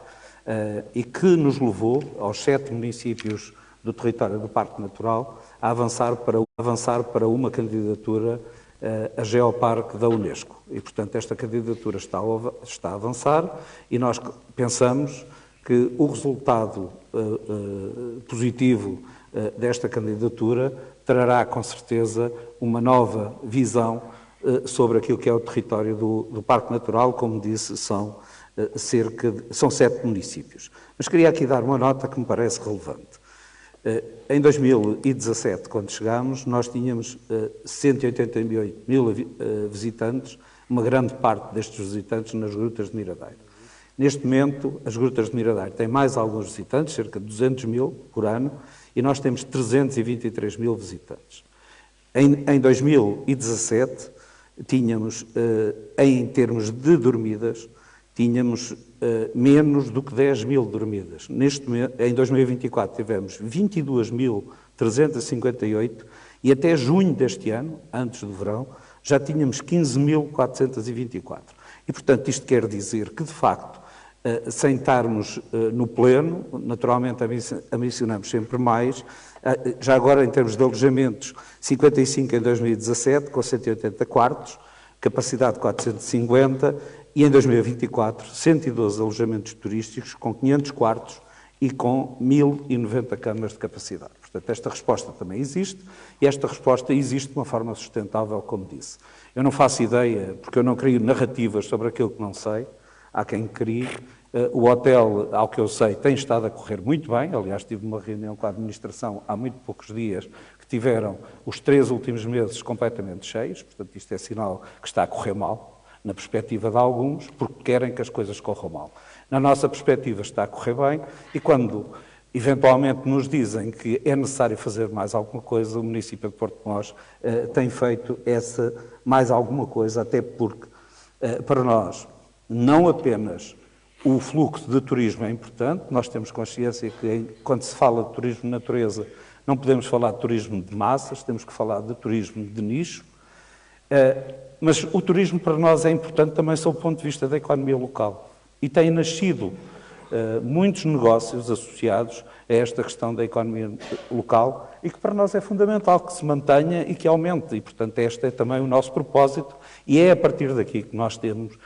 e que nos levou, aos 7 municípios do território do Parque Natural, a avançar para uma candidatura a Geoparque da Unesco. E, portanto, esta candidatura está a avançar e nós pensamos que o resultado positivo desta candidatura trará, com certeza, uma nova visão sobre aquilo que é o território do Parque Natural. Como disse, são 7 municípios. Mas queria aqui dar uma nota que me parece relevante. Em 2017, quando chegámos, nós tínhamos 188 mil visitantes, uma grande parte destes visitantes nas grutas de Miradeiro. Neste momento, as grutas de Miradeiro têm mais alguns visitantes, cerca de 200 mil por ano, e nós temos 323 mil visitantes. Em 2017, tínhamos, em termos de dormidas, tínhamos menos do que 10 mil dormidas. Em 2024 tivemos 22.358 e até junho deste ano, antes do verão, já tínhamos 15.424. E, portanto, isto quer dizer que, de facto, sem estarmos no pleno, naturalmente ambicionamos sempre mais. Já agora, em termos de alojamentos, 55 em 2017, com 180 quartos, capacidade de 450, e em 2024, 112 alojamentos turísticos, com 500 quartos e com 1.090 camas de capacidade. Portanto, esta resposta também existe, e esta resposta existe de uma forma sustentável, como disse. Eu não faço ideia, porque eu não crio narrativas sobre aquilo que não sei, há quem crie. O hotel, ao que eu sei, tem estado a correr muito bem. Aliás, tive uma reunião com a administração há muito poucos dias, que tiveram os 3 últimos meses completamente cheios. Portanto, isto é sinal que está a correr mal, na perspectiva de alguns, porque querem que as coisas corram mal. Na nossa perspectiva está a correr bem, e quando eventualmente nos dizem que é necessário fazer mais alguma coisa, o município de Porto Mós tem feito essa mais alguma coisa, até porque, para nós, não apenas o fluxo de turismo é importante, nós temos consciência que quando se fala de turismo de natureza não podemos falar de turismo de massas, temos que falar de turismo de nicho. Mas o turismo para nós é importante também sob o ponto de vista da economia local. E têm nascido muitos negócios associados a esta questão da economia local e que para nós é fundamental que se mantenha e que aumente. E, portanto, este é também o nosso propósito e é a partir daqui que nós temos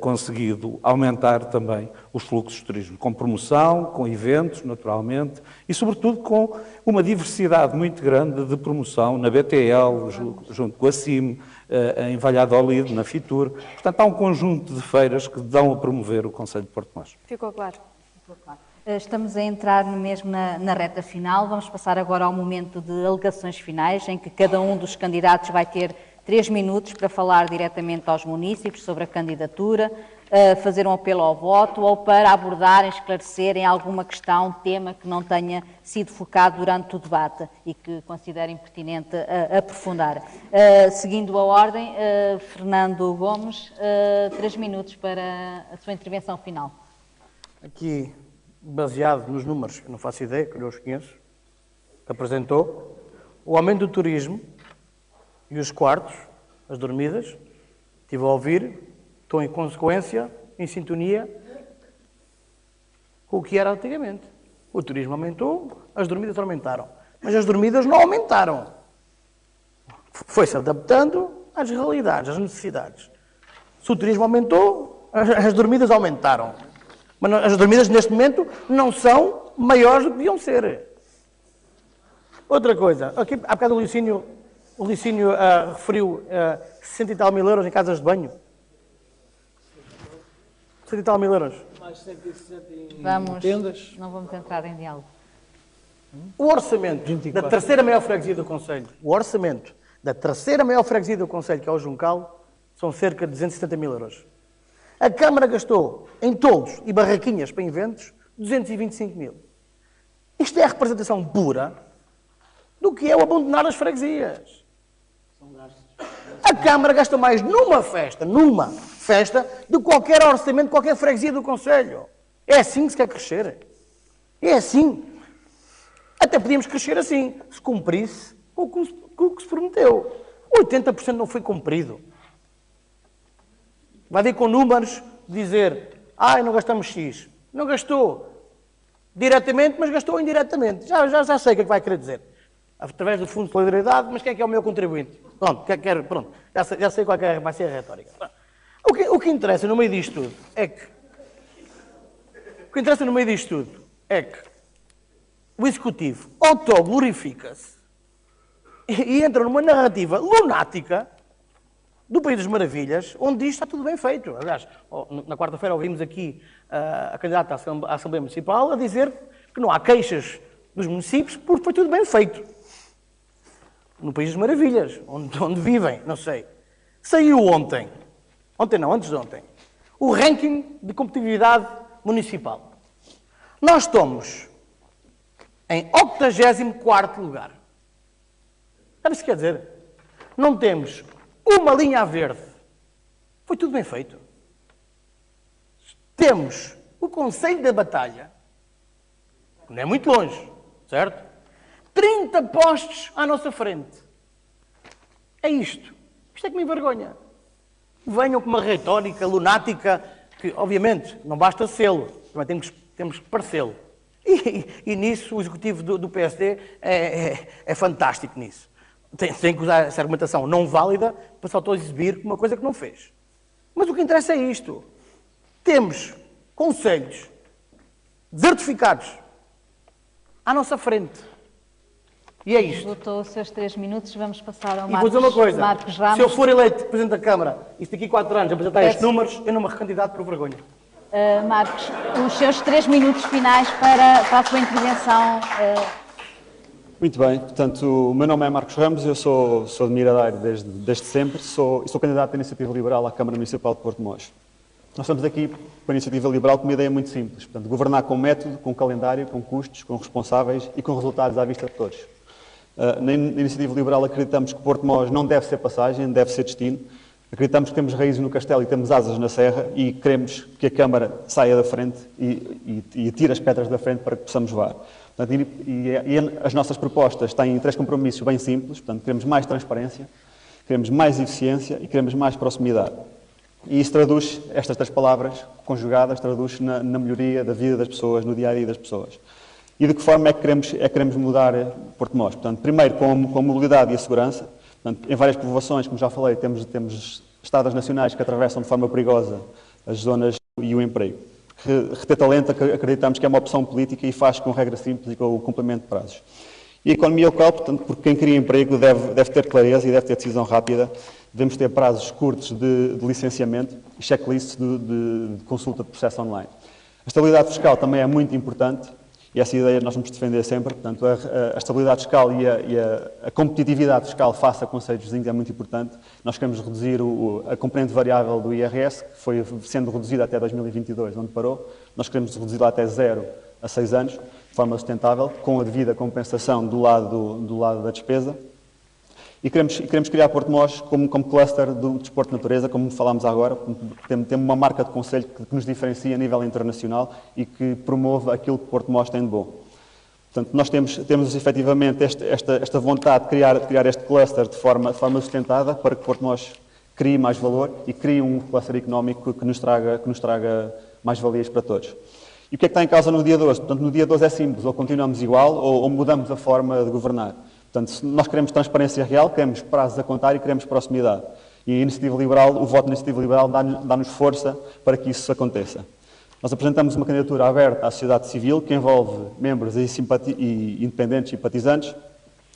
conseguido aumentar também os fluxos de turismo, com promoção, com eventos, naturalmente, e, sobretudo, com uma diversidade muito grande de promoção na BTL, junto com a CIM, em Valladolid, na Fitur. Portanto, há um conjunto de feiras que dão a promover o Concelho de Porto Mós. Ficou claro. Estamos a entrar mesmo na reta final. Vamos passar agora ao momento de alegações finais, em que cada um dos candidatos vai ter 3 minutos para falar diretamente aos munícipes sobre a candidatura, fazer um apelo ao voto ou para abordarem, esclarecerem alguma questão, tema que não tenha sido focado durante o debate e que considerem pertinente aprofundar. Seguindo a ordem, Fernando Gomes, 3 minutos para a sua intervenção final. Aqui, baseado nos números, eu não faço ideia, que eu não os conheço, apresentou o aumento do turismo e os quartos, as dormidas, estive a ouvir, estão em consequência, em sintonia com o que era antigamente. O turismo aumentou, as dormidas aumentaram. Mas as dormidas não aumentaram. Foi-se adaptando às realidades, às necessidades. Se o turismo aumentou, as dormidas aumentaram. Mas as dormidas, neste momento, não são maiores do que deviam ser. Outra coisa, aqui, há bocado o Licínio referiu 60 e tal mil euros em casas de banho. 60 e tal mil euros. Mais 160 em tendas. Não vamos entrar em diálogo. O orçamento da terceira maior freguesia do Concelho, que é o Juncal, são cerca de 270 mil euros. A Câmara gastou em toldos e barraquinhas para eventos 225 mil. Isto é a representação pura do que é o abandonar as freguesias. A Câmara gasta mais numa festa, de qualquer orçamento, de qualquer freguesia do Concelho. É assim que se quer crescer. É assim. Até podíamos crescer assim, se cumprisse o que se prometeu. 80% não foi cumprido. Vai vir com números, dizer, não gastamos X. Não gastou diretamente, mas gastou indiretamente. Já sei o que é que vai querer dizer. Através do Fundo de Solidariedade, mas quem é que é o meu contribuinte? Pronto, já sei qual vai ser a retórica. O que interessa no meio disto tudo é que o Executivo autoglorifica-se e entra numa narrativa lunática do País das Maravilhas, onde diz que está tudo bem feito. Aliás, na quarta-feira ouvimos aqui a candidata à Assembleia Municipal a dizer que não há queixas dos municípios porque foi tudo bem feito. No País das Maravilhas, onde vivem, não sei. Saiu ontem, antes de ontem, o ranking de competitividade municipal. Nós estamos em 84º lugar. Sabe o que quer dizer? Não temos uma linha a verde. Foi tudo bem feito. Temos o Concelho da Batalha, não é muito longe, certo? 30 postos à nossa frente. É isto. Isto é que me envergonha. Venham com uma retórica lunática que, obviamente, não basta sê-lo, também temos que parecê-lo. E nisso o Executivo do PSD é fantástico nisso. Tem que usar essa argumentação não válida para se auto-exibir uma coisa que não fez. Mas o que interessa é isto. Temos concelhos desertificados à nossa frente. E é isto. Esgotou os seus 3 minutos, vamos passar ao E vou dizer uma coisa, Marcos Ramos. se eu for eleito Presidente da Câmara e se daqui a 4 anos apresentar estes números, eu não me recandidato por vergonha. Marcos, os seus 3 minutos finais para a sua intervenção. Muito bem, portanto, o meu nome é Marcos Ramos, eu sou de Miradouro desde sempre, sou candidato da Iniciativa Liberal à Câmara Municipal de Porto Mós. Nós estamos aqui com a Iniciativa Liberal com uma ideia muito simples, portanto, governar com método, com calendário, com custos, com responsáveis e com resultados à vista de todos. Na Iniciativa Liberal acreditamos que Porto Mós não deve ser passagem, deve ser destino. Acreditamos que temos raízes no castelo e temos asas na serra e queremos que a Câmara saia da frente e tire as pedras da frente para que possamos voar. Portanto, e as nossas propostas têm 3 compromissos bem simples. Portanto, queremos mais transparência, Queremos mais eficiência e queremos mais proximidade. E isso traduz, estas 3 palavras conjugadas, traduz na melhoria da vida das pessoas, no dia-a-dia das pessoas. E de que forma é que queremos mudar Portimós? Portanto, primeiro com a mobilidade e a segurança. Portanto, em várias povoações, como já falei, temos estradas nacionais que atravessam de forma perigosa as zonas e o emprego. Reter talento acreditamos que é uma opção política e faz com regra simples e com o cumprimento de prazos. E a economia local, portanto, porque quem cria emprego deve ter clareza e deve ter decisão rápida. Devemos ter prazos curtos de licenciamento e checklists de consulta de processo online. A estabilidade fiscal também é muito importante e essa ideia nós vamos defender sempre. Portanto, a estabilidade fiscal e a competitividade fiscal face a conselhos vizinhos é muito importante. Nós queremos reduzir a componente variável do IRS, que foi sendo reduzida até 2022, onde parou. Nós queremos reduzi-la até 0 a 6 anos, de forma sustentável, com a devida compensação do lado da despesa. E queremos criar Portimós como cluster do desporto de natureza, como falámos agora. Temos uma marca de concelho que nos diferencia a nível internacional e que promove aquilo que Portimós tem de bom. Portanto, nós temos efetivamente esta vontade de criar este cluster de forma sustentada para que Portimós crie mais valor e crie um cluster económico que nos traga mais valias para todos. E o que é que está em causa no dia 12? Portanto, no dia 12 é simples, ou continuamos igual ou mudamos a forma de governar. Portanto, nós queremos transparência real, queremos prazos a contar e queremos proximidade. E a Iniciativa Liberal, o voto da Iniciativa Liberal dá-nos força para que isso aconteça. Nós apresentamos uma candidatura aberta à sociedade civil que envolve membros e independentes e simpatizantes.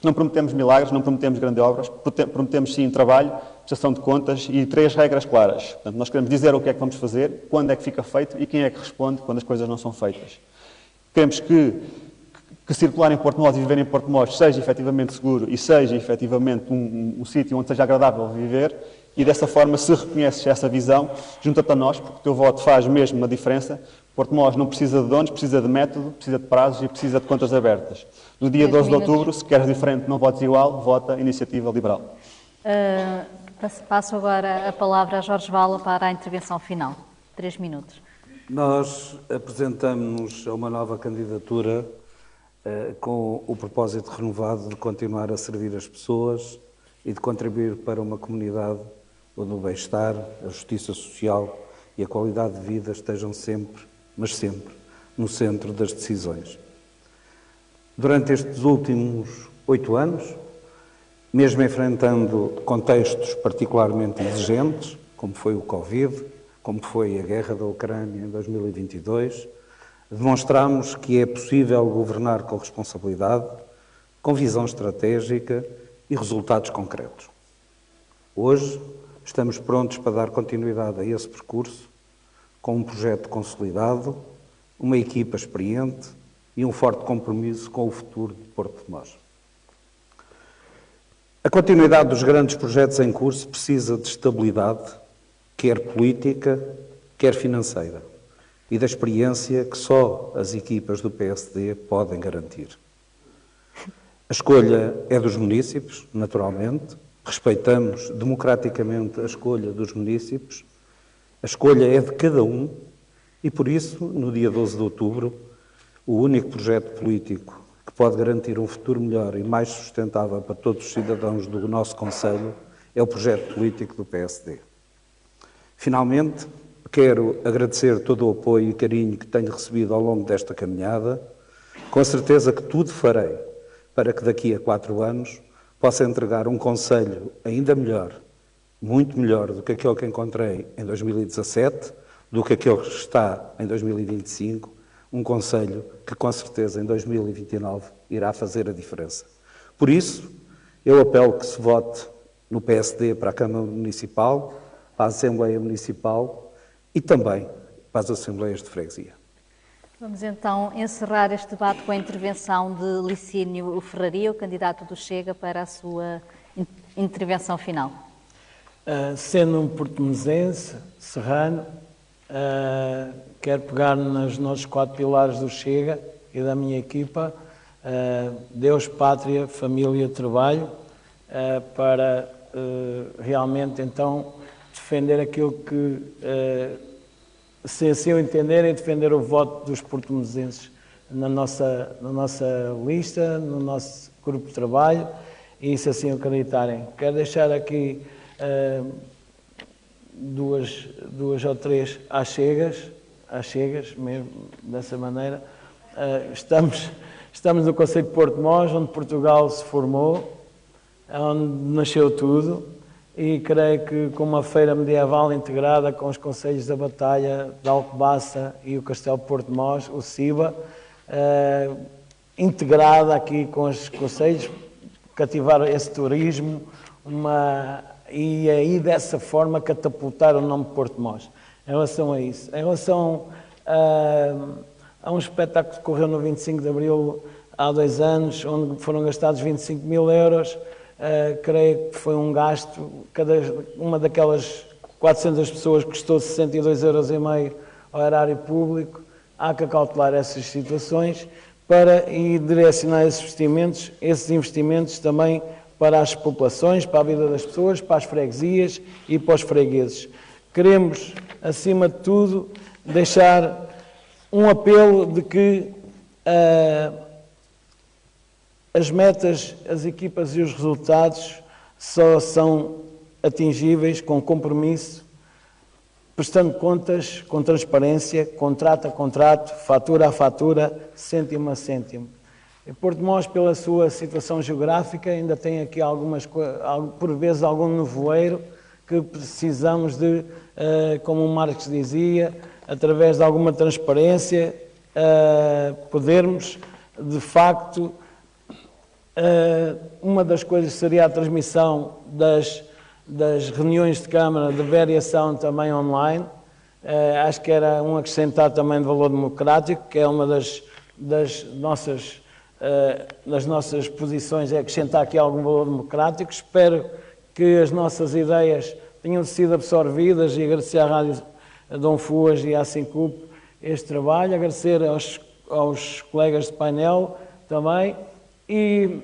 Não prometemos milagres, não prometemos grandes obras, prometemos sim trabalho, prestação de contas e 3 regras claras. Portanto, nós queremos dizer o que é que vamos fazer, quando é que fica feito e quem é que responde quando as coisas não são feitas. Queremos que circular em Portimós e viver em Portimós seja efetivamente seguro e seja efetivamente um sítio onde seja agradável viver e dessa forma, se reconheces essa visão, junta-te a nós, porque o teu voto faz mesmo uma diferença. Portimós não precisa de donos, precisa de método, precisa de prazos e precisa de contas abertas. No dia 12 de outubro, se queres diferente, não votes igual, vota Iniciativa Liberal. Passo agora a palavra a Jorge Vala para a intervenção final. 3 minutos. Nós apresentamos-nos a uma nova candidatura com o propósito renovado de continuar a servir as pessoas e de contribuir para uma comunidade onde o bem-estar, a justiça social e a qualidade de vida estejam sempre, mas sempre, no centro das decisões. Durante estes últimos 8 anos, mesmo enfrentando contextos particularmente exigentes, como foi o Covid, como foi a guerra da Ucrânia em 2022, demonstramos que é possível governar com responsabilidade, com visão estratégica e resultados concretos. Hoje, estamos prontos para dar continuidade a esse percurso, com um projeto consolidado, uma equipa experiente e um forte compromisso com o futuro de Portimós. A continuidade dos grandes projetos em curso precisa de estabilidade, quer política, quer financeira, e da experiência que só as equipas do PSD podem garantir. A escolha é dos munícipes, naturalmente, respeitamos democraticamente a escolha dos munícipes, a escolha é de cada um e, por isso, no dia 12 de outubro, o único projeto político que pode garantir um futuro melhor e mais sustentável para todos os cidadãos do nosso concelho é o projeto político do PSD. Finalmente, quero agradecer todo o apoio e carinho que tenho recebido ao longo desta caminhada. Com a certeza que tudo farei para que daqui a 4 anos possa entregar um concelho ainda melhor, muito melhor do que aquele que encontrei em 2017, do que aquele que está em 2025, um concelho que com certeza em 2029 irá fazer a diferença. Por isso, eu apelo que se vote no PSD para a Câmara Municipal, para a Assembleia Municipal e também para as Assembleias de Freguesia. Vamos então encerrar este debate com a intervenção de Licínio Ferraria, o candidato do Chega, para a sua intervenção final. Sendo um portimonense, serrano, quero pegar nos nossos 4 pilares do Chega e da minha equipa, Deus, Pátria, Família, Trabalho, para realmente então defender aquilo que, se eu entender, é defender o voto dos portimonenses na nossa lista, no nosso grupo de trabalho e se assim acreditarem. Quero deixar aqui duas ou três às cegas, mesmo dessa maneira. Estamos no Concelho de Porto de Mós, onde Portugal se formou, onde nasceu tudo, e creio que com uma feira medieval integrada com os concelhos da Batalha, de Alcobaça e o Castelo de Porto de Mós, o CIBA, integrada aqui com os concelhos, cativar esse turismo, e aí dessa forma catapultar o nome de Porto de Mós. Em relação a isso, em relação a um espetáculo que decorreu no 25 de Abril há 2 anos, onde foram gastados 25 mil euros, creio que foi um gasto, cada uma daquelas 400 pessoas custou 62,5 euros ao erário público. Há que acautelar essas situações e direcionar esses investimentos também para as populações, para a vida das pessoas, para as freguesias e para os fregueses. Queremos, acima de tudo, deixar um apelo de que as metas, as equipas e os resultados só são atingíveis com compromisso, prestando contas com transparência, contrato a contrato, fatura a fatura, cêntimo a cêntimo. E Porto de Mós, pela sua situação geográfica, ainda tem aqui por vezes algum nevoeiro que precisamos de, como o Marcos dizia, através de alguma transparência, podermos, de facto, uma das coisas seria a transmissão das reuniões de Câmara de variação também online. Acho que era um acrescentar também de valor democrático, que é uma das nossas posições, é acrescentar aqui algum valor democrático. Espero que as nossas ideias tenham sido absorvidas e agradecer à Rádio Dom Fuas e à Sincup este trabalho, agradecer aos colegas de painel também, e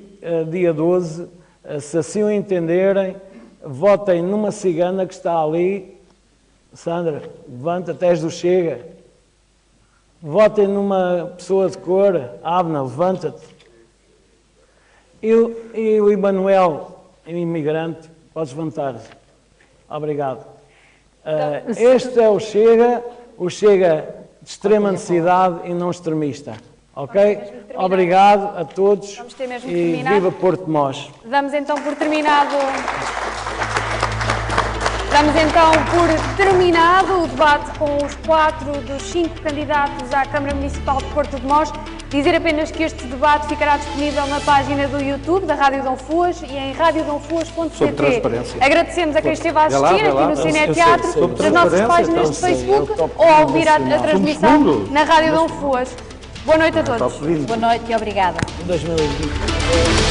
dia 12, se assim o entenderem, votem numa cigana que está ali. Sandra, levanta-te, és do Chega. Votem numa pessoa de cor. Abna, levanta-te. E o Emanuel, o imigrante, podes levantar-te. Obrigado. Este é o Chega de extrema necessidade e não extremista. Ok? Obrigado a todos. Vamos ter mesmo que e terminar. viva Porto de Mós. Damos então por terminado o debate com os 4 dos 5 candidatos à Câmara Municipal de Porto de Mós. Dizer apenas que este debate ficará disponível na página do YouTube da Rádio Dom Fuas e em radiodonfuas.pt. Agradecemos a quem esteve a assistir aqui no Cine Teatro, nas nossas páginas de Facebook ou a ouvir a transmissão na Rádio Dom Fuas. Boa noite a todos. Boa noite e obrigada. 2020.